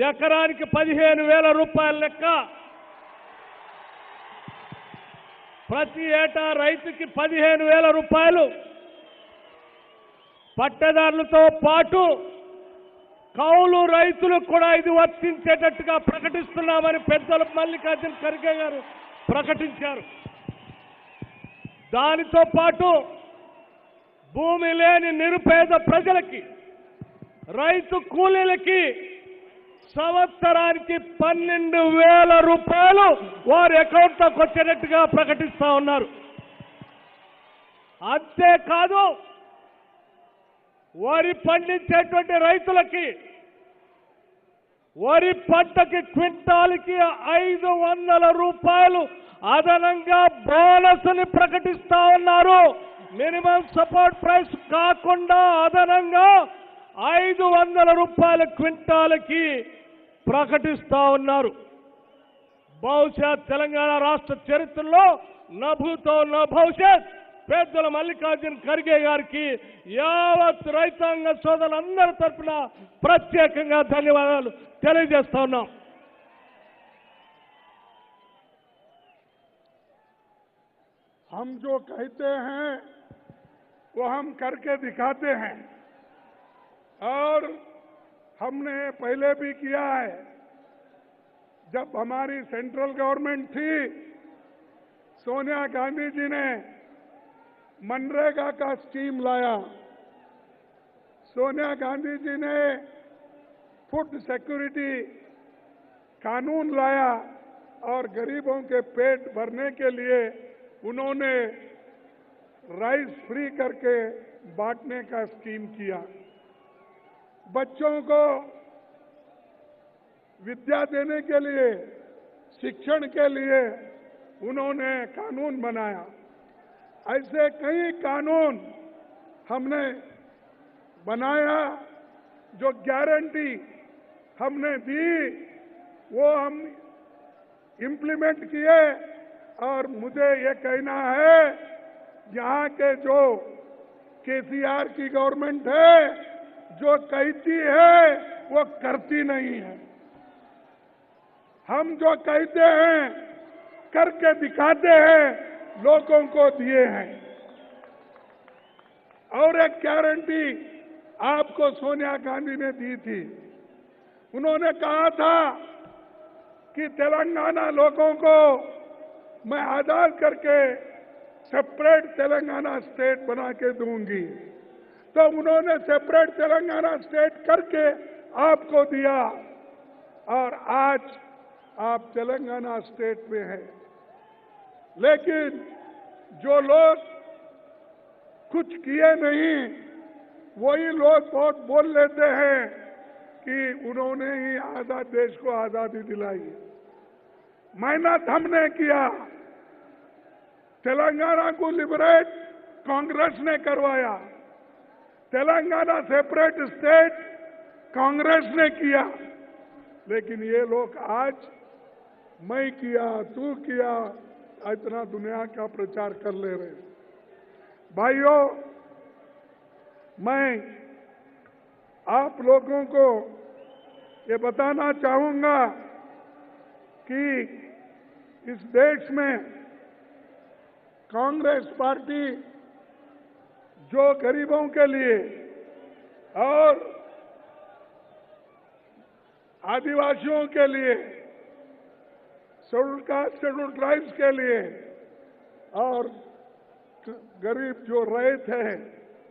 ఎకరానికి 15,000 రూపాయల లెక్క, ప్రతి ఏటా రైతుకి 15,000 రూపాయలు, పట్టదారులతో పాటు కౌలు రైతులకు కూడా ఇది వర్తించేటట్టుగా ప్రకటిస్తున్నామని పెద్దలు మల్లికార్జున్ ఖర్గే గారు ప్రకటించారు. దానితో పాటు భూమి లేని నిరుపేద ప్రజలకి, రైతు కూలీలకి సంవత్సరానికి 12,000 రూపాయలు వారి అకౌంట్లోకి వచ్చేటట్టుగా ప్రకటిస్తా ఉన్నారు. అంతేకాదు, వరి పండించేటువంటి రైతులకి వరి పంటకి క్వింటాల్కి 500 రూపాయలు అదనంగా బోనస్ ని ప్రకటిస్తా ఉన్నారు. మినిమం సపోర్ట్ ప్రైస్ కాకుండా అదనంగా 500 రూపాయల క్వింటాల్కి ప్రకటిస్తా ఉన్నారు. బహుశా తెలంగాణ రాష్ట్ర చరిత్రలో నభూతో నభవిష్యత్ పెద్దల మల్లికార్జున్ ఖర్గే గారికి యావత్ రైతాంగ సోదరులందరి తరఫున ప్రత్యేకంగా ధన్యవాదాలు తెలియజేస్తా ఉన్నాం. हम जो कहते हैं वो हम करके दिखाते हैं और हमने पहले भी किया है। जब हमारी सेंट्रल गवर्नमेंट थी, सोनिया गांधी जी ने मनरेगा का स्कीम लाया। सोनिया गांधी जी ने फूड सिक्योरिटी कानून लाया और गरीबों के पेट भरने के लिए उन्होंने राइस फ्री करके बांटने का स्कीम किया। बच्चों को विद्या देने के लिए, शिक्षण के लिए उन्होंने कानून बनाया। ऐसे कई कानून हमने बनाया, जो गारंटी हमने दी वो हम इम्प्लीमेंट किए। और मुझे ये कहना है, यहाँ के जो केसीआर की गवर्नमेंट है, जो कहती है वो करती नहीं है। हम जो कहते हैं करके दिखाते हैं, लोगों को दिए हैं। और एक गारंटी आपको सोनिया गांधी ने दी थी। उन्होंने कहा था कि तेलंगाना लोगों को मैं आजाद करके सेपरेट तेलंगाना स्टेट बना के दूंगी। तो उन्होंने सेपरेट तेलंगाना स्टेट करके आपको दिया, और आज आप तेलंगाना स्टेट में हैं। लेकिन जो लोग कुछ किए नहीं, वही लोग बहुत बोल लेते हैं कि उन्होंने ही आजाद देश को आजादी दिलाई। मेहनत हमने किया। तेलंगाना को लिबरेट कांग्रेस ने करवाया। तेलंगाना सेपरेट स्टेट कांग्रेस ने किया। लेकिन ये लोग आज मैं किया, तू किया, इतना दुनिया का प्रचार कर ले रहे। भाइयों, मैं आप लोगों को ये बताना चाहूंगा कि इस देश में कांग्रेस पार्टी जो गरीबों के लिए और आदिवासियों के लिए, शेड्यूल कास्ट, शेड्यूल ट्राइब्स के लिए और गरीब जो रैत हैं,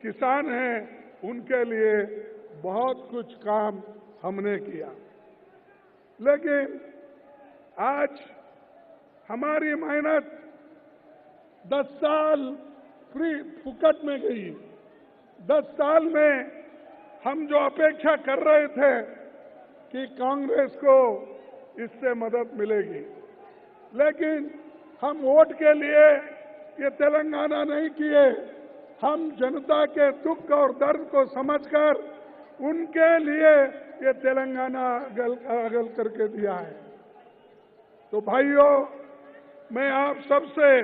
किसान हैं, उनके लिए बहुत कुछ काम हमने किया। लेकिन आज हमारी मेहनत 10 साल फ्री फुकट में गई। 10 साल में हम जो अपेक्षा कर रहे थे कि कांग्रेस को इससे मदद मिलेगी, लेकिन हम वोट के लिए ये तेलंगाना नहीं किए। हम जनता के दुख और दर्द को समझकर उनके लिए ये तेलंगाना अगल करके दिया है। तो भाइयों, मैं आप सबसे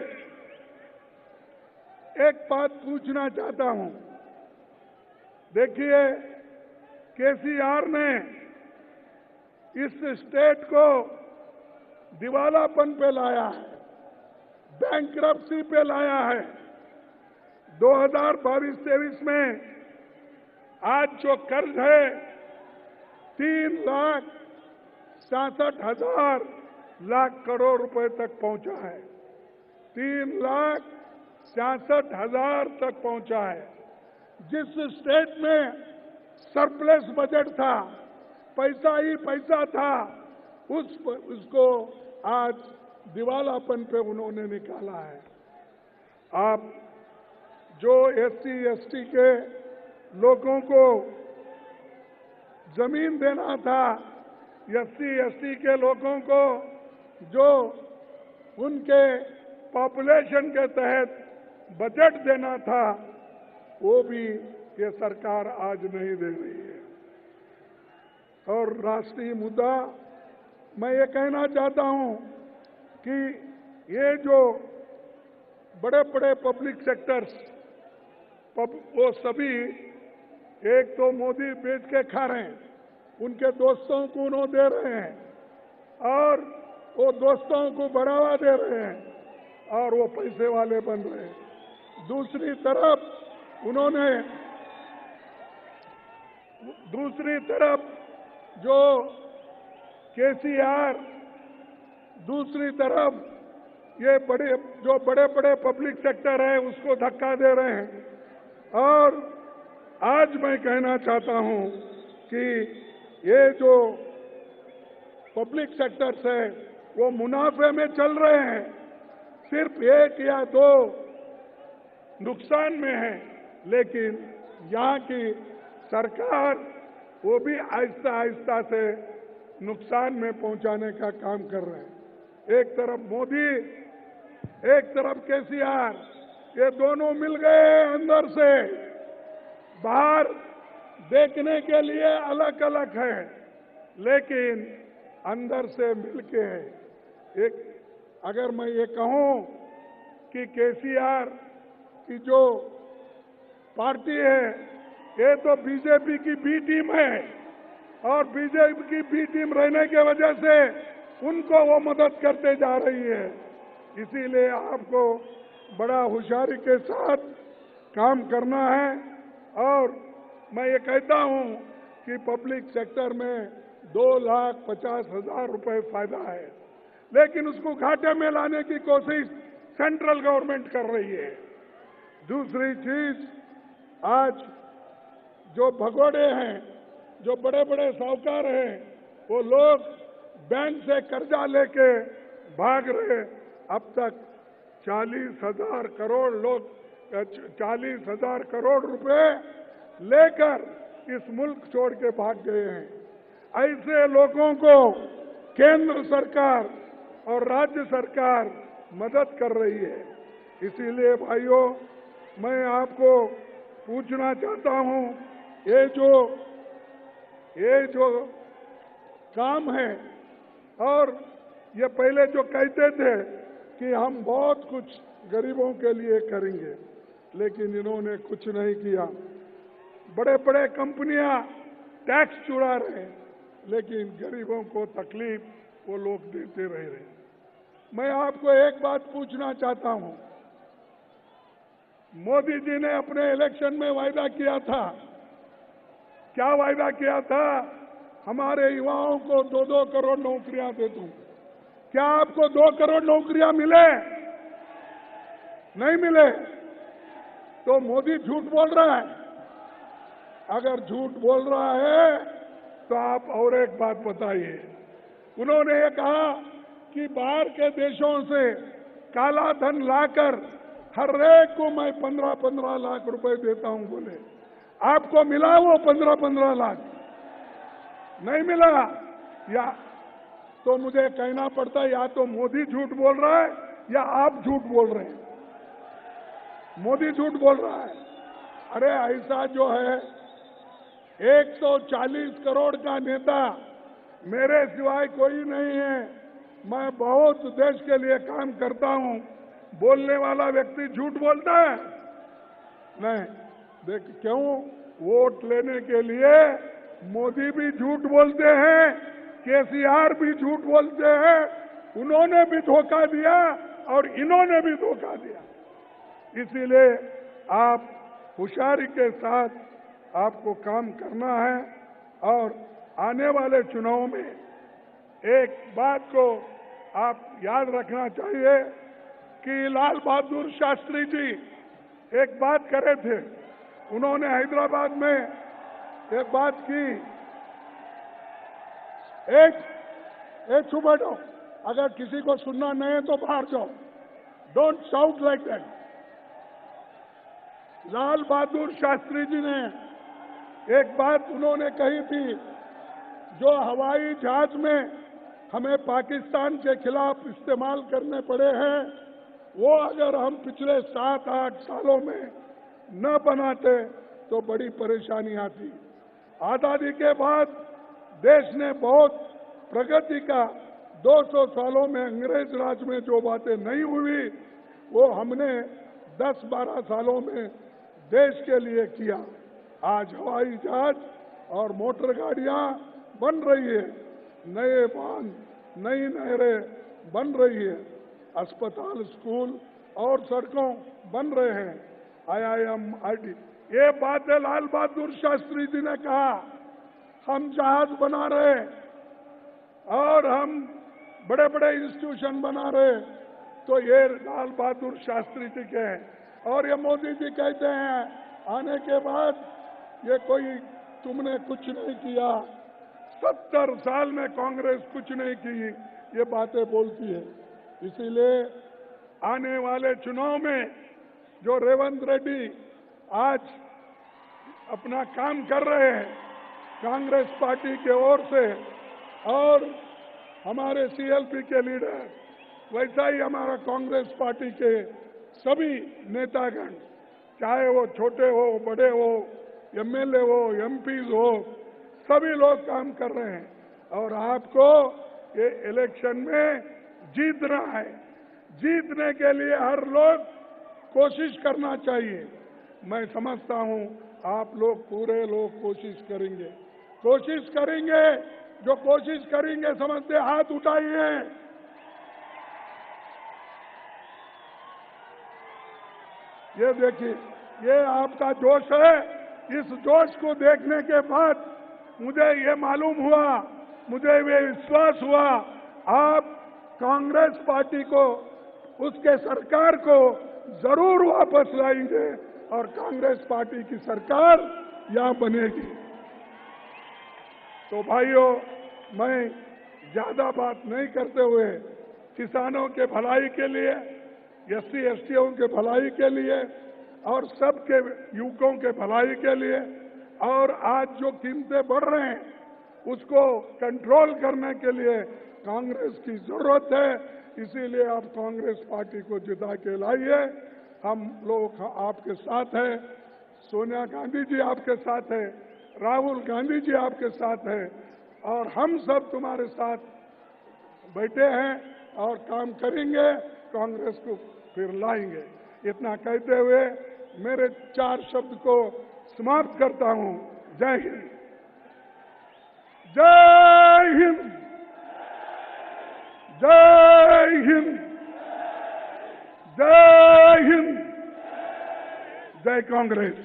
एक बात पूछना चाहता हूं। देखिए, केसीआर ने इस स्टेट को दिवालापन पे लाया है, बैंकरप्सी पे लाया है। 2022-23 में आज जो कर्ज है 3,67,000 लाख करोड़ रुपए तक पहुंचा है। 3,66,000 तक पहुंचा है। जिस स्टेट में सरप्लस बजट था, पैसा ही पैसा था, उसको आज दिवालापन पे उन्होंने निकाला है। आप जो SC/ST के लोगों को जमीन देना था, SC/ST के लोगों को जो उनके पॉपुलेशन के तहत बजट देना था, वो भी ये सरकार आज नहीं दे रही है। और राष्ट्रीय मुद्दा, मैं ये कहना चाहता हूं कि ये जो बड़े बड़े पब्लिक सेक्टर्स, वो सभी एक तो मोदी बेच के खा रहे हैं, उनके दोस्तों को उन्होंने दे रहे हैं, और वो दोस्तों को बढ़ावा दे रहे हैं, और वो पैसे वाले बन रहे हैं। दूसरी तरफ जो केसीआर, दूसरी तरफ ये बड़े बड़े पब्लिक सेक्टर है, उसको धक्का दे रहे हैं। और आज मैं कहना चाहता हूं कि ये जो पब्लिक सेक्टर्स है, वो मुनाफे में चल रहे हैं, सिर्फ 1 या 2 नुकसान में है, लेकिन यहाँ की सरकार वो भी आहिस्ता आहिस्ता से नुकसान में पहुंचाने का काम कर रहे हैं। एक तरफ मोदी, एक तरफ केसीआर, ये दोनों मिल गए अंदर से, बाहर देखने के लिए अलग अलग है, लेकिन अंदर से मिलके है। एक अगर मैं ये कहूं कि केसीआर की जो पार्टी है ये तो बीजेपी की बी टीम है, और बीजेपी की बी टीम रहने की वजह से उनको वो मदद करते जा रही है। इसीलिए आपको बड़ा होशियारी के साथ काम करना है। और मैं ये कहता हूं कि पब्लिक सेक्टर में 2,50,000 रुपए फायदा है, लेकिन उसको घाटे में लाने की कोशिश सेंट्रल गवर्नमेंट कर रही है। दूसरी चीज, आज जो भगोड़े हैं, जो बड़े बड़े साहूकार हैं, वो लोग बैंक से कर्जा लेके भाग रहे। अब तक 40,000 करोड़ लोग 40,000 करोड़ रुपए लेकर इस मुल्क छोड़ के भाग गए हैं। ऐसे लोगों को केंद्र सरकार और राज्य सरकार मदद कर रही है। इसीलिए भाइयों, मैं आपको पूछना चाहता हूं, ये जो काम है, और ये पहले जो कहते थे कि हम बहुत कुछ गरीबों के लिए करेंगे, लेकिन इन्होंने कुछ नहीं किया। बड़े बड़े कंपनियां टैक्स चुरा रहे हैं, लेकिन गरीबों को तकलीफ वो लोग देते रह रहे। मैं आपको एक बात पूछना चाहता हूं, मोदी जी ने अपने इलेक्शन में वायदा किया था, क्या वायदा किया था? हमारे युवाओं को 2-2 करोड़ नौकरियां दे दूं। क्या आपको 2 करोड़ नौकरियां मिले? नहीं मिले। तो मोदी झूठ बोल रहा है। अगर झूठ बोल रहा है तो आप और एक बात बताइए। उन्होंने ये कहा कि बाहर के देशों से काला धन लाकर हर एक को मैं 15-15 लाख रुपए देता हूं बोले। आपको मिला वो 15-15 लाख? नहीं मिला। या तो मुझे कहना पड़ता है, या तो मोदी झूठ बोल रहा है या आप झूठ बोल रहे हैं। मोदी झूठ बोल रहा है। अरे ऐसा जो है 140 करोड़ का नेता मेरे सिवाय कोई नहीं है। मैं बहुत देश के लिए काम करता हूं। बोलने वाला व्यक्ति झूठ बोलता है? नहीं। देख, क्यों? वोट लेने के लिए मोदी भी झूठ बोलते हैं, केसीआर भी झूठ बोलते हैं। उन्होंने भी धोखा दिया और इन्होंने भी धोखा दिया। इसीलिए आप होशियारी के साथ आपको काम करना है। और आने वाले चुनाव में एक बात को आप याद रखना चाहिए कि लाल बहादुर शास्त्री जी एक बात करे थे। उन्होंने हैदराबाद में एक बात की, एक चुप बैठो, अगर किसी को सुनना नहीं है तो बाहर जाओ। Don't shout like that. Lal Bahadur Shastri ji ने एक बात उन्होंने कही थी, जो हवाई जहाज में हमें पाकिस्तान के खिलाफ इस्तेमाल करने पड़े हैं, वो अगर हम पिछले 7-8 सालों में न बनाते तो बड़ी परेशानी आती। आजादी के बाद देश ने बहुत प्रगति का 200 सालों में अंग्रेज राज में जो बातें नहीं हुई वो हमने 10-12 सालों में देश के लिए किया। आज हवाई जहाज और मोटर गाड़ियां बन रही है, नए बांध, नई नहरें बन रही है, अस्पताल, स्कूल और सड़कों बन रहे हैं, IIM, IT। ये बातें लाल बहादुर शास्त्री जी ने कहा। हम जहाज बना रहे और हम बड़े बड़े इंस्टीट्यूशन बना रहे, तो ये लाल बहादुर शास्त्री जी के हैं। और ये मोदी जी कहते हैं आने के बाद ये कोई तुमने कुछ नहीं किया। 70 साल में कांग्रेस कुछ नहीं की, ये बातें बोलती है। इसीलिए आने वाले चुनाव में जो रेवंत रेड्डी आज अपना काम कर रहे हैं कांग्रेस पार्टी के ओर से, और हमारे सीएलपी के लीडर, वैसा ही हमारा कांग्रेस पार्टी के सभी नेतागण, चाहे वो छोटे हो बड़े हो, एमएलए हो, एमपीज हो, सभी लोग काम कर रहे हैं। और आपको ये इलेक्शन में जीतना है। जीतने के लिए हर लोग कोशिश करना चाहिए। मैं समझता हूं आप लोग पूरे लोग कोशिश करेंगे। जो कोशिश करेंगे समझते हाथ उठाइए। ये देखिए, ये आपका जोश है। इस जोश को देखने के बाद मुझे ये मालूम हुआ, मुझे ये विश्वास हुआ, आप कांग्रेस पार्टी को, उसके सरकार को जरूर वापस लाएंगे और कांग्रेस पार्टी की सरकार यहां बनेगी। तो भाइयों, मैं ज्यादा बात नहीं करते हुए किसानों के भलाई के लिए, एससी एसटीओं के भलाई के लिए और सबके युवकों के भलाई के लिए, और आज जो कीमतें बढ़ रहे हैं उसको कंट्रोल करने के लिए कांग्रेस की जरूरत है। इसीलिए आप कांग्रेस पार्टी को जिता के लाइए। हम लोग आपके साथ हैं, सोनिया गांधी जी आपके साथ है, राहुल गांधी जी आपके साथ है, और हम सब तुम्हारे साथ बैठे हैं और काम करेंगे, कांग्रेस को फिर लाएंगे। इतना कहते हुए मेरे 4 शब्द को समाप्त करता हूं। जय हिंद, जय हिंद, जय हिंद, जय हिंद, जय कांग्रेस।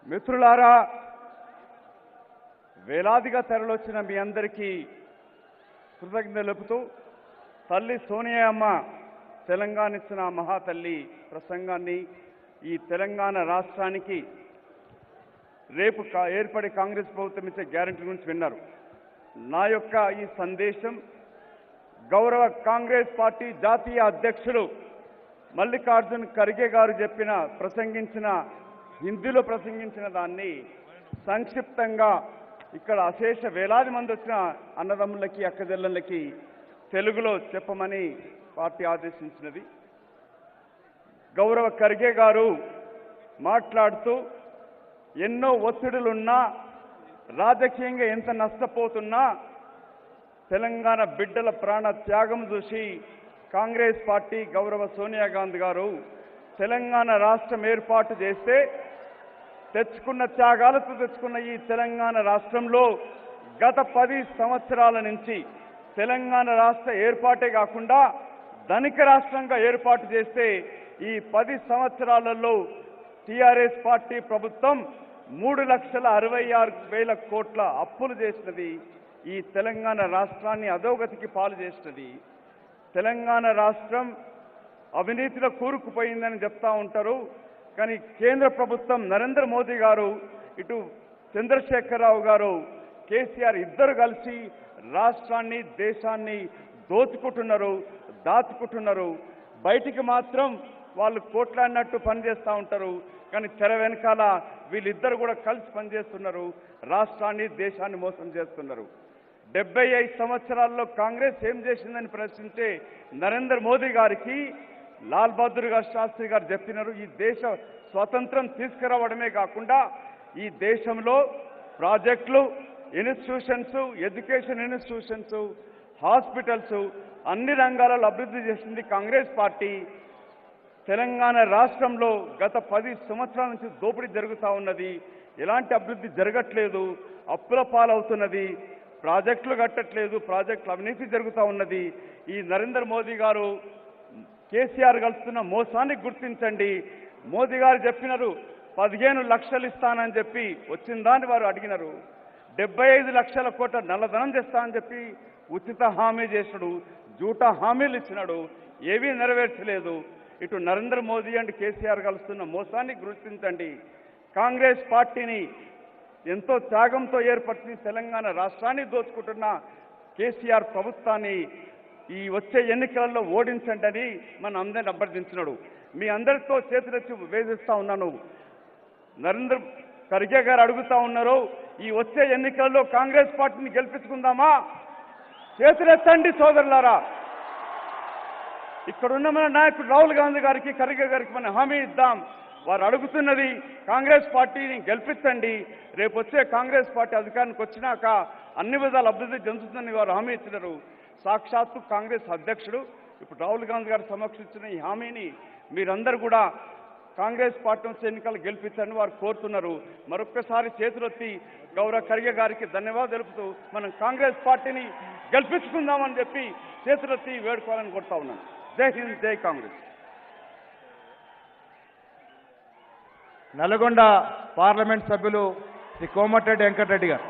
మిత్రులారా, వేలాదిగా తరలొచ్చిన మీ అందరికీ కృతజ్ఞతలు తెలుపుతూ, తల్లి సోనియా అమ్మ తెలంగాణ ఇచ్చిన మహాతల్లి ప్రసంగాన్ని, ఈ తెలంగాణ రాష్ట్రానికి రేపు ఏర్పడే కాంగ్రెస్ ప్రభుత్వం ఇచ్చే గ్యారెంటీ గురించి విన్నారు. నా యొక్క ఈ సందేశం గౌరవ కాంగ్రెస్ పార్టీ జాతీయ అధ్యక్షులు మల్లికార్జున్ ఖర్గే గారు హిందీలో ప్రసంగించిన దాన్ని సంక్షిప్తంగా ఇక్కడ అశేష వేలాది మంది వచ్చిన అన్నదమ్ములకి, అక్కజెల్లెళ్ళకి తెలుగులో చెప్పమని పార్టీ ఆదేశించినది. గౌరవ ఖర్గే గారు మాట్లాడుతూ, ఎన్నో ఒత్తిడులున్నా, రాజకీయంగా ఎంత నష్టపోతున్నా, తెలంగాణ బిడ్డల ప్రాణ త్యాగం చూసి కాంగ్రెస్ పార్టీ గౌరవ సోనియా గాంధీ గారు తెలంగాణ రాష్ట్రం ఏర్పాటు చేస్తే, తెచ్చుకున్న త్యాగాలతో తెచ్చుకున్న ఈ తెలంగాణ రాష్ట్రంలో గత 10 సంవత్సరాల నుంచి తెలంగాణ రాష్ట్ర ఏర్పాటే కాకుండా ధనిక రాష్ట్రంగా ఏర్పాటు చేస్తే, ఈ 10 సంవత్సరాలలో టీఆర్ఎస్ పార్టీ ప్రభుత్వం 3,66,000 కోట్ల అప్పులు చేసినది. ఈ తెలంగాణ రాష్ట్రాన్ని అధోగతికి పాలు చేసినది. తెలంగాణ రాష్ట్రం అవినీతిలో కూరుకుపోయిందని చెప్తా ఉంటారు. కానీ కేంద్ర ప్రభుత్వం నరేంద్ర మోదీ గారు, ఇటు చంద్రశేఖరరావు గారు, కేసీఆర్ ఇద్దరు కలిసి రాష్ట్రాన్ని, దేశాన్ని దాచుకుంటున్నారు. బయటికి మాత్రం వాళ్ళు కోట్లాడినట్టు పనిచేస్తూ ఉంటారు. కానీ తెర వెనకాల వీళ్ళిద్దరు కూడా కలిసి పనిచేస్తున్నారు. రాష్ట్రాన్ని, దేశాన్ని మోసం చేస్తున్నారు. 75 సంవత్సరాల్లో కాంగ్రెస్ ఏం చేసిందని ప్రశ్నించే నరేంద్ర మోదీ గారికి లాల్ బహదూర్ శాస్త్రి గారు చెప్పినారు, ఈ దేశ స్వతంత్రం తీసుకురావడమే కాకుండా ఈ దేశంలో ప్రాజెక్టులు, ఇన్స్టిట్యూషన్స్, ఎడ్యుకేషన్ ఇన్స్టిట్యూషన్స్, హాస్పిటల్స్ అన్ని రంగాలలో అభివృద్ధి చేసింది కాంగ్రెస్ పార్టీ. తెలంగాణ రాష్ట్రంలో గత 10 సంవత్సరాల నుంచి దోపిడీ జరుగుతూ ఉన్నది. ఎలాంటి అభివృద్ధి జరగట్లేదు, అప్పుల పాలవుతున్నది, ప్రాజెక్టులు కట్టట్లేదు, ప్రాజెక్టులు అవినీతి జరుగుతూ ఉన్నది. ఈ నరేంద్ర మోదీ గారు, కేసీఆర్ కలుస్తున్న మోసాన్ని గుర్తించండి. మోదీ గారు చెప్పినారు 15 లక్షలు ఇస్తానని చెప్పి వచ్చిందాన్ని వారు అడిగినారు. 75 లక్షల కోట్ల నల్లధనం తెస్తా అని చెప్పి ఉచిత హామీ చేసినాడు, జూటా హామీలు ఇచ్చినాడు, ఏవీ నెరవేర్చలేదు. ఇటు నరేంద్ర మోదీ అండ్ కేసీఆర్ కలుస్తున్న మోసాన్ని గుర్తించండి. కాంగ్రెస్ పార్టీని ఎంతో త్యాగంతో ఏర్పరిచి తెలంగాణ రాష్ట్రాన్ని దోచుకుంటున్న కేసీఆర్ ప్రభుత్వాన్ని ఈ వచ్చే ఎన్నికలలో ఓడించండి అని మన అందరిని అభ్యర్థించినాడు. మీ అందరితో చేతులెత్తి వేధిస్తా ఉన్నాను. నరేంద్ర ఖర్గే గారు అడుగుతా ఉన్నారు, ఈ వచ్చే ఎన్నికల్లో కాంగ్రెస్ పార్టీని గెలిపించుకుందామా? చేతులెత్తండి సోదరులారా. ఇక్కడున్న మన నాయకుడు రాహుల్ గాంధీ గారికి, ఖర్గే గారికి మనం హామీ ఇద్దాం. వారు అడుగుతున్నది కాంగ్రెస్ పార్టీని గెలిపించండి, రేపు వచ్చే కాంగ్రెస్ పార్టీ అధికారానికి వచ్చినాక అన్ని విధాల అభివృద్ధి చెందుతుందని వారు హామీ ఇచ్చినారు. సాక్షాత్తు కాంగ్రెస్ అధ్యక్షుడు ఇప్పుడు రాహుల్ గాంధీ గారు సమక్షించిన ఈ హామీని మీరందరూ కూడా కాంగ్రెస్ పార్టీ నుంచి ఎన్నికలు గెలిపించని వారు కోరుతున్నారు. మరొక్కసారి చేతులెత్తి గౌరవ ఖర్గే గారికి ధన్యవాదాలు తెలుపుతూ మనం కాంగ్రెస్ పార్టీని గెలిపించుకుందామని చెప్పి చేతులెత్తి వేడుకోవాలని కోరుతా ఉన్నాను. జై హింద్, జై కాంగ్రెస్. నల్గొండ పార్లమెంట్ సభ్యులు శ్రీ కోమటిరెడ్డి వెంకటరెడ్డి గారు.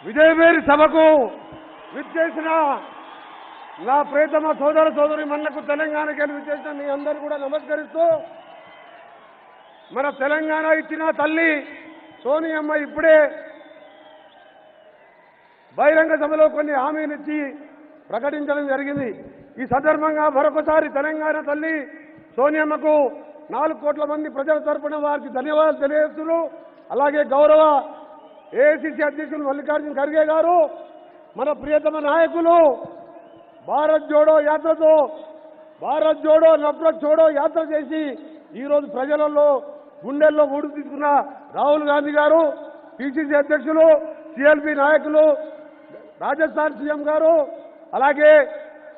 విజయవేరి సభకు విచ్చేసిన నా ప్రియతమ సోదర సోదరి మనులకు తెలంగాణకి విచ్చేసిన మీ అందరూ కూడా నమస్కరిస్తూ, మన తెలంగాణ ఇచ్చిన తల్లి సోనియమ్మ ఇప్పుడే బహిరంగ సభలో కొన్ని హామీనిచ్చి ప్రకటించడం జరిగింది. ఈ సందర్భంగా మరొకసారి తెలంగాణ తల్లి సోనియమ్మకు 4 కోట్ల మంది ప్రజల తరపున వారికి ధన్యవాదాలు తెలియజేస్తున్నారు. అలాగే గౌరవ ఏఐసిసి అధ్యక్షులు మల్లికార్జున ఖర్గే గారు, మన ప్రియతమ నాయకులు భారత్ జోడో యాత్రతో భారత్ జోడో నఫరత్ జోడో యాత్ర చేసి ఈరోజు ప్రజలలో గుండెల్లో ఊడు తీసుకున్న రాహుల్ గాంధీ గారు, పిసిసి అధ్యక్షులు, సిఎల్పి నాయకులు, రాజస్థాన్ సీఎం గారు, అలాగే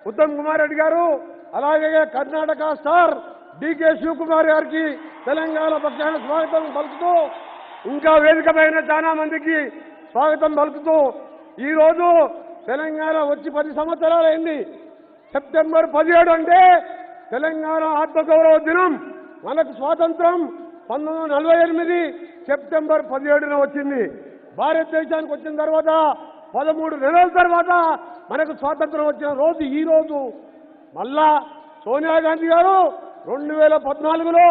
ఉత్తమ్ కుమార్ రెడ్డి గారు, అలాగే కర్ణాటక స్టార్ డికే శివకుమార్ గారికి తెలంగాణ పక్షాన స్వాగతం పలుకుతూ, ఇంకా వేదిక పైన చాలా మందికి స్వాగతం పలుకుతూ, ఈరోజు తెలంగాణ వచ్చి 10 సంవత్సరాలైంది. సెప్టెంబర్ 17 అంటే తెలంగాణ ఆత్మగౌరవ దినం. మనకు స్వాతంత్రం 1948 సెప్టెంబర్ 17న వచ్చింది. భారతదేశానికి వచ్చిన తర్వాత 13 నెలల తర్వాత మనకు స్వాతంత్రం వచ్చిన రోజు ఈ రోజు. మళ్ళా సోనియా గాంధీ గారు 2014లో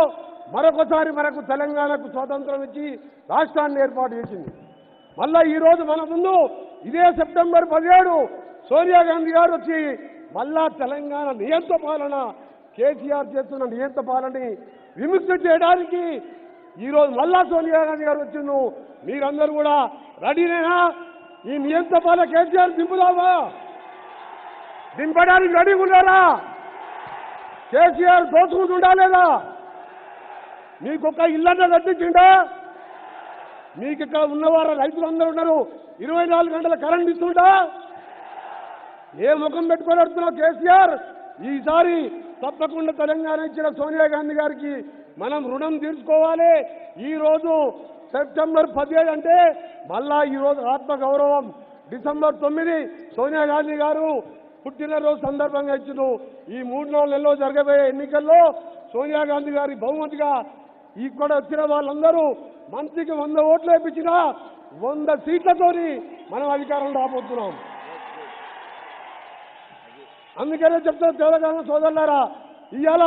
మరొకసారి మనకు తెలంగాణకు స్వాతంత్రం ఇచ్చి రాష్ట్రాన్ని ఏర్పాటు చేసింది. మళ్ళా ఈ రోజు మన ముందు ఇదే సెప్టెంబర్ 17 సోనియా గాంధీ గారు వచ్చి మళ్ళా తెలంగాణ నియంత పాలన, కేసీఆర్ చేస్తున్న నియంత పాలనని విముక్తి చేయడానికి ఈరోజు మళ్ళా సోనియా గాంధీ గారు వచ్చిండు. మీరందరూ కూడా రెడీనేనా? ఈ నియంత పాలన కేసీఆర్ దింపుదామా? దింపడానికి రెడీగా ఉన్నారా? కేసీఆర్ దోచుకుంటుండా లేదా? మీకొక ఇల్లన్న కట్టించిండా? మీకు ఇక్కడ ఉన్నవారు రైతులందరూ ఉన్నారు, 24 గంటల కరెంట్ ఇస్తుంటా? ఏ ముఖం పెట్టుకొని వస్తున్నావు కేసీఆర్? ఈసారి తప్పకుండా తెలంగాణ ఇచ్చిన సోనియా గాంధీ గారికి మనం రుణం తీర్చుకోవాలి. ఈ రోజు సెప్టెంబర్ 17 అంటే మళ్ళా ఈ రోజు ఆత్మగౌరవం. డిసెంబర్ 9 సోనియా గాంధీ గారు పుట్టినరోజు సందర్భంగా ఇచ్చిన ఈ 3-4 నెలల్లో జరగబోయే ఎన్నికల్లో సోనియా గాంధీ గారి బహుమతిగా ఇక్కడ వచ్చిన వాళ్ళందరూ మంత్రికి 100 ఓట్లు వేయించిన 100 సీట్లతోని మనం అధికారం రాబోతున్నాం. అందుకనే చెప్తాను తెలంగాణ సోదరులారా, ఇవాళ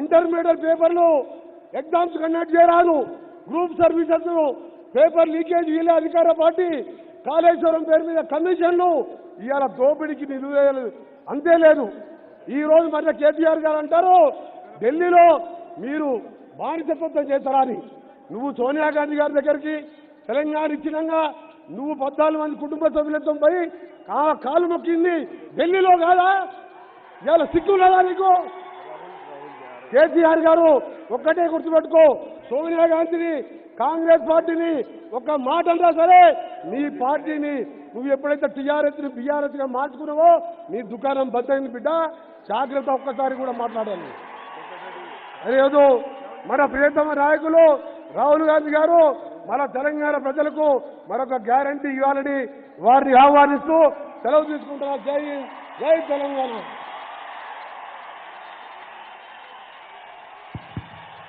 ఇంటర్మీడియట్ పేపర్లు ఎగ్జామ్స్ కండక్ట్ చేయరాదు. గ్రూప్ సర్వీసెస్ పేపర్ లీకేజ్ వీలే అధికార పార్టీ. కాళేశ్వరం పేరు మీద కమిషన్లు ఇవాళ దోపిడీకి నిలువేయలేదు. అంతే లేదు. ఈ రోజు మన కేటీఆర్ గారు అంటారు ఢిల్లీలో మీరు బానిసత్వం చేస్తారా అని. నువ్వు సోనియా గాంధీ గారి దగ్గరికి తెలంగాణ ఇచ్చినాక నువ్వు 14 మంది కుటుంబ సభ్యులతో పోయి కాలు మొక్కింది ఢిల్లీలో కాదా? ఇవాళ సిగ్గు లేదా నీకు? కేసీఆర్ గారు ఒక్కటే గుర్తుపెట్టుకో, సోనియా గాంధీని కాంగ్రెస్ పార్టీని ఒక మాట అంటా సరే నీ పార్టీని నువ్వు ఎప్పుడైతే టీఆర్ఎస్ని బీఆర్ఎస్గా మార్చుకున్నావో నీ దుకాణం బద్దయింది బిడ్డ. జాగ్రత్త, ఒక్కసారి కూడా మాట్లాడాలి. అదేదో మన ప్రియతమ నాయకులు రాహుల్ గాంధీ గారు మన తెలంగాణ ప్రజలకు మరొక గ్యారంటీ ఇవ్వాలని వారిని ఆహ్వానిస్తూ సెలవు తీసుకుంటున్నారు. జై జై తెలంగాణ.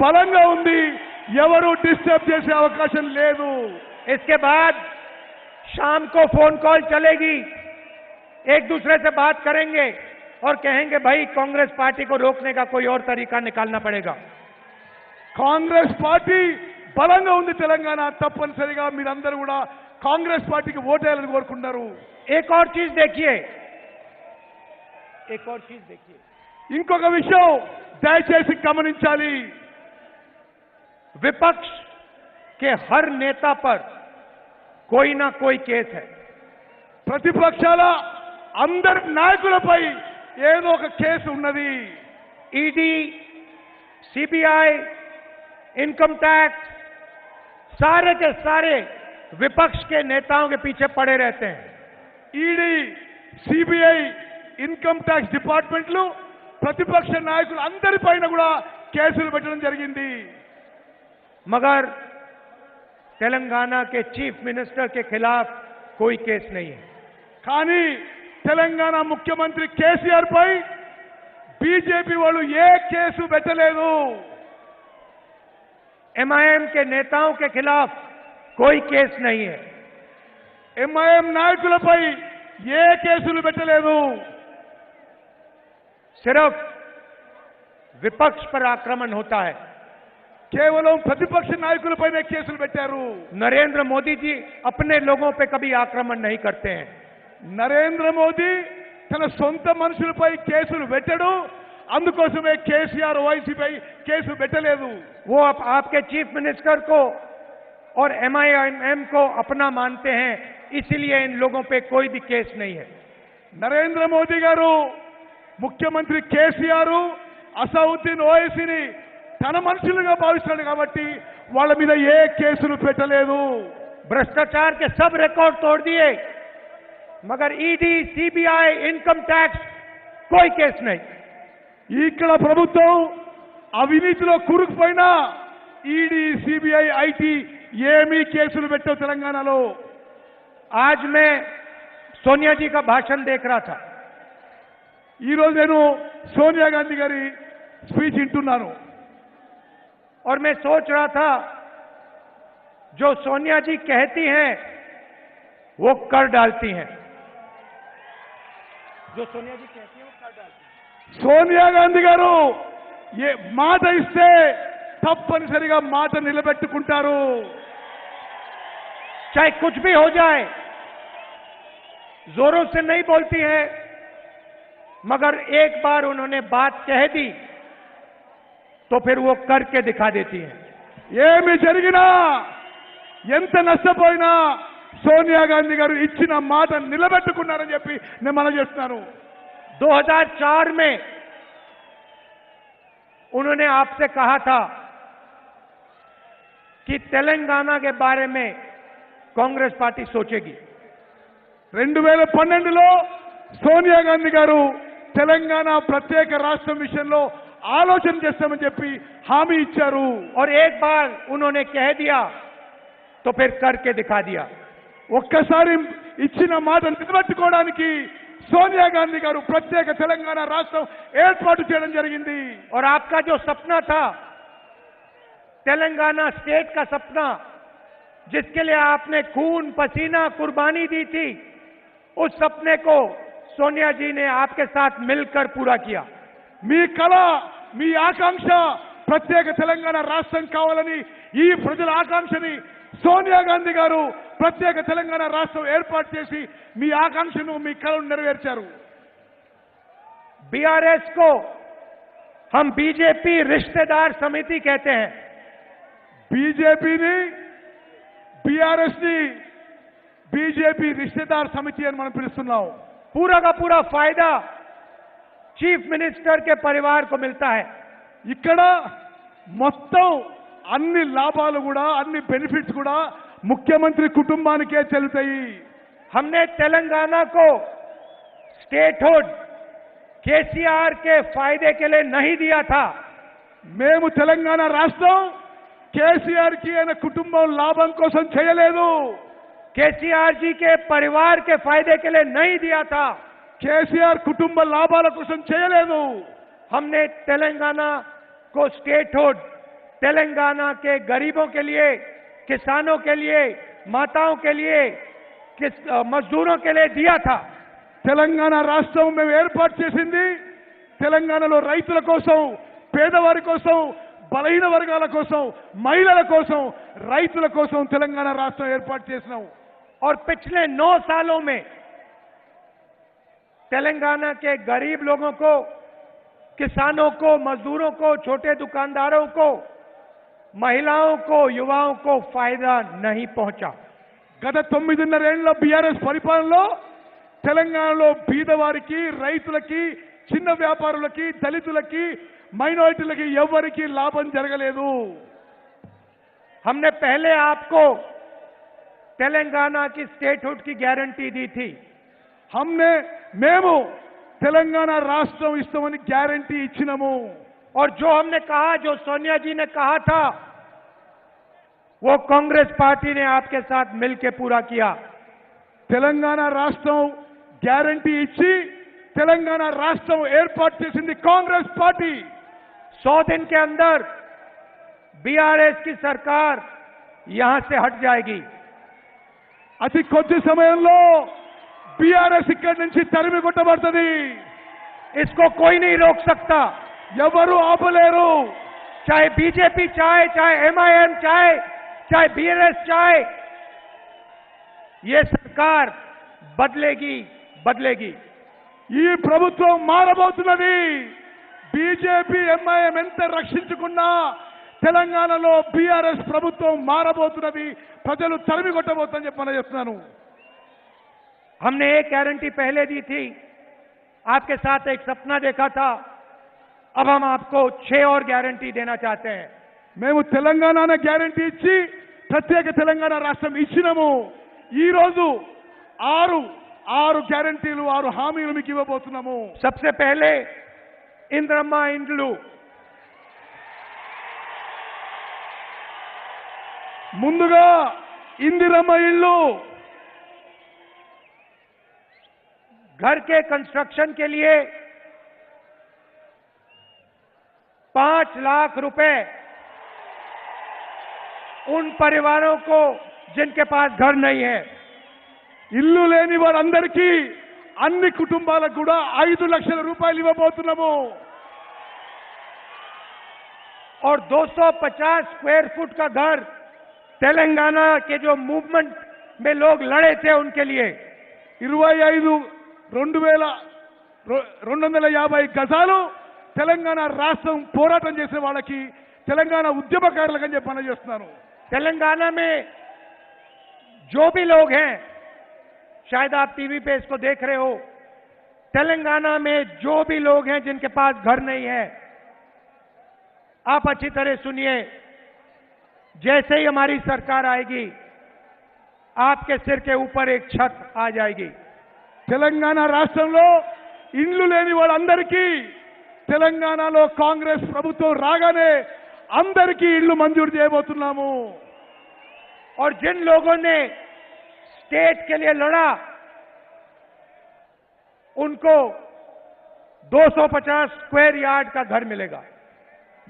బలంగా ఉంది. ఎవరు డిస్టర్ब చేసే అవకాశం లేదు. इसके बाद शाम को फोन कॉल चलेगी, एक दूसरे से बात करेंगे और कहेंगे भाई कांग्रेस पार्टी को रोकने का कोई और तरीका निकालना पड़ेगा. కాంగ్రెస్ పార్టీ బలంగా ఉంది తెలంగాణ. తప్పనిసరిగా మీరందరూ కూడా కాంగ్రెస్ పార్టీకి ఓటేయాలని కోరుకుంటారు. एक और चीज देखिए, ఇంకొక విషయం దయచేసి గమనించాలి. विपक्ष के हर नेता पर कोई ना कोई केस है. ప్రతిపక్షాల అందరి నాయకులపై ఏదో ఒక కేసు ఉన్నది. ईडी, सीबीआई, इनकम टैक्स, सारे के सारे विपक्ष के नेताओं के पीछे पड़े रहते हैं. ఈడీ, సిబిఐ, ఇన్కమ్ ట్యాక్స్ డిపార్ట్మెంట్లు ప్రతిపక్ష నాయకులు అందరిపైన కూడా కేసులు పెట్టడం జరిగింది. मगर तेलंगाना के चीफ मिनिस्टर के खिलाफ कोई केस नहीं है. కానీ తెలంగాణ ముఖ్యమంత్రి కేసీఆర్ పై బీజేపీ వాళ్ళు ఏ కేసు పెట్టలేదు. एमआईएम के नेताओं के खिलाफ कोई केस नहीं है. ఎంఐఎం నాయకులపై ఏ కేసులు పెట్టలేదు. सिर्फ विपक्ष पर आक्रमण होता है. కేవలం ప్రతిపక్ష నాయకులపైనే కేసులు పెట్టారు. नरेंद्र मोदी जी अपने लोगों पे कभी आक्रमण नहीं करते हैं. నరేంద్ర మోదీ తన సొంత మనుషులపై కేసులు పెట్టడు. అందుకోసమే కేసీఆర్ వైసీపై కేసు పెట్టలేదు. वो आपके चीफ मिनिस्टर को और एमआईएम को अपना मानते हैं, इसलिए इन लोगों पे कोई भी केस नहीं है. నరేంద్ర మోదీ గారు ముఖ్యమంత్రి కేసీఆర్ అసౌద్దీన్ ఓవైసీని తన మనుషులుగా భావిస్తున్నాడు కాబట్టి వాళ్ళ మీద ఏ కేసులు పెట్టలేదు. भ्रष्टाचार के सब रिकॉर्ड तोड़ दिए, मगर ईडी, सीबीआई, इनकम टैक्स कोई केस नहीं. ఇక్కడ ప్రభుత్వం అవినీతిలో కూరుకుపోయినా ఈడీ, సిబిఐ, ఐటీ ఏమీ కేసులు పెట్టవు తెలంగాణలో. आज मैं सोनिया जी का भाषण देख रहा था. ఈ రోజు నేను సోనియా గాంధీ గారి స్పీచ్ వింటున్నాను. और मैं सोच रहा था जो सोनिया जी कहती हैं वो कर डालती हैं. जो सोनिया जी कहती हैं वो कर डालती हैं. సోనియా గాంధీ గారు ఏ మాట ఇస్తే తప్పనిసరిగా మాట నిలబెట్టుకుంటారు. चाहे कुछ भी हो जाए, जोरों से नहीं बोलती है, मगर एक बार उन्होंने बात कह दी तो फिर वो करके दिखा देती हैं. ఏమి జరిగినా ఎంత నష్టపోయినా సోనియా గాంధీ గారు ఇచ్చిన మాట నిలబెట్టుకున్నారని చెప్పి నేను మనం చేస్తున్నాను. 2004 में उन्होंने आपसे कहा था कि तेलंगाना के बारे में कांग्रेस पार्टी सोचेगी. 2012లో సోనియా గాంధీ గారు తెలంగాణ ప్రత్యేక రాష్ట్రం విషయంలో ఆలోచన చేస్తామని చెప్పి హామీ ఇచ్చారు. और एक बार उन्होंने कह दिया तो फिर करके दिखा दिया. ఒక్కసారి ఇచ్చిన మాట నిలబెట్టుకోవడానికి సోనియా గాంధీ గారు ప్రత్యేక తెలంగాణ రాష్ట్రం ఏర్పాటు చేయడం జరిగింది. और आपका जो सपना था तेलंगाना स्टेट का सपना, जिसके लिए आपने खून पसीना कुर्बानी दी थी, उस सपने को सोनिया जी ने आपके साथ मिलकर पूरा किया. మీ కళ, మీ ఆకాంక్ష ప్రత్యేక తెలంగాణ రాష్ట్రం కావాలని ఈ ప్రజల ఆకాంక్షని సోనియా గాంధీ గారు ప్రత్యేక తెలంగాణ రాష్ట్రం ఏర్పాటు చేసి మీ ఆకాంక్షను, మీ కళను నెరవేర్చారు. बीआरएस को हम बीजेपी रिश्तेदार समिति कहते हैं. బీజేపీని, బీఆర్ఎస్ ని బీజేపీ రిశ్తేదార్ సమితి అని మనం పిలుస్తున్నాం. पूरा का पूरा फायदा चीफ मिनिस्टर के परिवार को मिलता है. ఇక్కడ మొత్తం అన్ని లాభాలు కూడా, అన్ని బెనిఫిట్స్ కూడా ముఖ్యమంత్రి కుటుంబానికే చెల్లుతాయి. हमने तेलंगाना को स्टेटहुड केसीआर के फायदे के लिए नहीं दिया था. మేము తెలంగాణ రాష్ట్రం కేసీఆర్ కి ఆయన కుటుంబం లాభం కోసం చేయలేదు. केसीआर जी के परिवार के फायदे के लिए नहीं दिया था. కేసీఆర్ కుటుంబ లాభాల కోసం చేయలేదు. हमने तेलंगाना को स्टेटहुड तेलंगाना के गरीबों के लिए, किसानों के लिए, माताओं के लिए, मजदूरों के लिए दिया था। తెలంగాణ రాష్ట్రం మేము ఏర్పాటు చేసింది తెలంగాణలో రైతుల కోసం, పేదవారి కోసం, బలహీన వర్గాల కోసం, మహిళల కోసం, రైతుల కోసం తెలంగాణ రాష్ట్రం ఏర్పాటు చేసినాం. और पिछले 9 सालों में तेलंगाना के गरीब लोगों को, किसानों को, मजदूरों को, छोटे दुकानदारों को, महिलाओं को, युवाओं को फायदा नहीं पहुंचा। గత 9.5 ఏళ్ల బీఆర్ఎస్ పరిపాలనలో తెలంగాణలో బీదవారికి, రైతులకి, చిన్న వ్యాపారులకి, దళితులకి, మైనారిటీలకి ఎవరికి లాభం జరగలేదు. हमने पहले आपको तेलंगाना की स्टेटहुड की गारंटी दी थी। మేము తెలంగాణ రాష్ట్రం ఇస్తామని గ్యారంటీ ఇచ్చినాము. और जो हमने कहा, जो सोनिया जी ने कहा था, वो कांग्रेस पार्टी ने आपके साथ मिलकर पूरा किया। తెలంగాణ రాష్ట్రం గ్యారంటీ ఇచ్చి తెలంగాణ రాష్ట్రం ఏర్పాటు చేసింది కాంగ్రెస్ పార్టీ. 100 दिन के अंदर बीआरएस की सरकार यहां से हट जाएगी। అతి కొద్ది సమయంలో బీఆర్ఎస్ ఇక్కడి నుంచి తరిమి కొట్టబడుతుంది. इसको कोई नहीं रोक सकता, ఎవరు ఆపలేరు. चाहे बीजेपी चाहे, चाहे एमआईएम चाहे बीआरएस चाहे, ये सरकार बदलेगी। ఈ ప్రభుత్వం మారబోతున్నది. బీజేపీ, ఎంఐఎం ఎంత రక్షించుకున్నా తెలంగాణలో బీఆర్ఎస్ ప్రభుత్వం మారబోతున్నది. ప్రజలు తరిమి కొట్టబోతుందని చెప్పి చెప్తున్నాను. हमने एक गारंटी पहले दी थी, आपके साथ एक सपना देखा था, अब हम आपको 6 और गारंटी देना चाहते हैं। మేము తెలంగాణ గ్యారంటీ ఇచ్చి ప్రత్యేక తెలంగాణ రాష్ట్రం ఇచ్చినాము. ఈ రోజు 6 గ్యారంటీలు, 6 హామీలు మీకు ఇవ్వబోతున్నాము. सबसे पहले इंद्रम्मा इंड्लू, ముందుగా ఇందిరమ్మ ఇల్లు. घर के कंस्ट्रक्शन के लिए 5 लाख रुपए उन परिवारों को जिनके पास घर नहीं है। ఇల్లు లేని వారందరికీ, అన్ని కుటుంబాలకు కూడా 5 లక్షల రూపాయలు ఇవ్వబోతున్నాము. और 250 स्क्वायर फुट का घर तेलंगाना के जो मूवमेंट में लोग लड़े थे उनके लिए 250 గజాలు తెలంగాణ రాష్ట్రం పోరాటం చేసే వాళ్ళకి, తెలంగాణ ఉద్యమకారులకు అని చెప్పి పనిచేస్తున్నాను. तेलंगाना में जो भी लोग हैं, शायद आप टीवी पे इसको देख रहे हो, तेलंगाना में जो भी लोग हैं जिनके पास घर नहीं है, आप अच्छी तरह सुनिए। जैसे ही हमारी सरकार आएगी, आपके सिर के ऊपर एक छत आ जाएगी। తెలంగాణ రాష్ట్రంలో ఇండ్లు లేని వాళ్ళందరికీ తెలంగాణలో కాంగ్రెస్ ప్రభుత్వం రాగానే అందరికీ ఇళ్లు మంజూరు చేయబోతున్నాము. और जिन लोगों ने स्टेट के लिए लड़ा, उनको 250 स्क्वायर यार्ड का घर मिलेगा।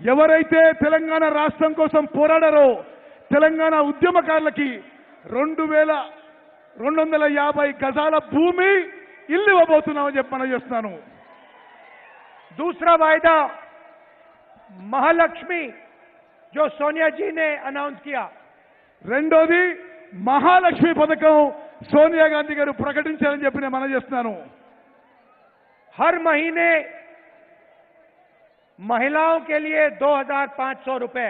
ఎవరైతే తెలంగాణ రాష్ట్రం కోసం పోరాడారో తెలంగాణ ఉద్యమకారులకి 2250 గజాల భూమి ఇల్లు ఇవ్వబోతున్నామని చెప్పి మనం చేస్తున్నాను. दूसरा वायदा महालक्ष्मी, जो सोनिया जी ने अनाउंस किया। రెండోది మహాలక్ష్మి పథకం సోనియా గాంధీ గారు ప్రకటించారని చెప్పి నేను మనం చేస్తున్నాను. हर महीने महिलाओं के लिए 2500 रुपए,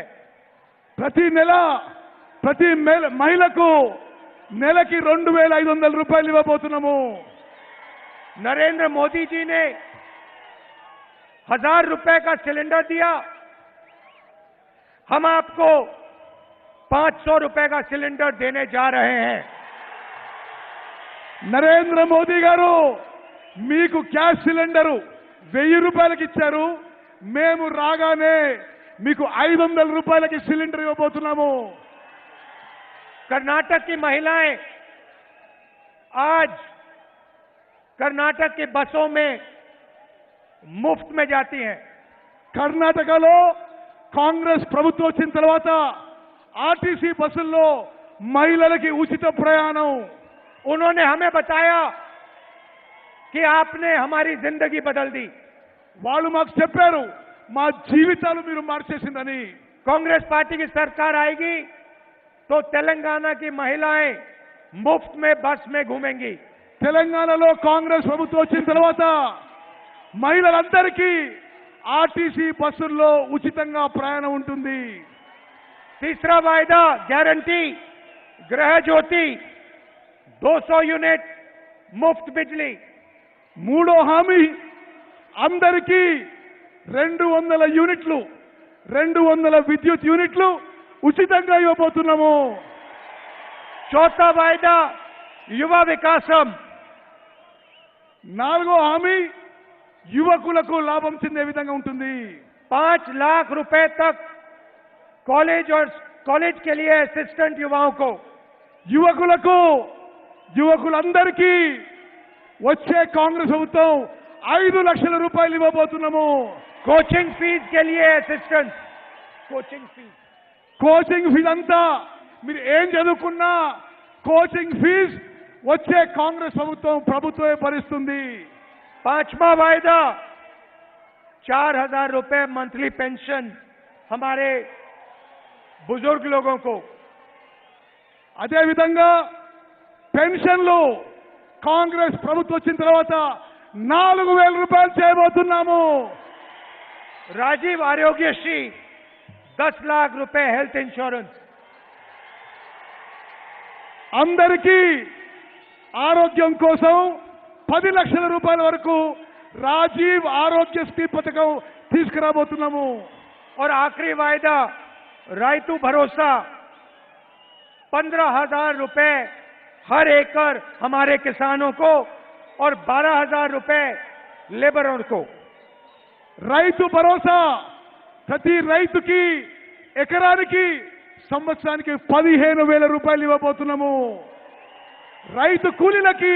ప్రతి నెల ప్రతి మహిళకు నెలకి 2500 రూపాయలు ఇవ్వబోతున్నాము. नरेंद्र मोदी जी ने 1000 रुपए का सिलेंडर दिया, हम आपको 500 रुपए का सिलेंडर देने जा रहे हैं। నరేంద్ర మోదీ గారు మీకు గ్యాస్ సిలిండరు 1000 రూపాయలకి ఇచ్చారు. మేము రాగానే మీకు 500 రూపాయలకి సిలిండర్ ఇవ్వబోతున్నాము. कर्नाटक की महिलाएं आज कर्नाटक की बसों में मुफ्त में जाती हैं। కర్ణాటకలో కాంగ్రెస్ ప్రభుత్వం వచ్చిన తర్వాత ఆర్టీసీ బస్సుల్లో మహిళలకి ఉచిత ప్రయాణం. उन्होंने हमें बताया कि आपने हमारी जिंदगी बदल दी. వాళ్ళు మాకు చెప్పారు మా జీవితాలు మీరు మార్చేసిందని. कांग्रेस पार्टी की सरकार आएगी तो तेलंगाना की महिलाएं मुफ्त में बस में घूमेंगी. తెలంగాణలో కాంగ్రెస్ ప్రభుత్వం వచ్చిన తర్వాత మహిళలందరికీ ఆర్టీసీ బస్సుల్లో ఉచితంగా ప్రయాణం ఉంటుంది. तीसरा वायदा गारंटी गृह ज्योति 200 यूनिट मुफ्त बिजली. మూడో హామీ అందరికీ 200 యూనిట్లు 200 విద్యుత్ యూనిట్లు ఉచితంగా ఇవ్వబోతున్నాము. चौथा वायदा युवा विकासम. నాలుగో హామీ యువకులకు లాభం చెందే విధంగా ఉంటుంది. 5 लाख रुपए तक कॉलेज और कॉलेज के लिए असिस्टेंट युवाओं को. యువకులందరికీ వచ్చే కాంగ్రెస్ ప్రభుత్వం 5 లక్షల రూపాయలు ఇవ్వబోతున్నాము. कोचिंग फीस के लिए असिस्टेंट. కోచింగ్ ఫీజు అంతా మీరు ఏం చదువుకున్నా కోచింగ్ ఫీజు వచ్చే కాంగ్రెస్ ప్రభుత్వమే భరిస్తుంది. 5वां वायदा 4000 रुपए मंथली पेंशन हमारे बुजुर्ग लोगों को. అదే విధంగా పెన్షన్లు కాంగ్రెస్ ప్రభుత్వం వచ్చిన తర్వాత 4000 రూపాయలు చేయబోతున్నాము. राजीव आरोग्यश्री 10 लाख रुपए हेल्थ इंश्योरेंस. అందరికీ ఆరోగ్యం కోసం 10 లక్షల రూపాయల వరకు రాజీవ్ ఆరోగ్యశ్రీ పథకం తీసుకురాబోతున్నాము. और आखिरी वायदा रायतू भरोसा 15,000 रुपए हर एकड़ हमारे किसानों को और 12,000 रुपए लेबरों को. రైతు భరోసా ప్రతి రైతుకి ఎకరానికి సంవత్సరానికి 15,000 రూపాయలు ఇవ్వబోతున్నాము. రైతు కూలీలకి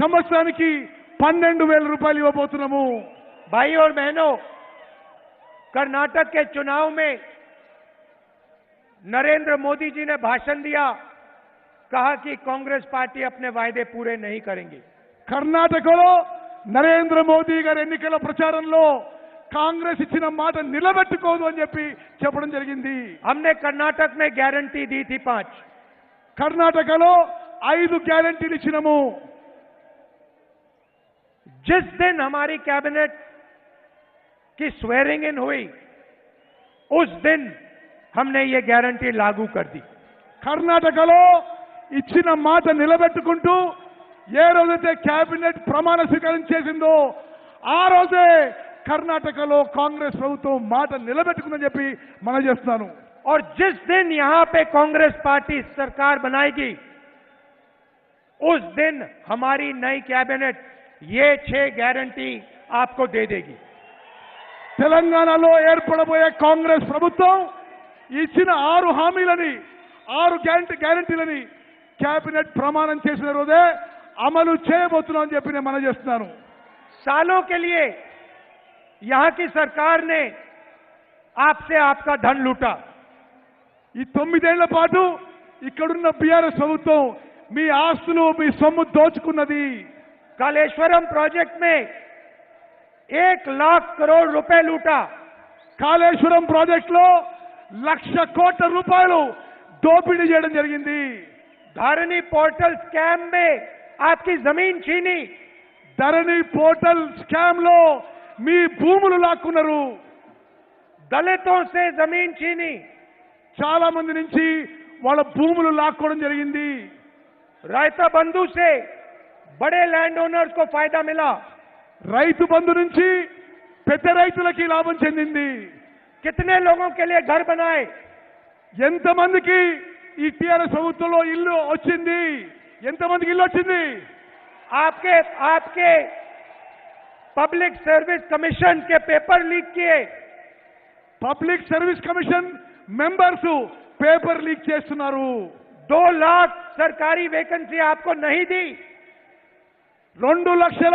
సంవత్సరానికి 12,000 రూపాయలు ఇవ్వబోతున్నాము. भाई और बहनों, कर्नाटक के चुनाव में नरेंद्र मोदी जी ने भाषण दिया, कहा कि कांग्रेस पार्टी अपने वायदे पूरे नहीं करेंगे. కర్ణాటకలో నరేంద్ర మోదీ గారి ఎన్నికల ప్రచారంలో కాంగ్రెస్ ఇచ్చిన మాట నిలబెట్టుకోదు అని చెప్పడం జరిగింది. हमने कर्नाटक में गारंटी दी थी 5. కర్ణాటకలో 5 గ్యారెంటీలు ఇచ్చినాము. जिस दिन हमारी कैबिनेट की स्वेरिंग इन हुई उस दिन हमने ये गारंटी लागू कर दी. కర్ణాటకలో ఇచ్చిన మాట నిలబెట్టుకుంటూ ఏ రోజైతే కేబినెట్ ప్రమాణ స్వీకారం చేసిందో ఆ రోజే కర్ణాటకలో కాంగ్రెస్ ప్రభుత్వం మాట నిలబెట్టుకుందని చెప్పి మనం చేస్తున్నాను. और जिस दिन यहां पे कांग्रेस पार्टी सरकार बनाएगी उस दिन हमारी नई कैबिनेट ये 6 गारंटी आपको दे देगी. తెలంగాణలో ఏర్పడబోయే కాంగ్రెస్ ప్రభుత్వం ఇచ్చిన 6 హామీలని 6 గ్యారెంటీలని కేబినెట్ ప్రమాణం చేసిన రోజే అమలు చేయబోతున్నాం అని చెప్పి నేను మనం చేస్తున్నాను. सालों के लिए यहां की सरकार ने आपसे आपका धन लूटा. ఈ 9 ఏళ్ల పాటు ఇక్కడున్న బీఆర్ఎస్ ప్రభుత్వం మీ ఆస్తులు మీ సొమ్ము దోచుకున్నది. कालेश्वरम प्रोजेक्ट में 1 लाख करोड़ रुपए लूटा. కాళేశ్వరం ప్రాజెక్టులో 1,00,000 కోట్ల రూపాయలు దోపిడీ చేయడం జరిగింది. धरनी पोर्टल स्कैम में आपकी जमीन छीनी. ధరణి పోర్టల్ స్కామ్ లో మీ భూములు లాక్కున్నారు. दलितों से जमीन छीनी. చాలా మంది నుంచి వాళ్ళ భూములు లాక్కోవడం జరిగింది. रायता बंधु से बड़े लैंड ओनर्स को फायदा मिला. రైతు బంధు నుంచి పెద్ద రైతులకి లాభం చెందింది. कितने लोगों के लिए घर बनाए. ఎంతమందికి ఈ టీఆర్ఎస్ ప్రభుత్వంలో ఇల్లు వచ్చింది? ఎంతమందికి ఇల్లు వచ్చింది? आपके पब्लिक सर्विस कमीशन के पेपर लीक किए. Public service commission members paper leak చేస్తున్నారు. 2 लाख सरकारी वैकेंसी आपको नहीं दी. 2 లక్షల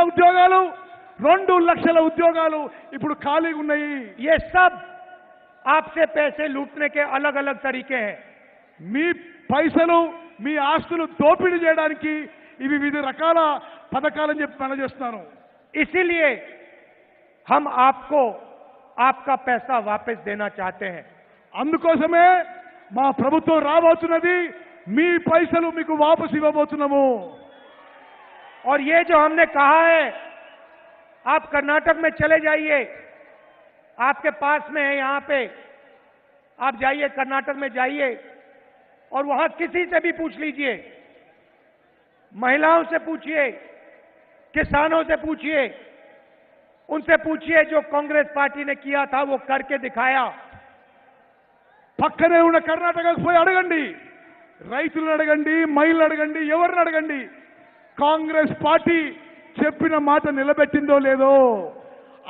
ఉద్యోగాలు ఇప్పుడు ఖాళీగా ఉన్నాయి. ये सब आपसे पैसे लूटने के अलग अलग तरीके हैं। మీ పైసలు మీ ఆస్తులు దోపిడీ చేయడానికి ఇవి వివిధ రకాల పథకాలని చెప్పి మనం చేస్తున్నాను. इसीलिए हम आपको आपका पैसा वापस देना चाहते हैं। అందుకోసమే మా ప్రభుత్వం రాబోతున్నది, మీ పైసలు మీకు వాపసు ఇవ్వబోతున్నాము. और ये जो हमने कहा है, आप कर्नाटक में चले जाइए, आपके पास में है यहां पे, आप जाइए कर्नाटक में जाइए और वहां किसी से भी पूछ लीजिए, महिलाओं से पूछिए, किसानों से पूछिए, उनसे पूछिए जो कांग्रेस पार्टी ने किया था वो करके दिखाया। పక్కనే ఉన్న కర్ణాటకకు పోయి అడగండి, రైతులను అడగండి, మహిళలు అడగండి, ఎవరిని అడగండి, కాంగ్రెస్ పార్టీ చెప్పిన మాట నిలబెట్టిందో లేదో.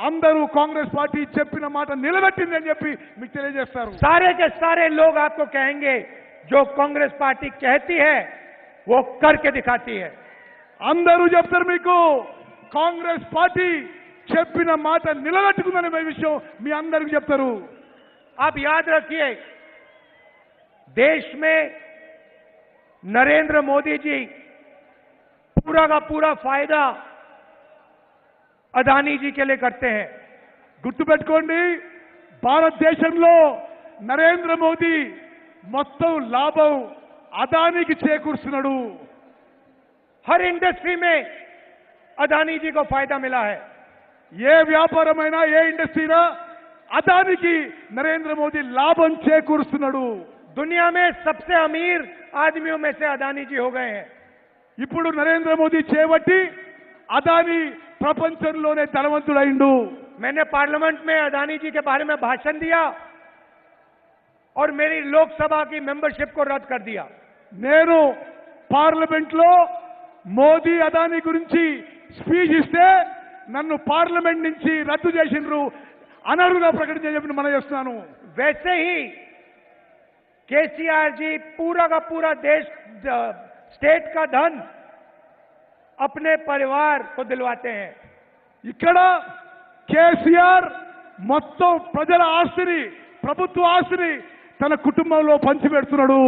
అందరూ కాంగ్రెస్ పార్టీ చెప్పిన మాట నిలబెట్టింది అని చెప్పి మీకు తెలియజేస్తారు. सारे के सारे लोग आपको कहेंगे जो कांग्रेस पार्टी कहती है वो करके दिखाती है. అందరూ చెప్తారు మీకు కాంగ్రెస్ పార్టీ చెప్పిన మాట నిలబెట్టుకుందనే విషయం మీ అందరికీ చెప్తారు. आप याद रखिए, देश में नरेंद्र मोदी जी पूरा का पूरा फायदा अदानी जी के लिए करते हैं. గుర్తుపెట్టుకోండి, భారతదేశంలో నరేంద్ర మోదీ మొత్తం లాభం అదానికి చేకూరుస్తున్నాడు. हर इंडस्ट्री में अदानी जी को फायदा मिला है. ఏ వ్యాపారమైనా ఏ ఇండస్ట్రీనా అదానికి నరేంద్ర మోదీ లాభం చేకూరుస్తున్నాడు. दुनिया में सबसे अमीर आदमियों में से अदानी जी हो गए हैं. ఇప్పుడు నరేంద్ర మోదీ చేపట్టి అదాని ప్రపంచంలోనే ధనవంతుడైండు. मैंने पार्लियामेंट में अदानी जी के बारे में भाषण दिया और मेरी लोकसभा की मेंबरशिप को रद्द कर दिया. నేను పార్లమెంట్ లో మోదీ అదాని గురించి స్పీచ్ ఇస్తే నన్ను పార్లమెంట్ నుంచి రద్దు చేసిండ్రు, అనర్హుగా ప్రకటించని చెప్పి మనం చేస్తున్నాను. वैसे ही केसीआर जी पूरा का पूरा देश स्टेट का धन अपने परिवार को दिलवाते हैं. ఇక్కడ కేసీఆర్ మొత్తం ప్రజల ఆస్తిని, ప్రభుత్వ ఆస్తిని తన కుటుంబంలో పంచిపెడుతున్నాడు.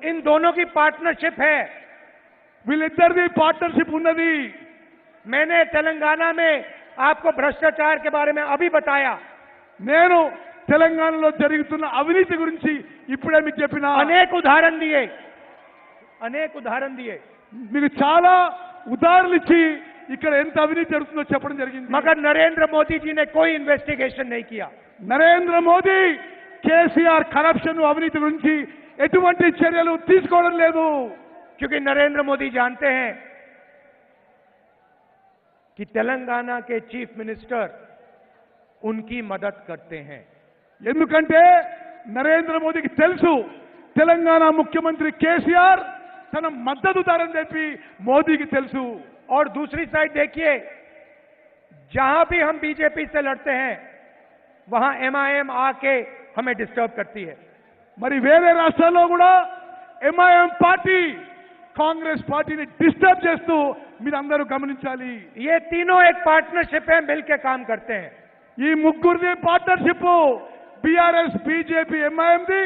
इन दोनों की पार्टनरशिप है. వీళ్ళిద్దరిది పార్ట్నర్షిప్ ఉన్నది. मैंने तेलंगाना में आपको भ्रष्टाचार के बारे में अभी बताया. నేను తెలంగాణలో జరుగుతున్న అవినీతి గురించి ఇప్పుడే మీకు చెప్పిన अनेक उदाहरण दिए. మీకు చాలా ఉదాహరణలు ఇచ్చి ఇక్కడ ఎంత అవినీతి జరుగుతుందో చెప్పడం జరిగింది. मगर नरेंद्र मोदी जी ने कोई इन्वेस्टिगेशन नहीं किया. నరేంద్ర మోదీ కేసీఆర్ కరప్షన్ అవినీతి గురించి ఎటువంటి చర్యలు తీసుకోవడం లేదు. क्योंकि नरेंद्र मोदी जानते हैं कि तेलंगाना के चीफ मिनिस्टर उनकी मदद करते हैं. ఎందుకంటే నరేంద్ర మోదీకి తెలుసు తెలంగాణ ముఖ్యమంత్రి కేసీఆర్ తన మద్దతుదారని చెప్పి మోదీకి తెలుసు. और दूसरी साइड देखिए, जहां भी हम बीजेपी से लड़ते हैं वहां एमआईएम आके हमें डिस्टर्ब करती है. మరి వేరే రాష్ట్రాల్లో కూడా ఎంఐఎం పార్టీ కాంగ్రెస్ పార్టీని డిస్టర్బ్ చేస్తూ మీరందరూ గమనించాలి. ये तीनों एक पार्टनरशिप है, मिलकर काम करते हैं. ఈ ముగ్గురిది పార్ట్నర్షిప్, బీఆర్ఎస్, బీజేపీ, ఎంఐఎంది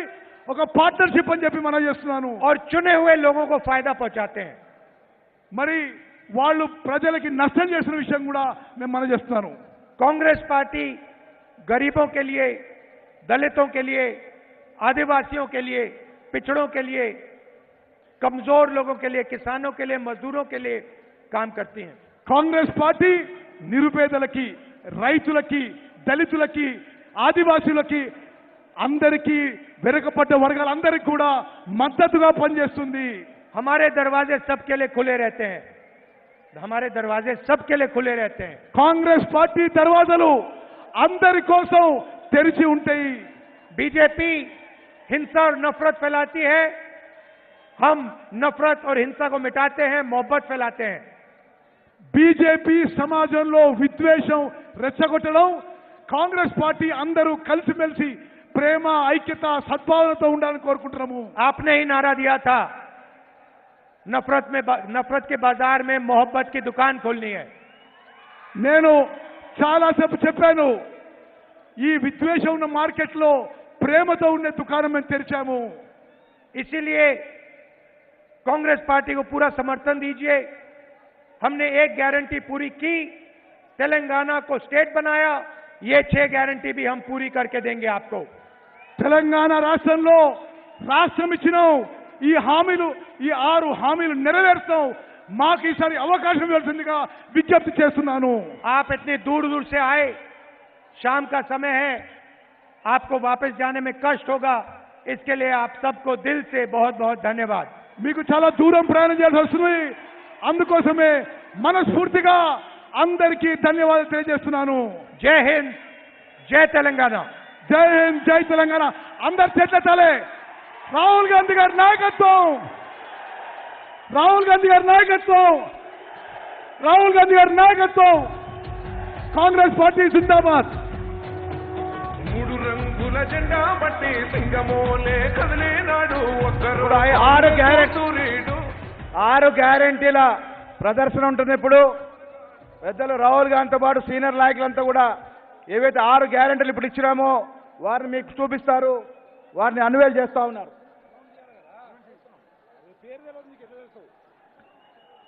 ఒక పార్ట్నర్షిప్ అని చెప్పి మనం చేస్తున్నాను. और चुने हुए लोगों को फायदा पहुंचाते हैं. మరి వాళ్ళు ప్రజలకి నష్టం చేసిన విషయం కూడా నేను మనం చేస్తున్నాను. कांग्रेस पार्टी गरीबों के लिए, दलितों के लिए, आदिवासियों के लिए, पिछड़ों के लिए, कमजोर लोगों के लिए, किसानों के लिए, मजदूरों के लिए काम करती हैं. కాంగ్రెస్ పార్టీ నిరుపేదలకి, రైతులకి, దళితులకి, ఆదివాసీలకి, అందరికీ, వెనుకబడ్డ వర్గాలందరికీ కూడా మద్దతుగా పనిచేస్తుంది. हमारे दरवाजे सबके लिए खुले रहते हैं. हमारे दरवाजे सबके लिए खुले रहते हैं. కాంగ్రెస్ పార్టీ దర్వాజాలు అందరి కోసం తెరిచి ఉంటాయి. बीजेपी हिंसा और नफरत फैलाती है, हम नफरत और हिंसा को मिटाते हैं, मोहब्बत फैलाते हैं. బీజేపీ సమాజంలో విద్వేషం రెచ్చగొట్టడం, కాంగ్రెస్ పార్టీ అందరూ కలిసిమెలిసి ప్రేమ, ఐక్యత, సద్భావనతో ఉండాలని కోరుకుంటున్నాము. आपने ही नारा दिया था, नफरत के बाजार में मोहब्बत की दुकान खोलनी है. నేను చాలాసేపు చెప్పాను, ఈ విద్వేషం ఉన్న మార్కెట్లో ప్రేమతో ఉండే దుకాణం మేము తెరిచాము. इसीलिए कांग्रेस पार्टी को पूरा समर्थन दीजिए. हमने एक गारंटी पूरी की, तेलंगाना को स्टेट बनाया. ये 6 गारंटी भी हम पूरी करके देंगे आपको. తెలంగాణ రాష్ట్రంలో రాష్ట్రం ఇచ్చినాం. ఈ 6 హామీలు నెరవేర్చాం. మాకు ఈసారి అవకాశం ఇవ్వాల్సిందిగా విజ్ఞప్తి చేస్తున్నాను. आप इतनी दूर दूर से आए, शाम का समय है, आपको वापस जाने में कष्ट होगा. इसके लिए आप सबको दिल से बहुत बहुत धन्यवाद. మీకు చాలా దూరం ప్రయాణం చేయాల్సి వస్తుంది. అందుకోసమే మనస్ఫూర్తిగా అందరికీ ధన్యవాదాలు తెలియజేస్తున్నాను. जय हिंद, जय तेलंगाना. జై హింద్, జై తెలంగాణ. అందరు చేతులెత్తాలి. రాహుల్ గాంధీ గారి నాయకత్వం, రాహుల్ గాంధీ గారి నాయకత్వం, రాహుల్ గాంధీ గారి నాయకత్వం. కాంగ్రెస్ పార్టీ జిందాబాద్. 3 రంగుల జెండా బట్టి సింగమోలే కదిలేనాడు ఒక్కరు. 6 గ్యారెంటీల ప్రదర్శన ఉంటుంది. ఇప్పుడు పెద్దలు రాహుల్ గాంధీతో పాటు సీనియర్ నాయకులంతా కూడా ఏవైతే 6 గ్యారెంటీలు ఇప్పుడు ఇచ్చినామో వారిని మీకు చూపిస్తారు, వారిని అన్వేల్ చేస్తా ఉన్నారు.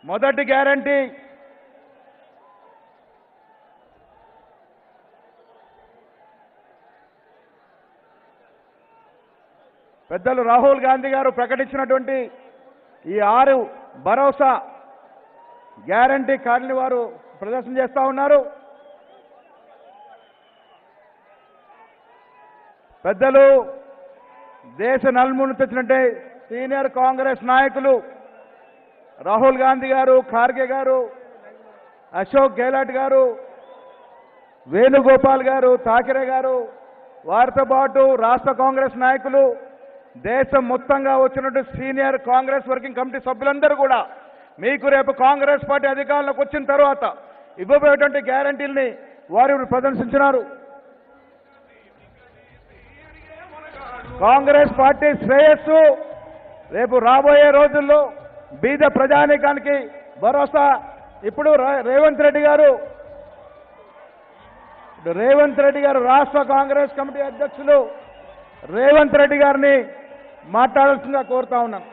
మొదటి గ్యారెంటీ పెద్దలు రాహుల్ గాంధీ గారు ప్రకటించినటువంటి ఈ 6 భరోసా గ్యారంటీ కార్డుని వారు ప్రదర్శన చేస్తా ఉన్నారు. పెద్దలు దేశ నలుమూలన తెచ్చినట్టే సీనియర్ కాంగ్రెస్ నాయకులు రాహుల్ గాంధీ గారు, ఖార్గే గారు, అశోక్ గెహ్లాట్ గారు, వేణుగోపాల్ గారు, ఠాకరే గారు, వారితో పాటు రాష్ట్ర కాంగ్రెస్ నాయకులు, దేశం మొత్తంగా వచ్చినట్టు సీనియర్ కాంగ్రెస్ వర్కింగ్ కమిటీ సభ్యులందరూ కూడా మీకు రేపు కాంగ్రెస్ పార్టీ అధికారంలోకి వచ్చిన తర్వాత ఇవ్వబోయేటువంటి గ్యారంటీల్ని వారు ప్రదర్శించినారు. కాంగ్రెస్ పార్టీ శ్రేయస్సు రేపు రాబోయే రోజుల్లో బీద ప్రజానీకానికి భరోసా. ఇప్పుడు రేవంత్ రెడ్డి గారు రాష్ట్ర కాంగ్రెస్ కమిటీ అధ్యక్షులు రేవంత్ రెడ్డి గారిని మాట్లాడాల్సిందిగా కోరుతా ఉన్నాను.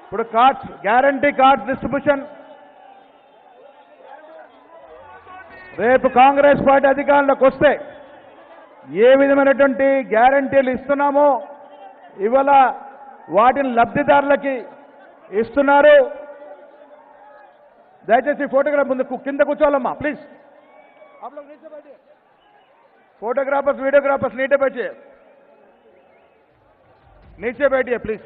ఇప్పుడు కార్డ్స్, గ్యారంటీ కార్డ్స్ డిస్ట్రిబ్యూషన్ రేపు కాంగ్రెస్ పార్టీ అధికారంలోకి వస్తే ఏ విధమైనటువంటి గ్యారంటీలు ఇస్తున్నామో ఇవాళ వాటిని లబ్ధిదారులకి ఇస్తున్నారు. దయచేసి ఫోటోగ్రాఫ్ ముందు కింద కూర్చోవాలమ్మా ప్లీజ్. फोटोग्राफर्स वीडियोग्राफर्स नीचे बैठिए प्लीज.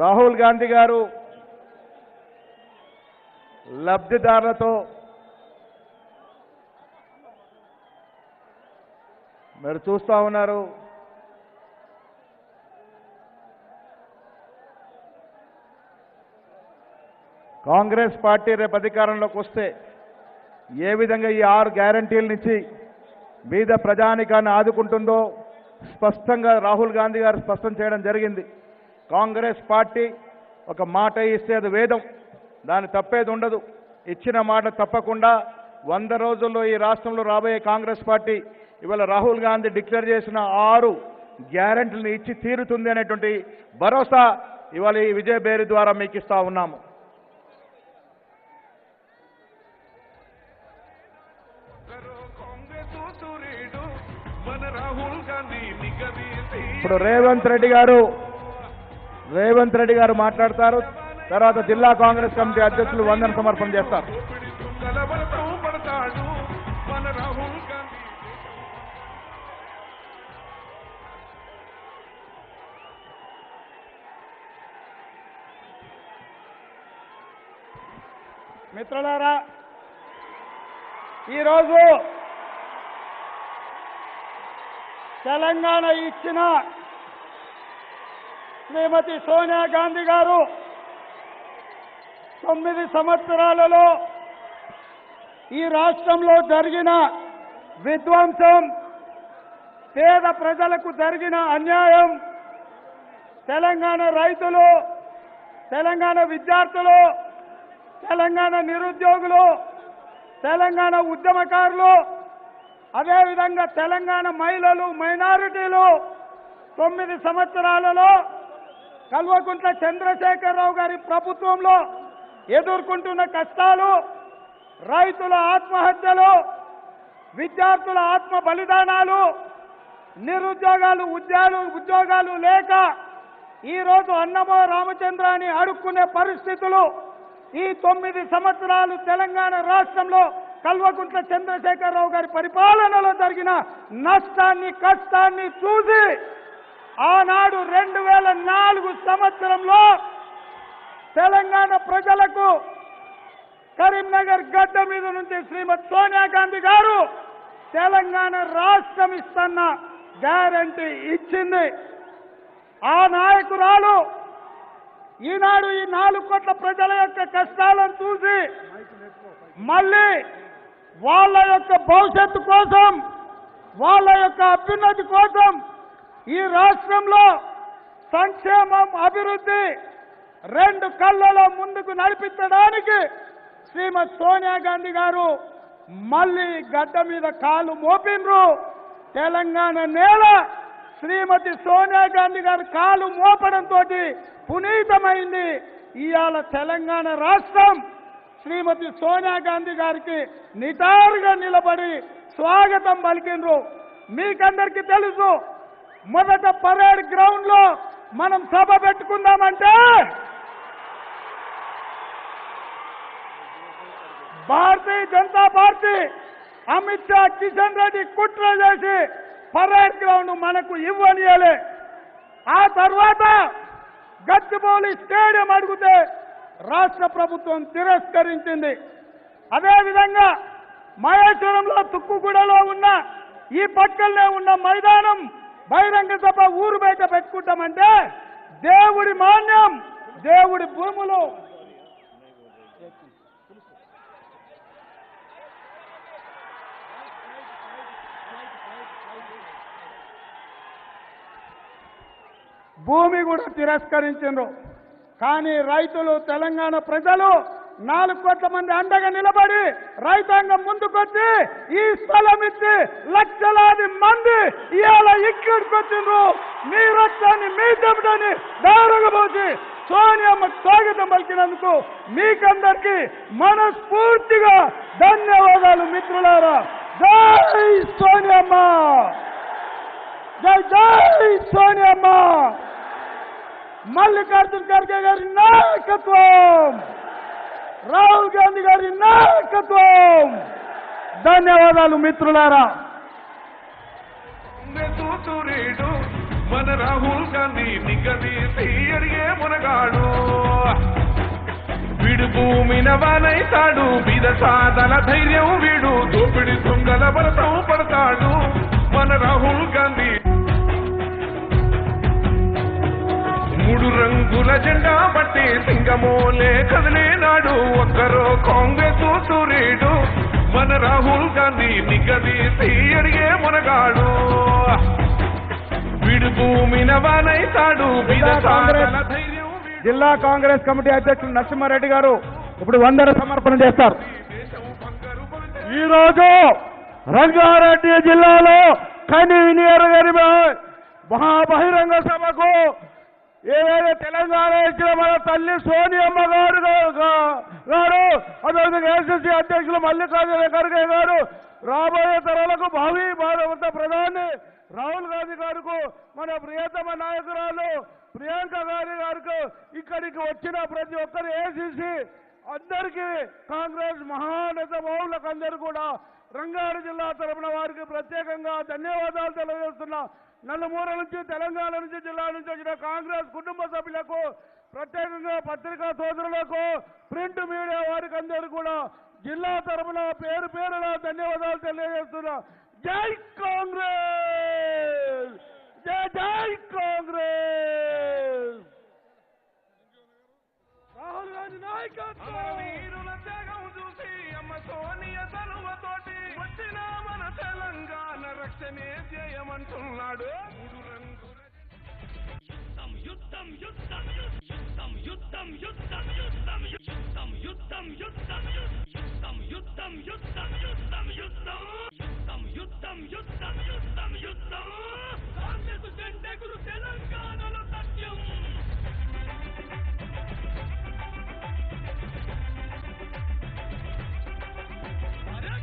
రాహుల్ గాంధీ గారు లబ్ధిదారులతో మీరు చూస్తా ఉన్నారు. కాంగ్రెస్ పార్టీ రేపు అధికారంలోకి వస్తే ఏ విధంగా ఈ 6 గ్యారంటీలనిచ్చి బీద ప్రజానికాన్ని ఆదుకుంటుందో స్పష్టంగా రాహుల్ గాంధీ గారు స్పష్టం చేయడం జరిగింది. కాంగ్రెస్ పార్టీ ఒక మాట ఇస్తే అది వేదం, దాన్ని తప్పేది ఉండదు. ఇచ్చిన మాట తప్పకుండా 100 రోజుల్లో ఈ రాష్ట్రంలో రాబోయే కాంగ్రెస్ పార్టీ ఇవాళ రాహుల్ గాంధీ డిక్లేర్ చేసిన 6 గ్యారెంటీలను ఇచ్చి తీరుతుంది అనేటువంటి భరోసా ఇవాళ ఈ విజయ బేరీ ద్వారా మీకు ఇస్తా ఉన్నాము. ఇప్పుడు రేవంత్ రెడ్డి గారు మాట్లాడతారు. తర్వాత జిల్లా కాంగ్రెస్ కమిటీ అధ్యక్షులు వందన సమర్పణ చేస్తారు. మిత్రులారా, ఈరోజు తెలంగాణ ఇచ్చిన శ్రీమతి సోనియా గాంధీ గారు 9 సంవత్సరాలలో ఈ రాష్ట్రంలో జరిగిన విధ్వంసం, పేద ప్రజలకు జరిగిన అన్యాయం, తెలంగాణ రైతులు, తెలంగాణ విద్యార్థులు, తెలంగాణ నిరుద్యోగులు, తెలంగాణ ఉద్యమకారులు, అదేవిధంగా తెలంగాణ మహిళలు, మైనారిటీలు 9 సంవత్సరాలలో కల్వకుంట్ల చంద్రశేఖరరావు గారి ప్రభుత్వంలో ఎదుర్కొంటున్న కష్టాలు, రైతుల ఆత్మహత్యలు, విద్యార్థుల ఆత్మ బలిదానాలు, నిరుద్యోగాలు, ఉద్యోగాలు లేక ఈరోజు అన్నమో రామచంద్ర అని అడుక్కునే పరిస్థితులు, ఈ 9 సంవత్సరాలు తెలంగాణ రాష్ట్రంలో కల్వకుంట్ల చంద్రశేఖరరావు గారి పరిపాలనలో జరిగిన నష్టాన్ని, కష్టాన్ని చూసి ఆనాడు 2004 సంవత్సరంలో తెలంగాణ ప్రజలకు కరీంనగర్ గడ్డ మీద నుంచి శ్రీమతి సోనియా గాంధీ గారు తెలంగాణ రాష్ట్రం ఇస్తున్న గ్యారంటీ ఇచ్చింది. ఆ నాయకురాలు ఈనాడు ఈ 4 కోట్ల ప్రజల యొక్క కష్టాలను చూసి మళ్ళీ వాళ్ళ యొక్క భవిష్యత్తు కోసం, వాళ్ళ యొక్క అభ్యున్నతి కోసం ఈ రాష్ట్రంలో సంక్షేమం, అభివృద్ధి 2 కళ్ళలో ముందుకు నడిపించడానికి శ్రీమతి సోనియా గాంధీ గారు మళ్ళీ గడ్డ మీద కాలు మోపిన్రు. తెలంగాణ నేల శ్రీమతి సోనియా గాంధీ గారు కాలు మోపడంతో పునీతమైంది. ఇవాళ తెలంగాణ రాష్ట్రం శ్రీమతి సోనియా గాంధీ గారికి నిటారుగా నిలబడి స్వాగతం పలికిండ్రు. మీకందరికీ తెలుసు, మొదట పరేడ్ గ్రౌండ్ లో మనం సభ పెట్టుకుందామంటే భారతీయ జనతా పార్టీ అమిత్ షా, కిషన్ రెడ్డి కుట్ర చేసి పరేడ్ గ్రౌండ్ మనకు ఇవ్వనియలే. ఆ తర్వాత గచ్చిబౌలి స్టేడియం అడిగితే రాష్ట్ర ప్రభుత్వం తిరస్కరించింది. అదేవిధంగా మహేశ్వరంలో, తుక్కుగూడలో ఉన్న ఈ పక్కనే ఉన్న మైదానం బహిరంగ సభ ఊరు బయట పెట్టుకుంటామంటే దేవుడి మాన్యం, దేవుడి భూములు భూమి కూడా తిరస్కరించారు. కానీ రైతులు, తెలంగాణ ప్రజలు 4 కోట్ల మంది అండగా నిలబడి రైతాంగం ముందుకొచ్చి ఈ స్థలం ఇచ్చి లక్షలాది మంది ఇవాళ ఇక్కడికి వచ్చిండ్రు. మీ రక్తాన్ని, మీ చెమటని దారగబోసి సోనియమ్మ స్వాగతం పలికినందుకు మీకందరికీ మనస్ఫూర్తిగా ధన్యవాదాలు మిత్రులారా. జై సోనియమ్మ, జై జై సోనియమ్మ. మల్లికార్జున ఖర్గే గారి నాయకత్వం, రాహుల్ గాంధీ గారి నాయకత్వం. ధన్యవాదాలు మిత్రులారా. మన రాహుల్ గాంధీ నిగదీసి అడిగే మునగాడు, వీడు భూమిన వానైతాడు, బీద సాదల ధైర్యం వీడు, దోపిడి దొంగల బలతం పడతాడు. మన రాహుల్ గాంధీ 3 రంగుల జెండా బట్టి సింగమోలే కదిలేనాడు, ఒక్కరో కాంగ్రెస్ సూర్యుడు. మన రాహుల్ గాంధీ నిగదీసి అడిగే మునగాడు, వీడు భూమిన వానైతాడు, బీద సాదల ధైర్యం. జిల్లా కాంగ్రెస్ కమిటీ అధ్యక్షులు నరసింహారెడ్డి గారు ఇప్పుడు వందన సమర్పణ చేస్తారు. ఈరోజు రంగారెడ్డి జిల్లాలో కన్వీనర్ గారి మహాబహిరంగ సభకు ఏదైతే తెలంగాణ ఇచ్చిన మన తల్లి సోనియమ్మ గారు అదేవిధంగా ఏసీసీ అధ్యక్షులు మల్లికార్జున ఖర్గే గారు, రాబోయే తరాలకు భావి భారత ప్రధాని రాహుల్ గాంధీ గారికి, మన ప్రియతమ నాయకురాలు ప్రియాంక గాంధీ గారికి, ఇక్కడికి వచ్చిన ప్రతి ఒక్కరు ఏసీసీ అందరికీ, కాంగ్రెస్ మహానేత మౌళ్ళకు అందరూ కూడా రంగారెడ్డి జిల్లా తరపున వారికి ప్రత్యేకంగా ధన్యవాదాలు తెలియజేస్తున్నా. నలుమూల నుంచి, తెలంగాణ నుంచి, జిల్లా నుంచి వచ్చిన కాంగ్రెస్ కుటుంబ సభ్యులకు, ప్రత్యేకంగా పత్రికా సోదరులకు, ప్రింట్ మీడియా వారికి అందరూ కూడా జిల్లా తరపున పేరు పేరున ధన్యవాదాలు తెలియజేస్తున్నా. జై కాంగ్రెస్, జై జై కాంగ్రెస్. యుద్ధమే చేయమంటున్నాడు. మూడు రంగుల యుద్ధం యుద్ధం యుద్ధం యుద్ధం యుద్ధం యుద్ధం యుద్ధం యుద్ధం యుద్ధం యుద్ధం యుద్ధం యుద్ధం యుద్ధం యుద్ధం యుద్ధం యుద్ధం యుద్ధం యుద్ధం యుద్ధం కాంగ్రెస్ జెండెగురు తెలంగాణలో సత్యం.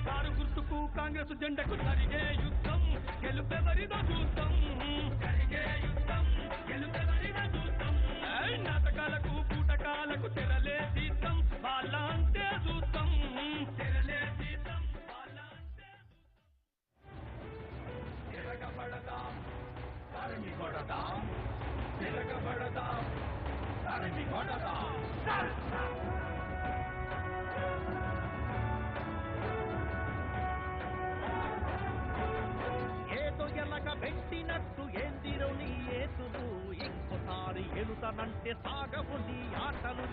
కారు గుర్తుకు కాంగ్రెస్ జెండకు జరిగే యుద్ధం గెలుపెవరిదో చూద్దాం. జరిగే యుద్ధం గెలుపెవరిదో చూద్దాం. నాటకాలకు పూటకాలకు తెరలే తీద్దాం. వాళ్ళ అంతే చూద్దాం. తెరలే తీద్దాం. వాళ్ళ అంతే తిరగబడదాం. తరిమి కొడదాం. తిరగబడదాం. తరిమి కొడదాం. ఏదో ఎలక పెట్టినట్టు ఏందిరో నీ ఏసులు. ఇంకోసారి ఎలుతనంటే సాగవు నీ ఆటలు.